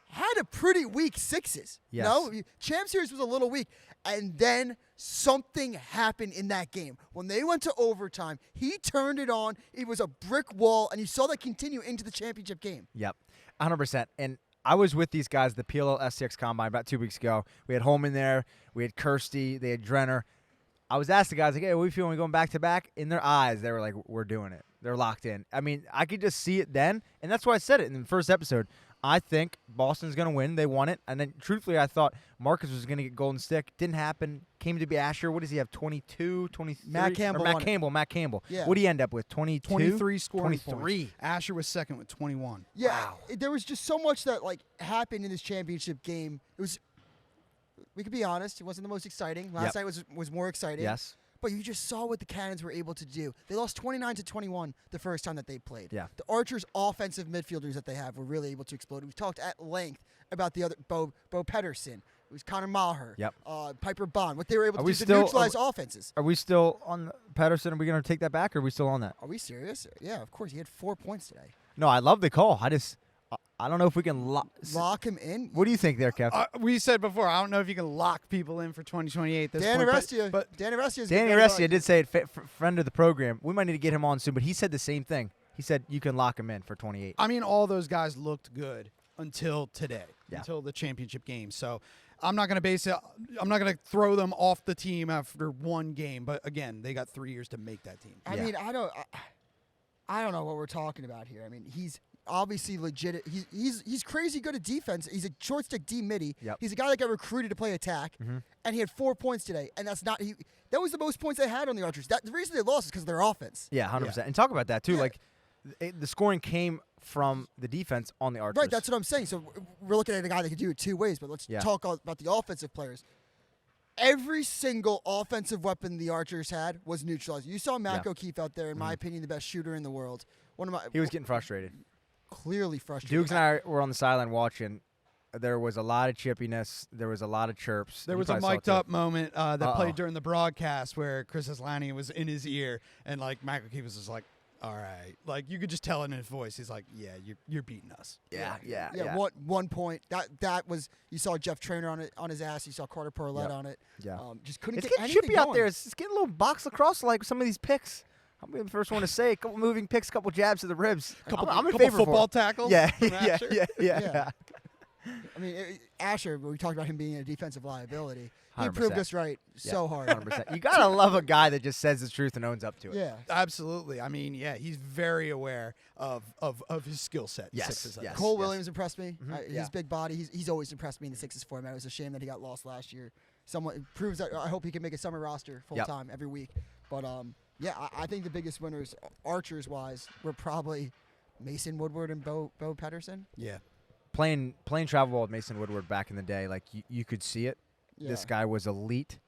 E: Had a pretty weak sixes.
B: Yes.
E: No, Champ Series was a little weak, and then something happened in that game when they went to overtime. He turned it on. It was a brick wall, and you saw that continue into the championship game.
B: Yep, 100%. And I was with these guys at the PLL SCX Combine about 2 weeks ago. We had Holman there. We had Kirsty. They had Drenner. I was asked the guys, like, hey, what do you feel when we going back to back? In their eyes, they were like, we're doing it. They're locked in. I mean, I could just see it then, and that's why I said it in the first episode. I think Boston's going to win. They won it. And then, truthfully, I thought Marcus was going to get golden stick. Didn't happen. Came to be Asher. What does he have, 22, 23?
E: Matt Campbell
B: Matt Campbell.
E: Yeah.
B: What did he end up with, 22?
D: 23 scoring
B: 23.
D: points. Asher was second with 21.
E: Yeah,
B: Wow.
E: there was just so much that happened in this championship game. It was. We could be honest. It wasn't the most exciting. Last night was more exciting.
B: Yes.
E: But you just saw what the Cannons were able to do. They lost 29-21 the first time that they played.
B: Yeah.
E: The Archers' offensive midfielders that they have were really able to explode. We've talked at length about the other Bo Pedersen. It was Connor Maher.
B: Yep.
E: Piper Bond. What they were able
B: Are
E: to
B: we
E: do to
B: still-
E: neutralize offenses.
B: Are we still on Pedersen? Are we going to take that back, or are we still on that?
E: Are we serious? Yeah, of course. He had 4 points today.
B: No, I love the call. I don't know if we can
E: Lock him in.
B: What do you think there, Kev?
D: We said before, I don't know if you can lock people in for 2028 this
E: Dan
D: point.
E: Arestia.
D: But
E: Dan Arestia is
B: Danny
E: very
B: Arestia
E: lucky.
B: did say it, friend of the program. We might need to get him on soon, but he said the same thing. He said you can lock him in for 28.
D: I mean, all those guys looked good until today,
B: Yeah.
D: until the championship game. So I'm not going to base it. I'm not going to throw them off the team after one game. But again, they got 3 years to make that team.
E: I mean, I don't know what we're talking about here. I mean, he's obviously legit. He's crazy good at defense. He's a short stick D midi.
B: Yep.
E: He's a guy that got recruited to play attack, and he had 4 points today. And that's not that was the most points they had on the Archers. The reason they lost is because of their offense.
B: Yeah, 100%. And talk about that too.
E: Yeah.
B: Like the scoring came from the defense on the Archers.
E: Right, that's what I'm saying. So we're looking at a guy that can do it 2 ways. But let's talk about the offensive players. Every single offensive weapon the Archers had was neutralized. You saw Matt O'Keefe out there, in my opinion, the best shooter in the world.
B: He was getting frustrated.
E: Clearly frustrated.
B: Dukes and I were on the sideline watching. There was a lot of chippiness. There was a lot of chirps.
D: There
B: You
D: was a
B: probably saw it
D: mic'd
B: too.
D: up moment that played during the broadcast where Chris Aslani was in his ear, and Matt O'Keefe was just like, all right. Like, you could just tell it in his voice. He's like, yeah, you're beating us.
B: Yeah.
E: 1 point. That was, you saw Jeff Traynor on his ass. You saw Carter Perlette on it.
B: Yeah.
E: Just couldn't
B: It's
E: get
B: getting
E: anything
B: chippy out
E: going.
B: there. It's getting a little box lacrosse like some of these picks. I'm the first one to say, a couple moving picks, couple jabs to the ribs. I'm in
D: couple
B: favor
D: football
B: for it.
D: tackles.
B: Yeah,
D: from Asher.
B: yeah.
E: I mean, Asher, we talked about him being a defensive liability. He
B: 100%.
E: proved us right so hard.
B: 100%. You gotta love a guy that just says the truth and owns up to it.
E: Yeah.
D: Absolutely. I mean, yeah, he's very aware of his skill set.
B: Yes,
D: Sixes, I
B: yes.
D: think.
E: Cole Williams impressed me.
B: Yeah.
E: His big body. He's always impressed me in the Sixes format. It was a shame that he got lost last year. It proves that I hope he can make a summer roster full time every week. But I think the biggest winners, archers wise, were probably Mason Woodward and Bo Pedersen.
D: Yeah.
B: Playing travel ball with Mason Woodward back in the day, like you could see it.
E: Yeah.
B: This guy was elite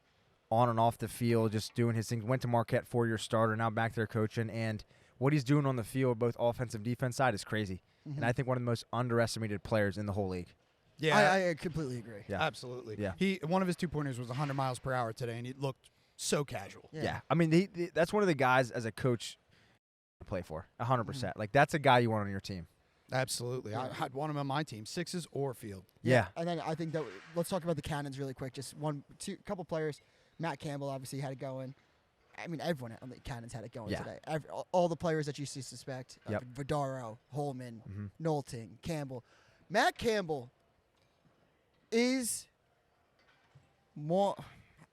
B: on and off the field, just doing his thing. Went to Marquette, 4-year starter, now back there coaching. And what he's doing on the field, both offensive defense side, is crazy. And I think one of the most underestimated players in the whole league.
D: Yeah.
E: I completely agree.
B: Yeah.
D: Absolutely.
B: Yeah.
D: One of his 2-pointers was 100 miles per hour today, and he looked so casual.
B: Yeah. I mean, that's one of the guys as a coach to play for, 100%. Like, that's a guy you want on your team.
D: Absolutely. I'd want him on my team, Sixes or field.
B: Yeah.
E: And then I think that let's talk about the Cannons really quick. Just couple players. Matt Campbell obviously had it going. I mean, everyone on the Cannons had it going today. All the players that you suspect. Vidaro, Holman, Knowlton, Campbell. Matt Campbell is more,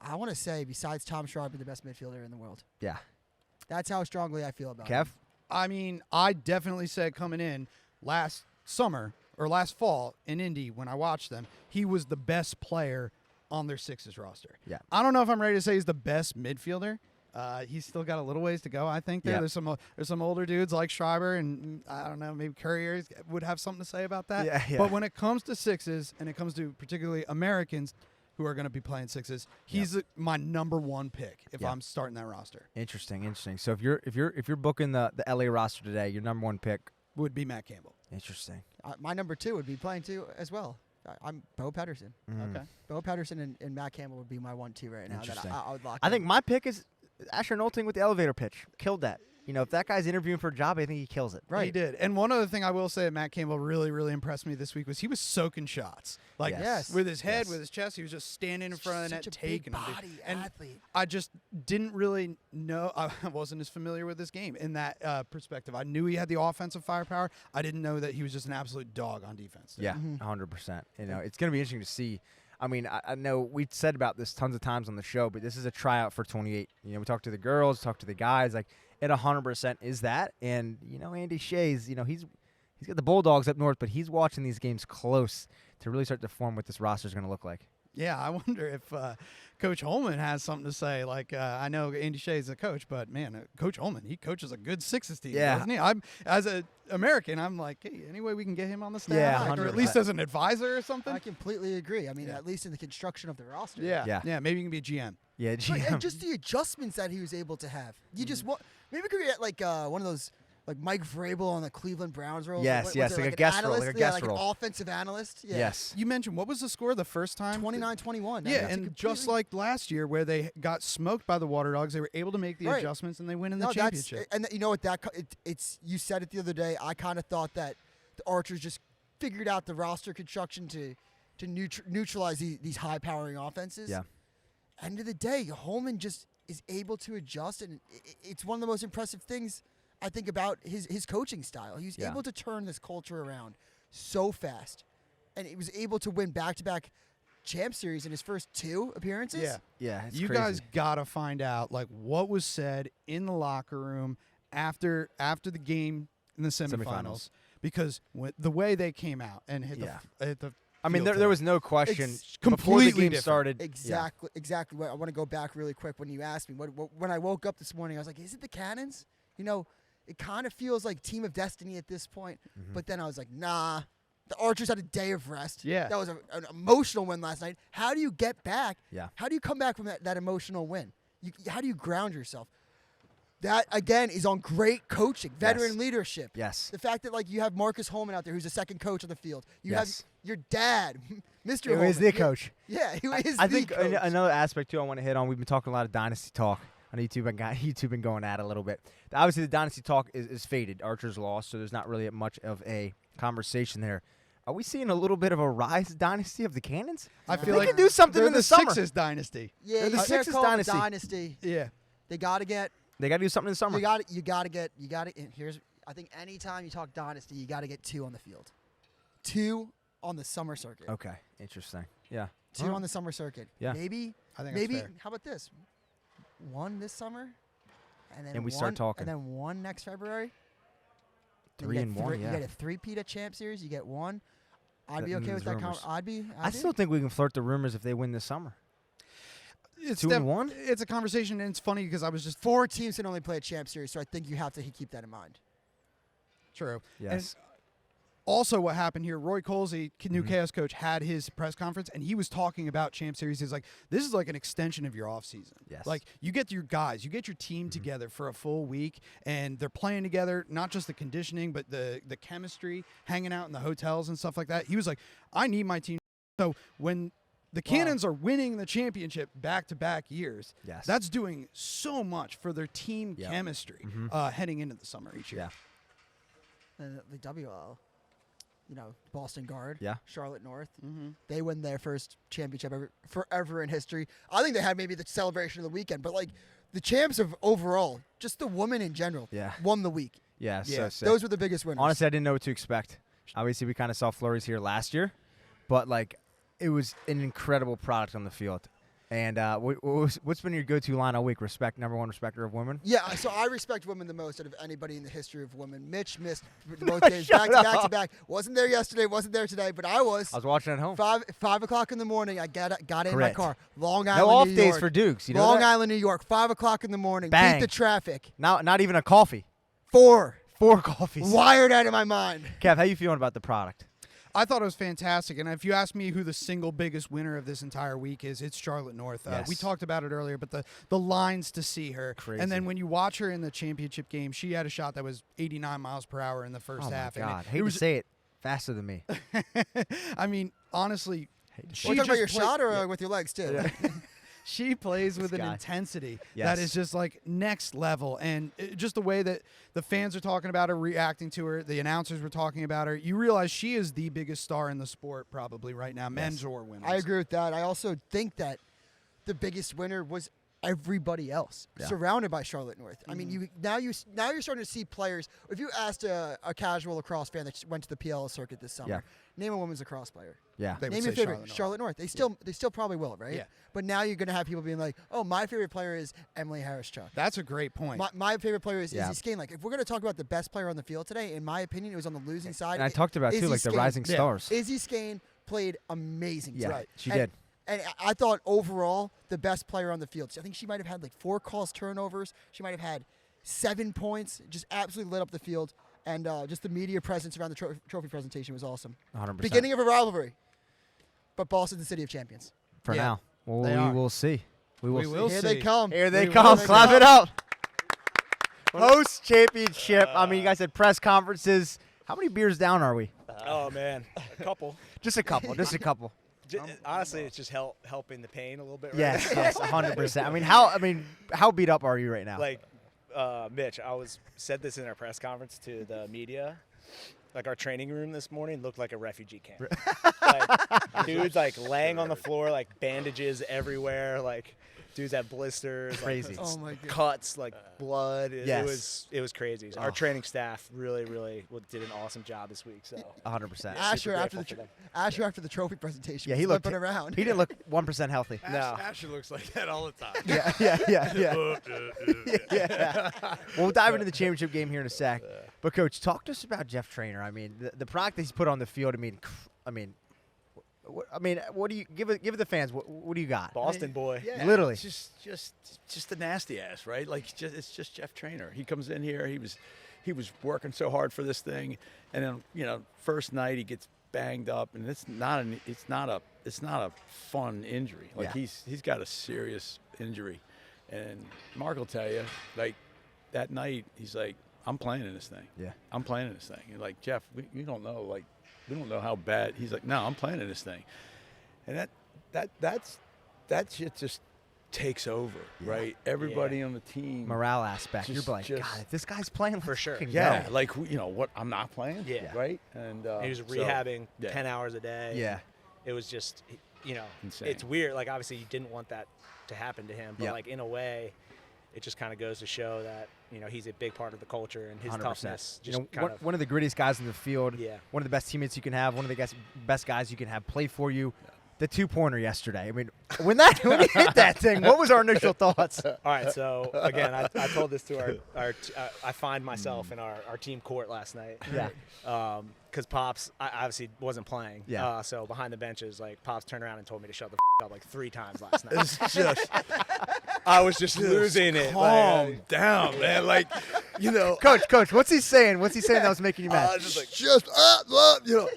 E: I want to say, besides Tom Sharpie, the best midfielder in the world.
B: Yeah.
E: That's how strongly I feel about
B: Kev?
E: him.
D: I mean, I definitely said coming in last summer or last fall in Indy when I watched them, he was the best player on their Sixes roster.
B: Yeah.
D: I don't know if I'm ready to say he's the best midfielder. He's still got a little ways to go, I think. There's some older dudes like Schreiber and I don't know, maybe Courier would have something to say about that.
B: Yeah.
D: But when it comes to Sixes and it comes to particularly Americans who are going to be playing Sixes, he's my number one pick if I'm starting that roster.
B: Interesting. So if you're booking the LA roster today, your number one pick
D: Would be Matt Campbell.
B: Interesting.
E: My number 2 would be playing too as well. I'm Bo Pedersen.
D: Okay.
E: Bo Pedersen and Matt Campbell would be my 1-2 right now. That
B: Interesting.
E: I would lock
B: I
E: in.
B: think my pick is Asher Knowlton with the elevator pitch. Killed that. You know, if that guy's interviewing for a job, I think he kills it.
D: He did. And one other thing I will say that Matt Campbell really, really impressed me this week was he was soaking shots. Like,
B: Yes.
D: with his head,
B: Yes.
D: with his chest, he was just standing in front of the net,
E: Such a
D: taking
E: big
D: them.
E: body
D: And
E: athlete.
D: I just didn't really know. I wasn't as familiar with this game in that perspective. I knew he had the offensive firepower. I didn't know that he was just an absolute dog on defense.
B: Yeah, 100%. You know, it's going to be interesting to see. I mean, I know we've said about this tons of times on the show, but this is a tryout for 28. You know, we talked to the girls, talked to the guys. Like, it 100% is that. And, you know, Andy Shea's, you know, he's got the Bulldogs up north, but he's watching these games close to really start to form what this roster is going to look like.
D: Yeah, I wonder if Coach Holman has something to say. Like, I know Andy Shea's a coach, but, man, Coach Holman, he coaches a good Sixes team, doesn't he? As an American, I'm like, hey, any way we can get him on the staff?
B: Yeah,
D: or at
B: 100%.
D: least as an advisor or something?
E: I completely agree. I mean, at least in the construction of the roster.
B: Yeah.
D: Maybe you can be a GM.
B: Yeah,
E: Right,
B: GM.
E: and just the adjustments that he was able to have. You just want maybe we could get like one of those like Mike Vrabel on the Cleveland Browns role.
B: Yes,
E: Was
B: yes,
E: it
B: like a
E: an
B: guest role,
E: analyst?
B: like a guest
E: an
B: role.
E: offensive analyst. Yeah.
B: Yes.
D: You mentioned, what was the score the first time?
E: 29-21.
D: Yeah, and just like last year where they got smoked by the Water Dogs, they were able to make the adjustments and they win in the championship.
E: And you know what? It's you said it the other day. I kind of thought that the Archers just figured out the roster construction to neutralize these high powering offenses.
B: Yeah.
E: End of the day, Holman just is able to adjust, and it's one of the most impressive things I think about his coaching style. He was able to turn this culture around so fast, and he was able to win back-to-back champ series in his first 2 appearances.
B: Yeah, it's
D: you
B: crazy.
D: guys gotta find out like what was said in the locker room after the game in the semifinals. Because the way they came out and hit the
B: I mean,
D: field
B: there was no question
E: It's
B: before the
D: completely
B: game
D: different.
B: started.
E: Exactly. I want to go back really quick when you asked me. When I woke up this morning, I was like, is it the Cannons? You know, it kind of feels like Team of Destiny at this point. But then I was like, nah. The Archers had a day of rest.
D: Yeah.
E: That was an emotional win last night. How do you get back?
B: Yeah.
E: How do you come back from that emotional win? How do you ground yourself? That, again, is on great coaching, veteran leadership.
B: Yes.
E: The fact that, like, you have Marcus Holman out there, who's the second coach on the field. You have
B: Yes.
E: your dad, Mr.
B: Who
E: Holman.
B: is the coach.
E: Yeah, who is
B: I
E: the
B: think
E: coach.
B: another aspect, too, I want to hit on, we've been talking a lot of dynasty talk. on YouTube been going at it a little bit. Obviously, the dynasty talk is faded. Archer's lost, so there's not really much of a conversation there. Are we seeing a little bit of a rise dynasty of the Cannons?
D: I feel
B: they
D: like
B: can do something
D: they're
B: in the
D: the
B: summer.
D: Sixers dynasty.
E: Yeah,
B: They're the
E: you can't
B: Sixers
E: call it a
B: dynasty.
E: dynasty.
D: Yeah.
E: They got to get.
B: They got to do something in the summer.
E: You got to get. And here's. I think anytime you talk dynasty, you got to get 2 on the field. 2 on the summer circuit.
B: Okay, interesting. Yeah.
E: 2 on the summer circuit.
B: Yeah.
E: Maybe.
D: I think that's fair.
E: How about this? 1 this summer, and then
B: And we
E: one,
B: start talking.
E: and then 1 next February.
B: 3 and 1.
E: You
B: Yeah.
E: get a 3-peat at Champ Series. You get 1. I'd be
B: And
E: okay with
B: there's
E: that.
B: rumors.
E: I'd be.
B: I still think we can flirt the rumors if they win this summer.
D: It's
B: 2 and 1.
D: It's a conversation, and it's funny because I was just
E: 4 teams can only play a Champ Series, so I think you have to keep that in mind.
D: true.
B: Yes.
D: And also, what happened here? Roy Colsey, new chaos coach, had his press conference, and he was talking about Champ Series. He's like, "This is like an extension of your offseason.
B: Yes.
D: Like you get your guys, you get your team together for a full week, and they're playing together. Not just the conditioning, but the chemistry, hanging out in the hotels and stuff like that." He was like, "I need my team." So when the Cannons are winning the championship back-to-back years,
B: Yes.
D: that's doing so much for their team
B: Yep.
D: chemistry heading into the summer each year.
B: Yeah.
E: And the WL, Boston Guard,
B: Yeah.
E: Charlotte North, they win their first championship forever in history. I think they had maybe the celebration of the weekend, but like the champs of overall, just the women in general,
B: Yeah.
E: won the week.
B: Yeah. So sick.
E: Those were the biggest winners.
B: Honestly, I didn't know what to expect. Obviously, we kind of saw flurries here last year, but like it was an incredible product on the field. And what's been your go-to line all week? Number one respecter of women.
E: Yeah, so I respect women the most out of anybody in the history of women. Mitch missed both days, back to back. Wasn't there yesterday, wasn't there today, but I was.
B: I was watching at home.
E: 5 o'clock in the morning, I got in my
B: Correct.
E: car. Long
B: No
E: Island,
B: off
E: New
B: days
E: York.
B: for Dukes. You know
E: Long
B: that?
E: Island, New York, 5 o'clock in the morning.
B: Bang.
E: Beat the traffic.
B: Not even a coffee.
E: 4.
B: 4 coffees.
E: Wired out of my mind.
B: Kev, how you feeling about the product?
D: I thought it was fantastic, and if you ask me who the single biggest winner of this entire week is, it's Charlotte North.
B: Yes.
D: We talked about it earlier, but the lines to see her,
B: Crazy.
D: and then when you watch her in the championship game, she had a shot that was 89 miles per hour in the first
B: Oh my
D: half.
B: God,
D: And
B: hate to say it, faster than me.
D: I mean, honestly,
E: We're talking about your
D: just
E: shot or with your legs too?
D: she plays with
B: This
D: an
B: guy.
D: intensity
B: Yes.
D: that is just like next level, and just the way that the fans are talking about her, reacting to her, the announcers were talking about her, you realize she is the biggest star in the sport probably right now, men's or women's.
E: I agree with that. I also think that the biggest winner was everybody else surrounded by Charlotte North. I mean, now you're starting to see players. If you asked a casual lacrosse fan that went to the PLS circuit this summer, name a women's lacrosse player.
B: Yeah.
D: They would
E: Name your
D: say
E: favorite, Charlotte North. They still probably will, right?
D: Yeah.
E: But now you're going to have people being like, "Oh, my favorite player is Emily Hawryschuk.
D: That's a great point.
E: My favorite player is
B: Yeah.
E: Izzy Skane." Like, if we're going to talk about the best player on the field today, in my opinion, it was on the losing side.
B: And I talked about too,
E: Izzy
B: like the
E: Skane.
B: rising stars.
E: Izzy Skane played amazing.
B: Yeah,
E: today.
B: she
E: And-
B: did.
E: And I thought overall the best player on the field. So I think she might have had like 4 calls turnovers. She might have had 7 points. Just absolutely lit up the field. And just the media presence around the trophy presentation was awesome.
B: 100%.
E: Beginning of a rivalry. But Boston's the city of champions.
B: For
D: Yeah,
B: now. Well,
D: they
B: we
D: are.
B: will see. We will
D: We
B: see.
D: will
E: Here
D: see.
E: they come.
B: Here they
D: We
B: come.
E: will.
B: Clap it up. Host championship. I mean, you guys had press conferences. How many beers down are we?
J: Oh man, a couple.
B: Just a couple. Just a couple.
J: Honestly, it's just helping the pain a little bit. Right
B: Yes,
J: now.
B: yes, 100%. How beat up are you right now?
J: Like, Mitch, said this in our press conference to the media. Like, our training room this morning looked like a refugee camp. Like, dudes like laying on the floor, like bandages everywhere, like dudes have blisters,
B: Crazy.
J: like,
E: Oh my God.
J: cuts, like blood.
B: Yes.
J: It was crazy. Our training staff really did an awesome job this week. So
B: 100%.
E: Asher after
J: grateful for them.
E: Asher after the trophy presentation.
B: Yeah,
E: was
B: he looked
E: limping around.
B: He didn't look 1% healthy.
J: No.
K: Asher looks like that all the time.
B: Yeah. Well, we'll dive into the championship game here in a sec. But coach, talk to us about Jeff Traynor. I mean, the product that he's put on the field. What do you give the fans? What do you got?
J: Boston boy.
A: Yeah,
B: Literally.
A: it's just a nasty ass, right? Like it's just Jeff Traynor. He comes in here. He was working so hard for this thing, and then first night he gets banged up, and it's not a fun injury. Like he's got a serious injury, and Mark will tell you, like that night he's like, I'm playing in this thing.
B: Yeah.
A: I'm playing in this thing. And like Jeff, we don't know, like. We don't know how bad. He's like, no, I'm playing in this thing, and that shit just takes over, right? Everybody on the team.
B: Morale aspect. You're like, God, if this guy's playing,
J: for sure.
A: Yeah,
B: go.
A: like what? I'm not playing.
J: Yeah.
A: Right. And
J: he was rehabbing 10 hours a day.
B: Yeah.
J: It was just,
A: insane.
J: It's weird. Like obviously you didn't want that to happen to him, but like in a way, it just kind of goes to show that he's a big part of the culture and his
B: 100%.
J: toughness. Just
B: One of the grittiest guys in the field.
J: Yeah.
B: One of the best teammates you can have. One of the best guys you can have play for you. Yeah. The 2-pointer yesterday. I mean, when you hit that thing, what was our initial thoughts?
J: All right, so again, I told this to I find myself in our team court last night.
B: Yeah.
J: Because Pops, I obviously wasn't playing.
B: Yeah.
J: So behind the benches, like Pops turned around and told me to shut the up like 3 times last night.
A: It's just,
J: I was just losing it.
A: Calm down, man. Like,
B: Coach, what's he saying? What's he saying that was making you mad?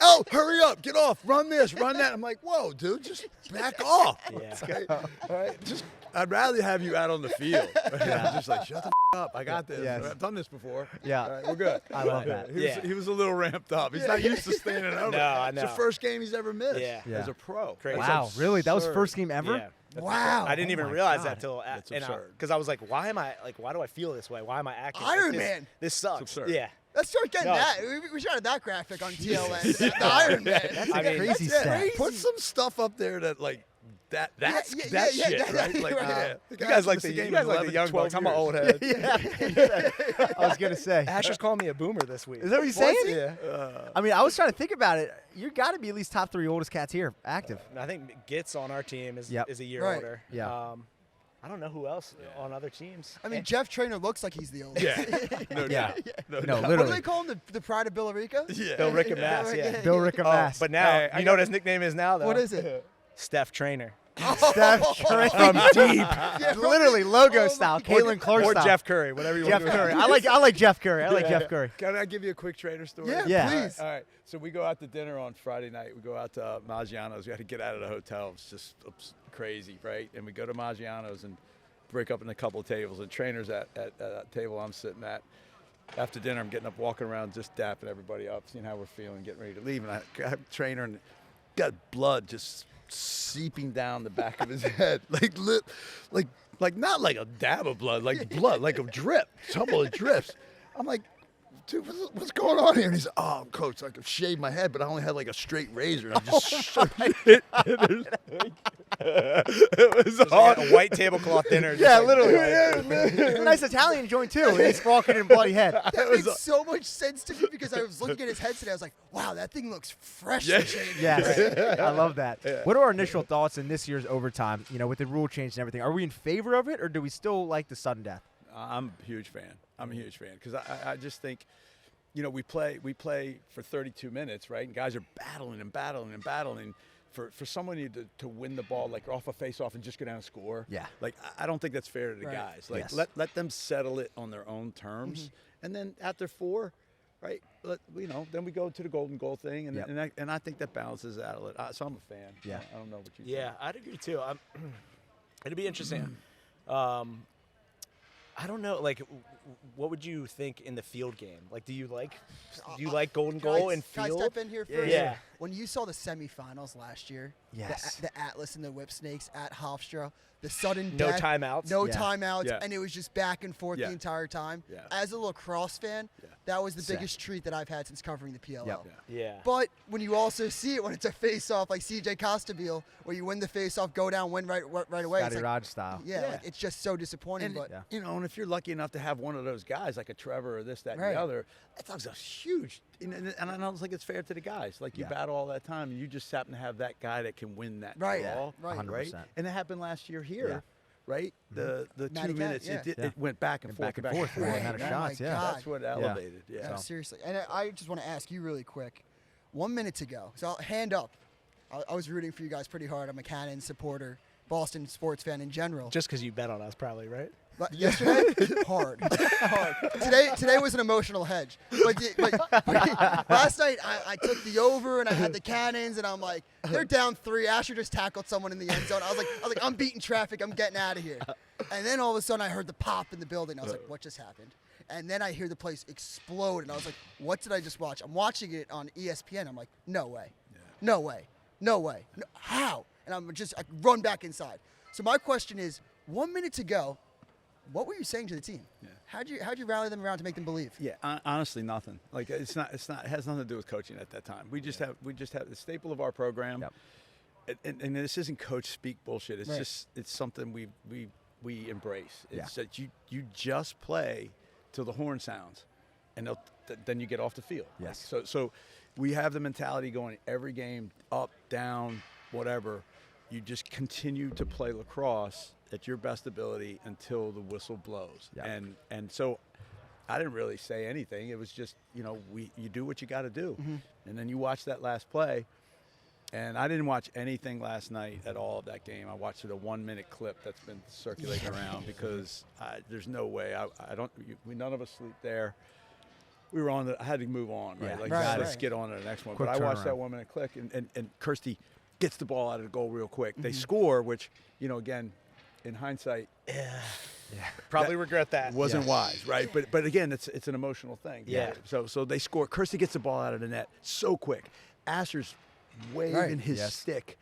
C: Oh, hurry up, get off, run this, run that. I'm like, whoa, dude, just back off.
J: Yeah.
A: All right, I'd rather have you out on the field.
B: Yeah.
A: Just like, shut the up. I got this.
B: Yes.
A: I've done this before.
B: Yeah.
A: All right, we're good.
B: I love that.
A: He was a little ramped up. He's not used to standing over.
J: No, I know.
A: It's the first game he's ever missed
J: Yeah.
A: as a pro.
J: Crazy.
B: Wow, really? That was first game ever?
J: Yeah.
B: Wow.
J: I didn't even
B: my
J: realize
B: God.
J: that till
A: That's absurd.
J: because I was like, why do I feel this way? Why am I acting like
E: Iron
J: this?
E: Man.
J: This sucks.
A: It's absurd.
J: Yeah.
E: Let's start getting
J: No.
E: that. We shot that graphic on TLN. The Iron Man.
B: That's
J: I
B: a
J: mean,
B: crazy
E: that's
B: stat.
E: crazy.
A: Put some stuff up there that like that that's
E: yeah,
A: that
E: yeah,
A: shit,
E: yeah,
A: right?
E: yeah,
A: Like,
E: right.
A: the
J: You guys like
A: missed
J: the
A: game
J: you guys
A: in
J: like
A: 11,
J: the young
A: 12
J: bucks. I'm an
A: years.
J: old head.
B: Yeah. I was going to say.
J: Asher's calling me a boomer this week.
B: Is that what he's saying?
J: Yeah.
B: I mean, I was trying to think about it. You got to be at least top 3 oldest cats here, active.
J: I think Gitz on our team is
B: Yep.
J: a year
E: Right.
J: older.
B: Yeah.
J: I don't know who else on other teams.
E: I mean, Jeff Trainer looks like he's the oldest.
A: Yeah. No
B: Yeah.
A: doubt.
B: No,
E: What do
B: literally.
E: they call him? The Pride of Billerica?
A: Yeah.
J: Bill Rick and Mass,
E: Yeah,
J: yeah.
B: Bill Rick and Mass.
J: But now,
A: Hey, I
J: you know
A: got-
J: what his nickname is now, though?
E: What is it?
J: Steph Trainer.
B: Steph Trainer.
J: From deep.
E: Yeah,
B: Literally logo
E: Oh,
B: style,
E: my-
B: Caitlin Clark
J: Or
B: style.
J: Jeff Curry, whatever you
B: Jeff
J: want to
B: Curry. I like Jeff Curry. I like Jeff Curry.
A: Can I give you a quick trainer story?
E: Yeah,
B: Yeah.
E: please.
A: All right. So we go out to dinner on Friday night. We go out to Maggiano's. We had to get out of the hotel. It's just crazy, right? And we go to Maggiano's and break up in a couple of tables. And trainer's at that table I'm sitting at. After dinner, I'm getting up, walking around, just dapping everybody up, seeing how we're feeling, getting ready to leave. And I got trainer and got blood just seeping down the back of his head, like not like a dab of blood, like blood, like a drip, tumble of drips. I'm like, dude, what's going on here? And he's like, oh, coach, I could shave my head, but I only had like a straight razor. And I'm just shoving it. It was
J: Like a white tablecloth dinner. just
B: Yeah,
J: like-
B: literally. It's a nice Italian joint, too. And he's walking in bloody head.
E: That makes so much sense to me because I was looking at his head today. I was like, wow, that thing looks fresh.
A: Yeah.
B: Yes. I love that. What are our initial thoughts in this year's overtime, with the rule change and everything? Are we in favor of it, or do we still like the sudden death?
A: I'm a huge fan. I'm a huge fan because I just think, we play for 32 minutes, right? And guys are battling and battling and battling. For someone to win the ball like off a face-off and just go down and score,
B: Yeah.
A: Like I don't think that's fair to the
E: Right.
A: guys. Like
B: Yes.
A: let them settle it on their own terms, and then after 4, right? Then we go to the golden goal thing, and
B: Yep.
A: and I think that balances it out. So I'm a fan.
B: Yeah.
A: I don't know what you.
J: Yeah, I'd agree too. It'd be interesting. I don't know. Like, what would you think in the field game? Like, do you like golden goal and
E: Can I
J: field?
E: step in here first?
J: Yeah.
E: When you saw the semifinals last year,
B: Yes.
E: the Atlas and the Whip Snakes at Hofstra, the sudden
J: No
E: death,
J: timeouts.
E: no
B: Yeah.
E: timeouts,
A: Yeah.
E: and it was just back and forth
A: Yeah.
E: the entire time.
A: Yeah.
E: As a lacrosse fan,
A: Yeah.
E: that was the
B: Sick.
E: biggest treat that I've had since covering the PLL.
B: Yep.
J: Yeah.
E: But when you also see it when it's a face-off like CJ Costabile, where you win the face-off, go down, win right away,
B: Scotty
E: it's like,
B: Raj style.
E: yeah,
A: Yeah.
E: like, it's just so disappointing.
A: And
E: but
B: Yeah.
A: and if you're lucky enough to have one of those guys like a Trevor or this, that, and
E: Right.
A: the other, that's a huge. And I don't think it's fair to the guys. Like you
B: Yeah.
A: battle all that time, and you just happen to have that guy that can win that
E: Right.
A: ball,
E: Yeah. Right.
B: 100%.
A: And it happened last year here,
B: Yeah.
A: right? The
E: Matty
A: 2
E: Cat,
A: minutes,
E: yeah.
A: it went back and forth,
B: back and forth for
E: Right.
B: the amount of
E: Oh
B: shots.
E: my
B: Yeah.
E: God.
A: That's what elevated. Yeah.
E: No, seriously. And I just want to ask you really quick. 1 minute to go. So hand up. I was rooting for you guys pretty hard. I'm a Cannon supporter, Boston sports fan in general.
J: Just because you bet on us, probably, right?
E: But yesterday, hard. Today was an emotional hedge. But last night, I took the over and I had the Cannons, and I'm like, they're down 3. Asher just tackled someone in the end zone. I was like, I'm beating traffic. I'm getting out of here. And then all of a sudden, I heard the pop in the building. I was like, what just happened? And then I hear the place explode, and I was like, what did I just watch? I'm watching it on ESPN. I'm like, no way. No way. No way. No, how? And I run back inside. So my question is, 1 minute to go. What were you saying to the team?
A: Yeah.
E: How'd you rally them around to make them believe?
A: Yeah, honestly, nothing. Like it has nothing to do with coaching at that time. We just have the staple of our program, and this isn't coach speak bullshit. It's just it's something we embrace. It's that you just play till the horn sounds, and then you get off the field.
B: Yes.
A: So we have the mentality going every game, up, down, whatever. You just continue to play lacrosse at your best ability until the whistle blows.
B: Yeah.
A: And so I didn't really say anything. It was just, you do what you got to do. And then you watch that last play. And I didn't watch anything last night at all of that game. I watched a 1 minute clip that's been circulating around because there's no way. None of us sleep there. We were on I had to move on, right? Let's get on to the next one.
B: Quick
A: but I watched
B: turnaround.
A: that 1 minute clip, and Kirsty gets the ball out of the goal real quick. They score, which, again, in hindsight,
J: Probably regret that.
A: wasn't wise, right? But again, it's an emotional thing.
J: Yeah.
A: So they score. Kirsty gets the ball out of the net so quick. Asher's waving his stick,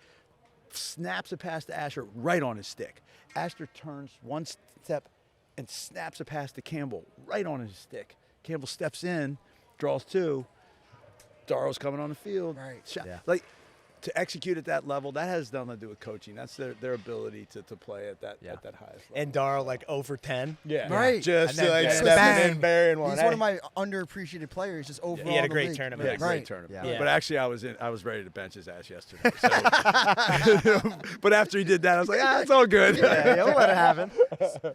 A: snaps a pass to Asher right on his stick. Asher turns one step and snaps a pass to Campbell right on his stick. Campbell steps in, draws two. Darrow's coming on the field.
E: Right.
A: Like, to execute at that level, that has nothing to do with coaching. That's their ability to play at that highest level.
J: And Darrow, like 0 for 10.
A: Yeah.
E: Right.
J: Just
A: And then
J: like
A: bang.
J: stepping
E: Bang.
J: in, burying one.
E: He's one of my underappreciated players, just overall.
J: He had a
E: in the
J: great
E: league.
J: tournament.
A: Yeah, great tournament.
B: Yeah.
A: But actually, I was ready to bench his ass yesterday. So. But after he did that, I was like, it's all good.
B: Yeah, we'll let it happen.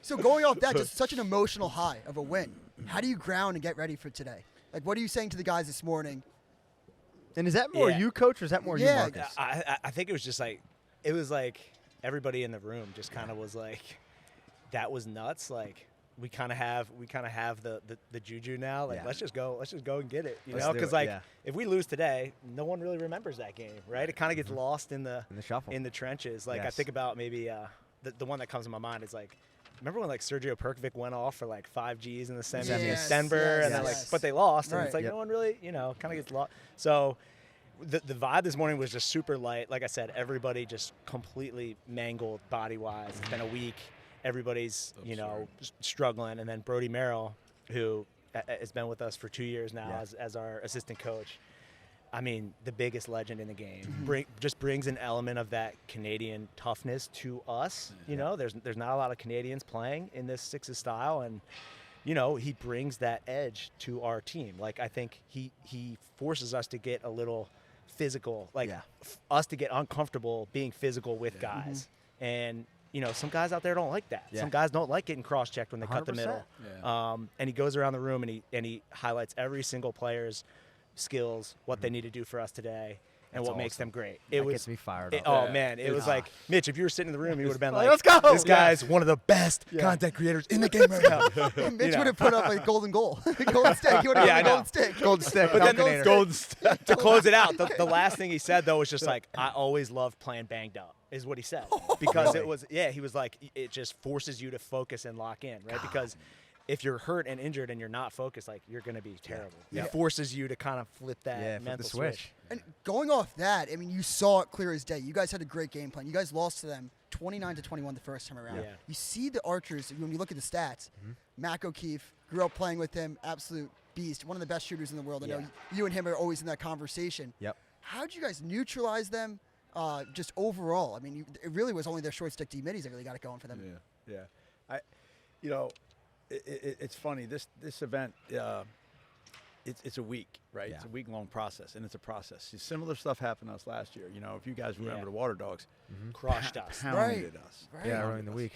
E: So going off that, just such an emotional high of a win. How do you ground and get ready for today? Like, what are you saying to the guys this morning?
B: And is that more
J: Yeah.
B: you, Coach, or is that more you,
E: Yeah.
B: Marcus?
J: I think it was just like, everybody in the room just kind of was like, that was nuts. Like, we kind of have the juju now. Like,
B: Yeah.
J: let's just go and get it. You
B: Let's
J: know,
B: do
J: because
B: it,
J: like
B: yeah.
J: if we lose today, no one really remembers that game, right? It kind of gets lost in the
B: shuffle.
J: in the trenches. Like I
B: Yes.
J: think about maybe the one that comes to my mind is like, remember when like Sergio Perkovic went off for like 5 Gs in the semi
E: Yes,
J: against Denver,
E: yes,
J: and then like,
E: yes.
J: but they lost, and
E: Right.
J: it's like
B: Yep.
J: no one really, kind of gets lost. So the vibe this morning was just super light. Like I said, everybody just completely mangled body wise. It's been a week. Everybody's struggling, and then Brody Merrill, who has been with us for 2 years now as our assistant coach. I mean, the biggest legend in the game. Just brings an element of that Canadian toughness to us. You know, there's not a lot of Canadians playing in this Sixes style, and he brings that edge to our team. Like, I think he forces us to get a little physical, like us to get uncomfortable being physical with guys. And some guys out there don't like that. Some guys don't like getting cross-checked when they cut the
B: 100%.
J: middle.
A: Yeah.
J: And he goes around the room and he highlights every single player's skills, what they need to do for us today, and
B: That's
J: what makes
B: awesome.
J: them great.
B: That gets me fired up.
J: Oh man, it was like, Mitch, if you were sitting in the room, you would have been like,
B: let's go.
J: This guy's one of the best content creators in the game right now.
E: Mitch would have put up a golden goal. Golden stick. He would have
J: Yeah, I
E: a
J: know.
E: golden stick.
B: Golden stick.
J: But then
B: Duncan
J: golden to close it out, the last thing he said though was just like, I always loved playing banged up, is what he said, because it was he was like, it just forces you to focus and lock in, right? Because if you're hurt and injured and you're not focused, like, you're going to be terrible.
E: Yeah.
J: It forces you to kind of flip that
B: flip
J: mental
B: the switch.
E: And going off that, I mean, you saw it clear as day. You guys had a great game plan. You guys lost to them 29-21 the first time around.
J: Yeah.
E: You see the Archers, when you look at the stats, Mac O'Keefe, grew up playing with him, absolute beast, one of the best shooters in the world. I know you and him are always in that conversation.
B: Yep.
E: How did you guys neutralize them just overall? I mean, it really was only their short stick D-middies that really got it going for them.
A: Yeah. It's funny. This event, it's a week, right?
B: Yeah.
A: It's a week-long process, and it's a process. See, similar stuff happened to us last year. If you guys remember, the Water Dogs
J: Crushed us.
A: pounded us.
E: Right.
B: Yeah,
A: Pounded
B: early in the
A: us.
B: week.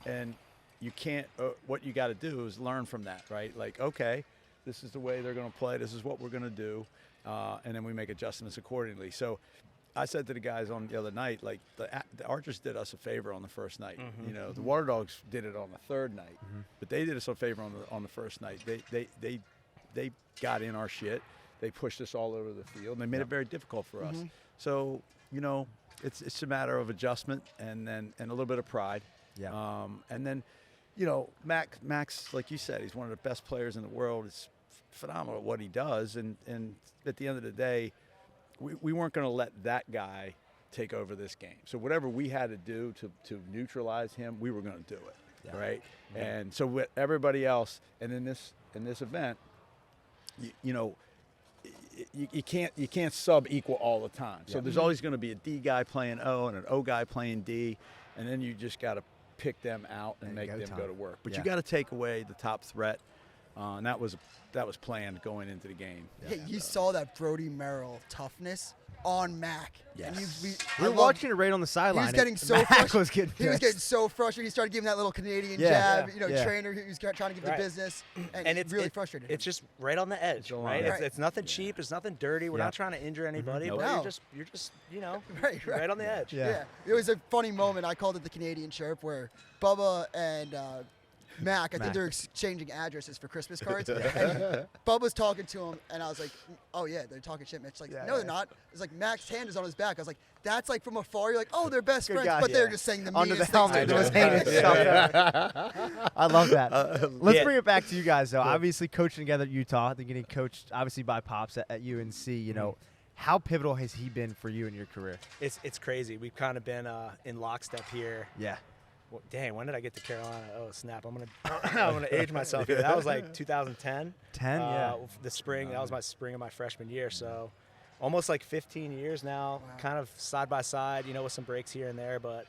A: And you can't. What you got to do is learn from that, right? Like, okay, this is the way they're going to play. This is what we're going to do, and then we make adjustments accordingly. So, I said to the guys on the other night, like, the Archers did us a favor on the first night. The Water Dogs did it on the third night, but they did us a favor on the first night. They got in our shit. They pushed us all over the field, and they made it very difficult for us. So it's a matter of adjustment and a little bit of pride.
B: Yeah.
A: And then, Max, like you said, he's one of the best players in the world. It's phenomenal what he does, and at the end of the day, we weren't going to let that guy take over this game. So whatever we had to do to neutralize him, we were going to do it, right? And so with everybody else, and in this event, you can't sub equal all the time. So there's always going to be a D guy playing O and an O guy playing D, and then you just got to pick them out and make them go to work. But you got to take away the top threat, and that was planned going into the game.
E: Hey, you saw that Brody Merrill toughness on Mac.
B: Yes.
E: And
B: we were watching it right on the sideline.
E: He was getting so
B: Mac
E: frustrated.
B: was getting
E: He was
B: pissed.
E: getting so frustrated. He started giving that little Canadian jab. Trainer who was trying to give the business, and it's really frustrated.
J: It's just right on the edge, right?
E: Right.
J: It's nothing cheap. It's nothing dirty. We're not trying to injure anybody, but
E: No.
J: you're just
E: right
J: on the edge.
E: Yeah. It was a funny moment. I called it the Canadian chirp, where Bubba and Mac, I think they're exchanging addresses for Christmas cards. And Bubba's talking to him, and I was like, oh, yeah, they're talking shit. Mitch like, no, they're not. It's like Mac's hand is on his back. I was like, that's like from afar. You're like, oh, they're best friends.
B: guy,
E: but they're just saying the
B: Under the
E: meanest things
B: helmet,
E: to
B: it was
E: each other.
B: hanging stuff. I love that. Let's
J: Yeah.
B: bring it back to you guys, though. Obviously, coaching together at Utah, I think getting coached, obviously, by Pops at UNC. You know, how pivotal has he been for you in your career?
J: It's crazy. We've kind of been in lockstep here.
B: Yeah.
J: Well, dang, when did I get to Carolina? Oh, snap. I'm gonna age myself here. That was like 2010. The spring. That was my spring of my freshman year. So almost like 15 years now, kind of side by side, with some breaks here and there, but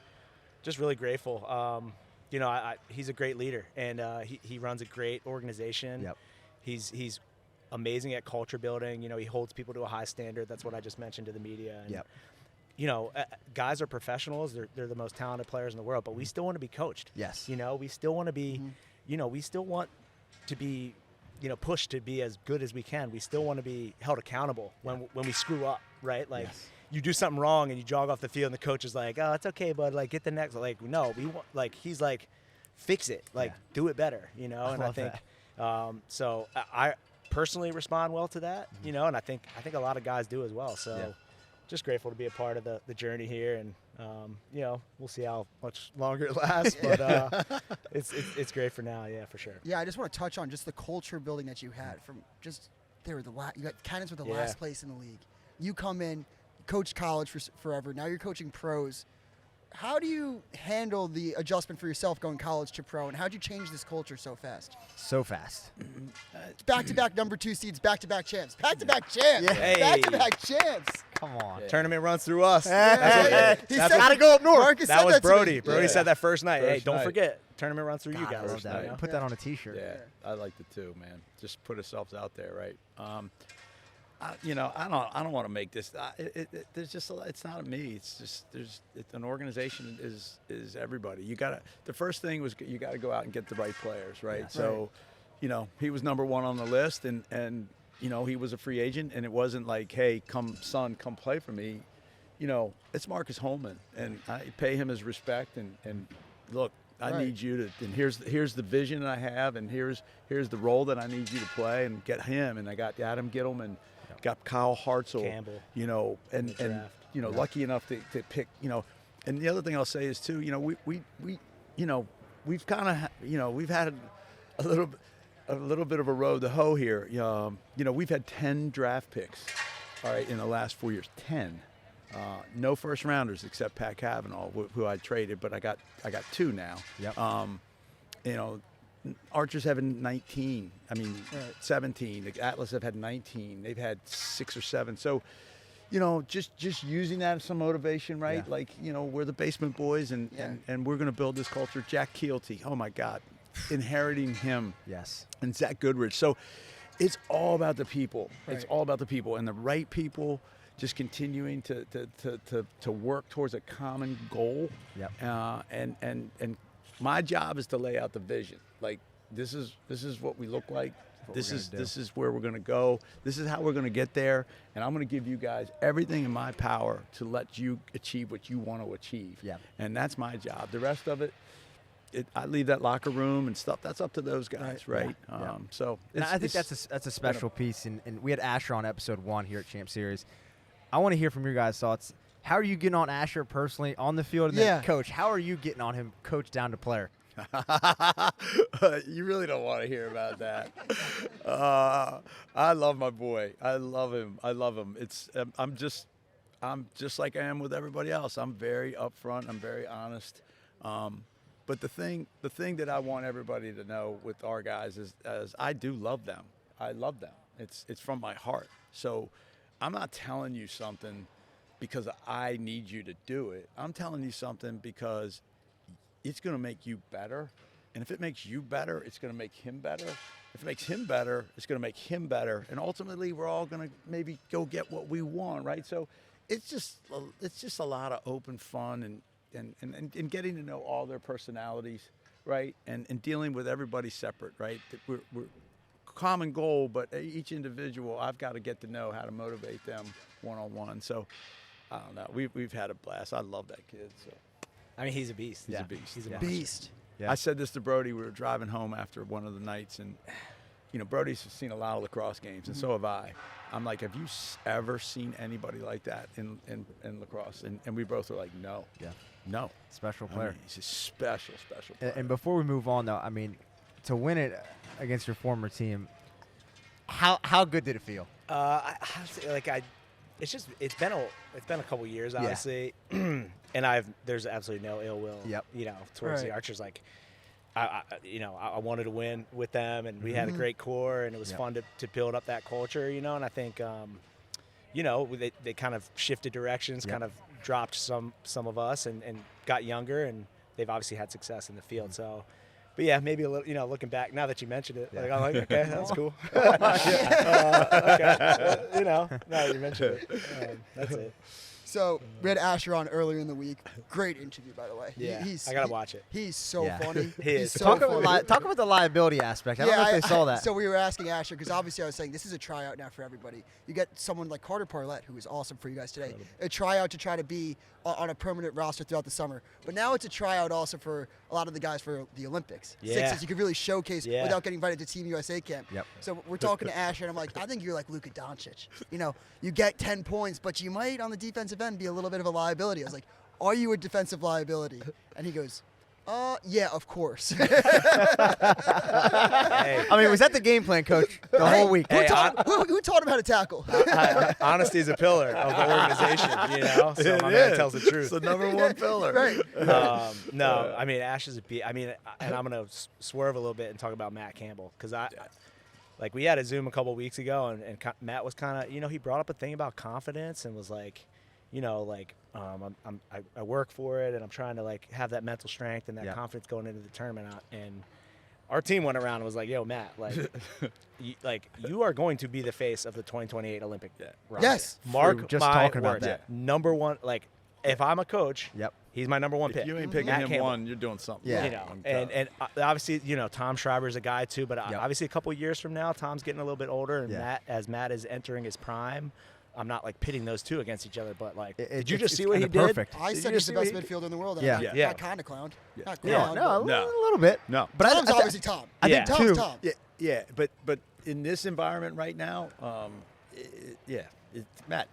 J: just really grateful. He's a great leader, and he runs a great organization.
B: Yep.
J: He's amazing at culture building. He holds people to a high standard. That's what I just mentioned to the media. And, guys are professionals. They're the most talented players in the world, but we still want to be coached.
B: Yes.
J: We still want to be, we still want to be, pushed to be as good as we can. We still want to be held accountable when we screw up, right? Like you do something wrong and you jog off the field and the coach is like, oh, it's okay, bud. Like get the next. Like no, we want. Like he's like, fix it. Like do it better. And I think, so I personally respond well to that. And I think a lot of guys do as well. So. Just grateful to be a part of the journey here, and we'll see how much longer it lasts, but it's great for now, for sure.
E: Yeah, I just want to touch on just the culture building that you had from just they were you got Cannons were the last place in the league. You come in, coach college for forever. Now you're coaching pros. How do you handle the adjustment for yourself going college to pro, and how did you change this culture so fast?
B: So fast.
E: Back-to-back number 2 seeds, back-to-back champs. Back-to-back champs.
J: Hey.
E: Back-to-back champs.
B: Come on.
J: Tournament runs through us.
E: He said, gotta go up north. Marcus
J: That
E: said
J: was
E: that to me.
J: Brody. Brody said that first night. Hey,
A: First
J: don't
A: night.
J: forget, tournament runs through you
B: God, I
J: guys.
B: love that. Put that on a T-shirt.
A: Yeah, I liked it too, man. Just put ourselves out there, right? I don't want to make this. There's just it's not me. It's just an organization is everybody. The first thing was you got to go out and get the right players, right?
B: Yes.
A: So, he was number 1 on the list, and he was a free agent, and it wasn't like, hey, come play for me. It's Marcus Holman, and I pay him his respect, and look. I need you to, and here's the vision that I have, and here's the role that I need you to play, and get him. And I got Adam Gittleman, got Kyle Hartzell,
J: Campbell,
A: and lucky enough to pick, And the other thing I'll say is too, we've kind of, we've had a little bit of a road to hoe here. We've had 10 draft picks, all right, in the last 4 years, 10. No first rounders except Pat Cavanaugh, who I traded, but I got 2 now.
B: Yep.
A: Archers have 19. 17. The Atlas have had 19. They've had 6 or 7. So, just using that as some motivation, right?
B: Yeah.
A: Like, we're the basement boys, and we're going to build this culture. Jack 𝐓𝐇𝐄, oh my God, inheriting him.
B: Yes.
A: And Zach Goodrich. So, it's all about the people.
E: Right.
A: It's all about the people, and the right people. Just continuing to work towards a common goal.
B: Yep.
A: And my job is to lay out the vision. Like this is what we look like. This is where we're going to go. This is how we're going to get there. And I'm going to give you guys everything in my power to let you achieve what you want to achieve.
B: Yeah.
A: And that's my job. The rest of it, I leave that locker room and stuff. That's up to those guys, right?
B: Yeah.
A: So
B: And I think that's a special piece. And we had Asher on episode 1 here at Champ Series. I want to hear from your guys' thoughts. How are you getting on Asher personally on the field? And then, Coach, how are you getting on him, coach down to player?
A: You really don't want to hear about that. I love my boy. I love him. I'm just like I am with everybody else. I'm very upfront. I'm very honest. But the thing that I want everybody to know with our guys is I do love them. I love them. It's from my heart. So I'm not telling you something because I need you to do it. I'm telling you something because it's going to make you better. And if it makes you better, it's going to make him better. If it makes him better, it's going to make him better. And ultimately, we're all going to maybe go get what we want, right? So it's just a lot of open fun and getting to know all their personalities, right? And dealing with everybody separate, right? We're common goal, but each individual, I've got to get to know how to motivate them one-on-one. So I don't know. We've had a blast. I love that kid. So
J: I mean, he's a beast.
A: He's a beast.
J: He's a
E: Beast.
B: Yeah.
A: I said this to Brody. We were driving home after one of the nights, and Brody's seen a lot of lacrosse games, and so have I. I'm like, have you ever seen anybody like that in lacrosse? And we both were like, no.
B: Yeah.
A: No.
B: Special
A: I
B: player.
A: mean, he's a special player.
B: And before we move on, though, I mean, to win it against your former team, how good did it feel?
J: It's been a couple years, obviously, and there's absolutely no ill will.
B: Yep.
J: Towards the Archers. Like, I wanted to win with them, and we had a great core, and it was fun to build up that culture. And I think, they kind of shifted directions, kind of dropped some of us, and got younger, and they've obviously had success in the field. So. But yeah, maybe a little. Looking back, now that you mentioned it, like I'm like, okay, that's cool. Okay, now that you mentioned it, that's it.
E: So we had Asher on earlier in the week. Great interview, by the way.
J: Yeah, I gotta watch it.
E: He's so funny.
J: He is.
E: So
B: talk
E: funny.
B: about the liability aspect. I don't know if they saw that.
E: So we were asking Asher, because obviously I was saying this is a tryout now for everybody. You get someone like Carter Parlett, who is awesome for you guys today, a tryout to try to be on a permanent roster throughout the summer. But now it's a tryout also for a lot of the guys for the Olympics.
J: Yeah.
E: Sixes, you could really showcase without getting invited to Team USA camp.
B: Yep.
E: So we're talking to Asher, and I'm like, I think you're like Luka Doncic. You get 10 points, but you might on the defensive end be a little bit of a liability. I was like, are you a defensive liability? And he goes, yeah, of course.
B: I mean, was that the game plan, Coach, the whole week?
E: Who taught him how to tackle?
J: Honesty is a pillar of the organization, So my man tells the truth.
A: It's the number one pillar.
E: Right.
J: No, I mean, Ash is a beat. I mean, and I'm going to swerve a little bit and talk about Matt Campbell, because we had a Zoom a couple weeks ago, and Matt was kind of, he brought up a thing about confidence and was like, I work for it, and I'm trying to have that mental strength and that confidence going into the tournament. And our team went around and was like, "Yo, Matt, you are going to be the face of the 2028 Olympic roster.
E: Yes,
J: Mark
B: we were just
J: my
B: talking about
J: words.
B: that.
J: Number one, if I'm a coach, he's my number one
A: If
J: pick.
A: you ain't picking
J: Matt
A: him
J: Campbell.
A: one, you're doing something.
B: Yeah.
A: wrong.
J: And obviously, Tom Schreiber's a guy too, but obviously a couple of years from now, Tom's getting a little bit older, and Matt is entering his prime. I'm not pitting those two against each other, but did you just see what he did?
B: Perfect.
E: I said he's the best midfielder in the world.
B: Yeah.
E: Not kind of clowned.
A: Yeah.
E: Not
B: Yeah,
E: clowned.
B: no,
E: but
B: a little bit.
A: No.
B: But
E: Tom's obviously Tom.
B: I think
E: Tom's
B: too.
E: Tom.
A: Yeah, but in this environment right now, Matt.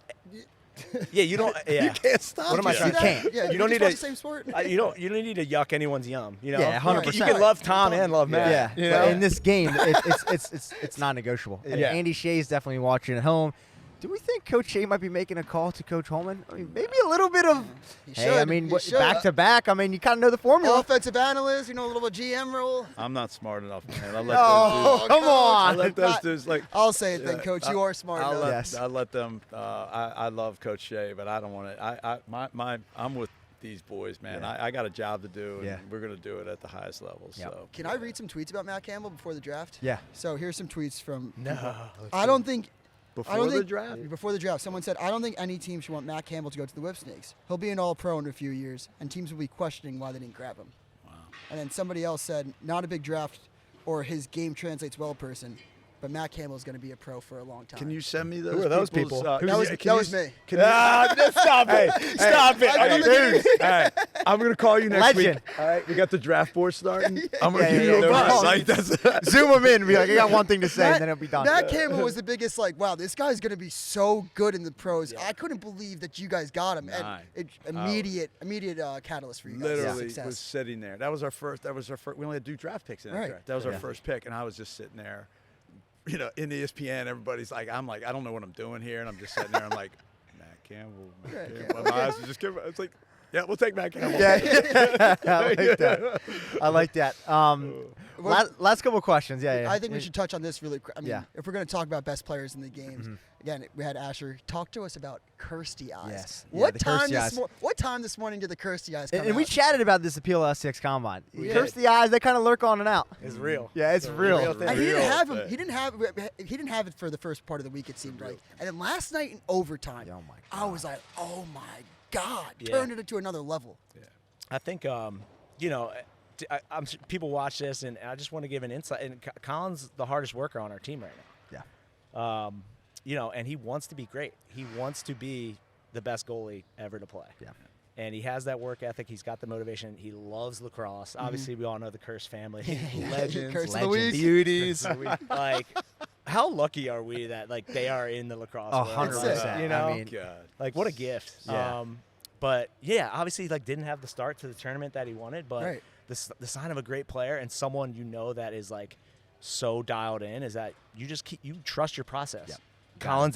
J: Yeah, you don't. Yeah,
A: You can't stop.
J: What am I
A: it.
J: trying
E: See
J: to
E: that?
B: can't.
E: Yeah,
J: You don't
E: just
J: need
E: watch
J: to-
E: the same sport.
J: you don't need to yuck anyone's yum.
B: Yeah, 100%.
J: You can love Tom and love Matt.
B: Yeah,
J: You
B: but
J: know?
B: in this game, it's non-negotiable. And
J: Yeah.
B: Andy Shea's definitely watching at home. Do we think Coach Shea might be making a call to Coach Holman? I mean, maybe a little bit of.
E: He
B: Hey, I
E: should.
B: mean,
E: He should.
B: back to back. I mean, you kind of know the formula.
E: Offensive analyst, a little GM role.
A: I'm not smart enough, man. I let
B: Oh,
A: those
B: come
A: dudes. I
B: on!
A: let those dudes
E: I'll say it then, Coach. You are smart
A: I'll
E: enough.
A: let,
B: Yes.
A: I let them. I love Coach Shea, but I don't want it. I'm with these boys, man.
B: Yeah.
A: I got a job to do, and
B: Yeah.
A: we're gonna do it at the highest level.
B: Yep.
A: So
E: Can I read some tweets about Matt Campbell before the draft?
B: Yeah.
E: So here's some tweets from.
J: No.
E: I don't think.
A: before the draft,
E: Before the draft, someone said, I don't think any team should want Matt Campbell to go to the Whip Snakes. He'll be an all-pro in a few years, and teams will be questioning why they didn't grab him.
A: Wow.
E: And then somebody else said, not a big draft or his game translates well person, but Matt Campbell's going to be a pro for a long time.
A: Can you send me those?
J: Who are those
A: people's,
J: people?
A: can
E: That was,
A: you-
E: that
A: can
E: was
A: you-
E: me.
A: Can you,
J: Stop it! Stop it!
E: I
J: Hey,
E: don't think
J: dude.
A: All right, I'm gonna call you next
B: Legend.
A: week. All right, we got the draft board starting. I'm gonna
B: Yeah,
A: give
B: yeah,
A: you a
B: yeah.
A: buzz.
B: No.
A: Like that's
B: Zoom him in and be like, I got one thing to say,
E: Matt,
B: and then it'll be done.
E: Matt Campbell was the biggest, wow, this guy's going to be so good in the pros. I couldn't believe that you guys got him.
A: Nah.
E: And immediate catalyst for you guys.
A: literally
E: Success.
A: was sitting there. That was our first. We only had 2 draft picks in that
E: Right.
A: draft. That was our
B: Yeah.
A: first pick, and I was just sitting there. In ESPN, everybody's like, I don't know what I'm doing here, and I'm just sitting there. I'm like, Matt Campbell.
E: Yeah,
A: My eyes were just giving. It's like, yeah, we'll take Matt Campbell.
B: Yeah, I like that. I like that. Last couple of questions. Yeah,
E: I think we should touch on this really quick. I mean,
B: Yeah.
E: if we're going to talk about best players in the games, again, we had Asher talk to us about Kirsty Eyes.
B: Yes.
E: What
B: the
E: time
B: Kirsty Eyes.
E: what time this morning did the Kirsty Eyes come
B: And we
E: out?
B: chatted about this at PLS 6 Combine.
E: did.
B: Kirsty Eyes, they kind of lurk on and out.
J: It's real.
B: Yeah, it's real.
J: real thing.
E: And he didn't
A: Real
E: have him.
A: thing.
E: He didn't have it for the first part of the week. It seemed like, and then last night in overtime,
B: Oh my
E: I was like, "Oh my God!"
J: Yeah.
E: Turned it to another level.
J: I think, people watch this, and I just want to give an insight. And Colin's the hardest worker on our team right now.
B: Yeah.
J: And he wants to be great. He wants to be the best goalie ever to play.
B: Yeah.
J: And he has that work ethic. He's got the motivation. He loves lacrosse. Obviously, we all know the Curse family. Legends,
E: Curse of the week.
J: beauties. Like, how lucky are we that, like, they are in the lacrosse world?
B: 100%.
J: You know?
B: I mean,
J: Like, what a gift.
B: Yeah.
J: But, yeah, obviously, like, didn't have the start to the tournament that he wanted. But
E: Right.
J: the sign of a great player and someone you know that is, like, so dialed in is that you just you trust your process.
B: Yep.
J: Colin's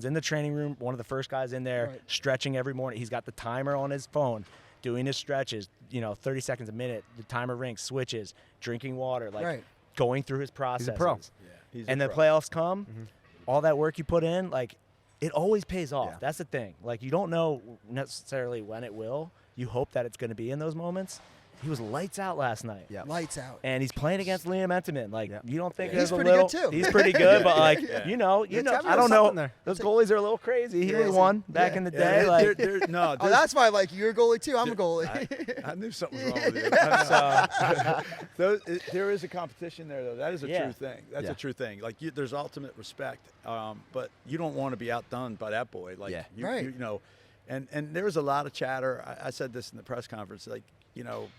J: in the training room, one of the first guys in there,
E: Right.
J: stretching every morning. He's got the timer on his phone, doing his stretches, 30 seconds a minute. The timer rings, switches, drinking water, like
E: Right.
J: going through his process.
B: pro.
J: And the playoffs come, all that work you put in, like, it always pays off.
B: Yeah.
J: That's the thing. Like, you don't know necessarily when it will. You hope that it's going to be in those moments. He was lights out last night.
B: Yeah.
E: Lights out.
J: And he's playing against Liam Entenmann. Like, you don't think
E: He's
J: there's a
E: pretty
J: little.
E: good, too.
J: He's pretty good, but, like,
B: Yeah,
J: I
B: tell me
J: don't
B: there's
J: know.
B: something there.
J: Those goalies are a little crazy. He was
E: Crazy.
J: one back in the day. Like,
E: Oh, that's why I like you're a goalie too. I'm a goalie.
A: I knew something was wrong with you. There is a competition there, though. That is a
J: Yeah.
A: true thing. That's
B: Yeah.
A: a true thing. Like, there's ultimate respect, but you don't want to be outdone by that boy. Like,
B: Yeah.
E: Right.
A: you know, and there was a lot of chatter. I said this in the press conference. Like,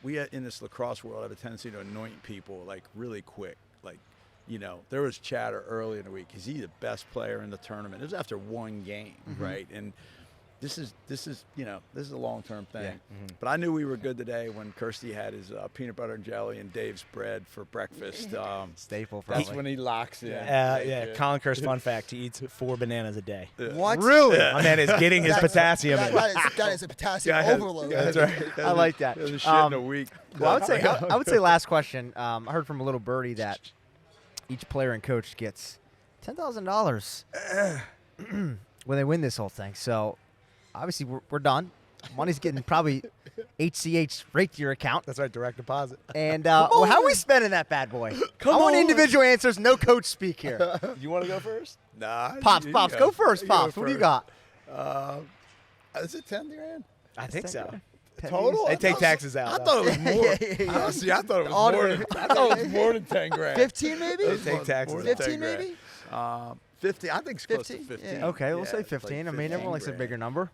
A: we in this lacrosse world have a tendency to anoint people like really quick. Like, there was chatter early in the week. Is he the best player in the tournament? It was after one game, right? And this is a long-term thing.
B: Yeah.
A: But I knew we were good today when Kirsty had his peanut butter and jelly and Dave's bread for breakfast.
B: Staple,
A: That's
B: probably.
A: when he locks in.
J: yeah. Colin Curse, fun fact: he eats 4 bananas a day.
E: What?
B: Really?
J: My man is getting his potassium in.
E: That is a potassium overload.
A: That's right.
B: I like that.
A: That was a shit in a week.
B: Well, I would say last question. I heard from a little birdie that each player and coach gets $10,000 when they win this whole thing. So obviously we're done. Money's getting probably HCH right to your account.
J: That's right, direct deposit.
B: And well, how are we spending that bad boy? I want individual answers, no coach speak here.
J: You want to go first?
A: Nah.
B: Pops,
A: you
B: go first,
A: You
B: Pops.
A: go
B: What do you
A: first.
B: got?
A: Is it 10 grand?
J: I think so.
A: Total?
J: They take taxes out.
A: I
J: though.
A: thought it was more. Honestly, I thought it was more. I thought it was more than 10 grand.
E: 15 maybe?
J: They take taxes
A: More
J: out.
A: than
E: 15
A: 10 grand.
E: maybe?
A: 50. I think it's close to
E: 15?
A: 15.
E: Yeah.
B: Okay, we'll say
A: it's
B: 15.
A: like
B: I mean, everyone likes a
A: 15
B: bigger
A: grand.
B: number.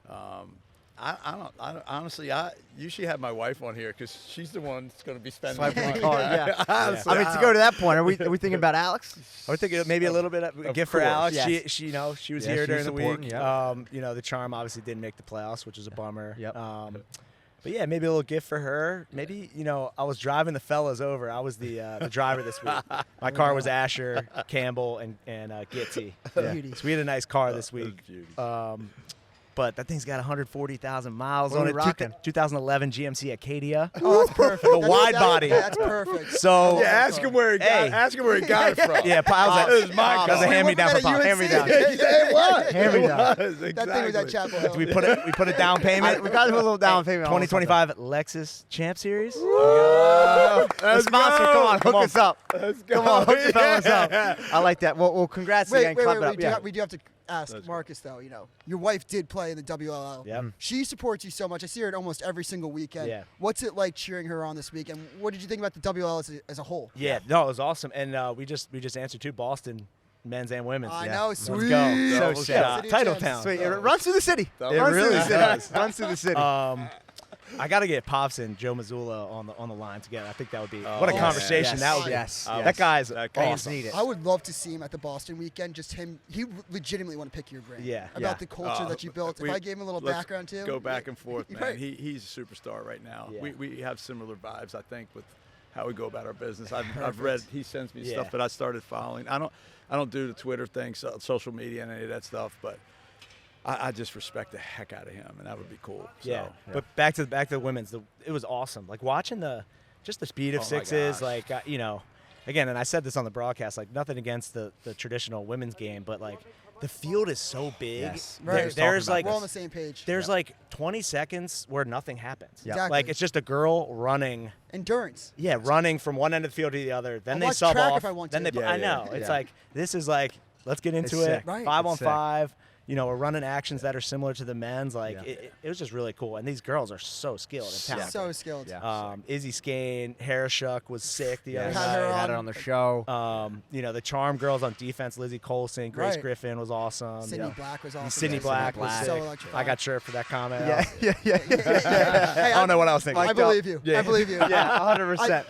A: I don't honestly. I usually have my wife on here because she's the one that's going to be spending
B: Swiping
A: the
B: the
A: money.
B: card, yeah.
A: Honestly,
B: I mean, to go to that point, are we thinking about Alex?
J: I would think maybe a little bit of a gift for
A: course.
J: Alex.
B: Yes.
J: She was
B: Yeah,
J: here
B: she's
J: during the
B: supporting,
J: week.
B: yeah.
J: The Charm obviously didn't make the playoffs, which is a bummer.
B: Yep.
J: But yeah, maybe a little gift for her. Maybe I was driving the fellas over. I was the driver this week. My car was Asher, Campbell, and 𝐓𝐇𝐄.
E: Beauties.
J: So we had a nice car this week.
A: beauties.
J: But that thing's got 140,000 miles
B: What are
J: on
B: we
J: it.
B: rocking?
J: 2011 GMC 𝐓𝐇𝐄.
E: Oh, that's perfect.
J: The wide body.
E: That's perfect.
J: So
A: Yeah, ask him where he got.
J: Hey.
A: Ask him where he got it from.
J: yeah, I was like,
A: This is my
J: that was a
A: car.
J: hand me down for
E: Wait,
J: Pop.
E: wasn't
J: Hand me
E: that
J: down.
E: a UNC?
A: Yeah, it was.
B: Hand me down.
A: It was,
E: That thing was at
A: exactly.
E: Chapel Hill.
J: We put a down payment.
B: We got to do a little down payment. on
J: 2025 Lexus Champ Series.
B: The sponsor, come on, hook us up.
A: Let's go.
B: Come on, hook the fellas up. I like that. Well, congrats
E: Wait,
B: again.
E: wait,
B: Clap
E: wait.
B: it up. Yeah.
E: We do have to ask Marcus, though. Your wife did play in the WLL.
J: Yep.
E: She supports you so much. I see her at almost every single weekend.
J: Yeah.
E: What's it like cheering her on this week? And what did you think about the WLL as a whole?
J: Yeah, no, it was awesome. And we just answered too. Boston, men's and women's.
E: I
B: Yeah.
E: know,
J: Let's
E: sweet.
J: go.
B: So
J: Double
B: sick.
J: shot.
E: City
J: Title
E: champs.
J: town.
B: Sweet. It runs through the city.
A: It
B: Runs through
J: really
B: the city.
J: does.
B: Runs through the city.
J: I got to get Pops and Joe Mazzulla on the line together. I think that would be what a
A: yes.
J: conversation
B: Yes.
J: that would be.
B: Yes.
J: That
B: Yes.
J: guy's
B: Fans
J: awesome.
B: need it.
E: I would love to see him at the Boston weekend. Just him. He legitimately want to pick your brain.
J: Yeah.
E: About
B: Yeah.
E: the culture that you built. If I gave him a little
A: let's
E: background too.
A: Go back and forth, man.
E: Right.
A: He's a superstar right now.
J: Yeah.
A: We have similar vibes, I think, with how we go about our business. I've read. He sends me stuff that I started following. I don't do the Twitter thing, social media, and any of that stuff, but I just respect the heck out of him, and that would be cool. So,
J: Yeah. But back to the women's, it was awesome. Like watching the speed of
A: Oh my
J: sixes,
A: gosh.
J: like again, and I said this on the broadcast, like nothing against the traditional women's game, but like the field is so big.
B: Yes.
E: Right.
J: There's like
E: we're on the same page.
J: there's like 20 seconds where nothing happens.
B: Yeah.
E: Exactly.
J: Like it's just a girl running.
E: Endurance.
J: Yeah, running from one end of the field to the other. Then
E: I'll
J: they
E: watch
J: sub
E: track
J: off.
E: if I want
J: then
E: to.
J: they.
A: Yeah,
J: I know.
A: yeah.
J: It's
A: Yeah.
J: like this is like let's get into it.
B: sick.
E: Right.
J: 5 on
B: It's sick.
J: 5. We're running actions that are similar to the men's. Like
B: Yeah.
J: it was just really cool. And these girls are so skilled and talented.
E: So skilled.
B: Yeah.
J: Izzy Skane, 𝐓𝐿𝐿 was sick the other
E: Had
J: night.
E: her
B: Had it
E: on.
B: on the show.
J: The Charm girls on defense, Lizzie Colson, Grace
E: Right.
J: Griffin was awesome.
E: Sydney Black was awesome.
J: Sydney Black was
B: Black.
J: sick.
E: So electrifying.
J: I got chirped for that comment.
B: yeah.
E: Hey,
J: I don't know what I was thinking.
E: I believe you. I believe you.
B: Yeah, 100%.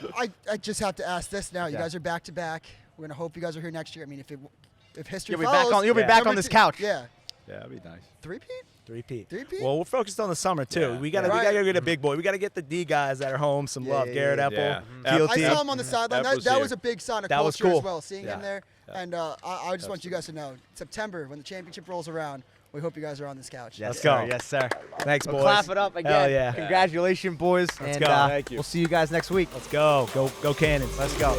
E: I just have to ask this now. You
B: Yeah.
E: guys are back to back. We're gonna hope you guys are here next year. I mean, if history
B: You'll be
E: follows,
B: back on. You'll be
A: Yeah.
B: back
E: number
B: on this
E: two-
B: couch.
E: Yeah.
A: Yeah, that'd be nice.
E: Three-peat?
J: Three-peat.
E: 3P?
J: Well, we're focused on the summer too.
A: Yeah.
J: We gotta
E: Right.
J: go get a big boy. We gotta get the D guys that are home some love.
B: yeah,
J: Garrett
B: yeah.
J: Apple,
A: Yeah.
J: Guilty.
E: I saw him on the sideline.
A: Ep was
E: That
A: here.
E: was a big sign of
J: That was
E: culture
J: cool.
E: as well, seeing him
A: Yeah.
E: there. And I just want you guys to know, September, when the championship rolls around, we hope you guys are on this couch.
B: Yes,
J: Let's
B: sir.
J: go.
B: Yes, sir.
J: Thanks,
B: We'll
J: boys.
B: clap it up again.
J: Hell yeah.
B: Congratulations, boys.
J: Let's
B: and
J: go.
A: Thank you.
B: We'll see you guys next week.
J: Let's go. Go Cannons.
B: Let's go.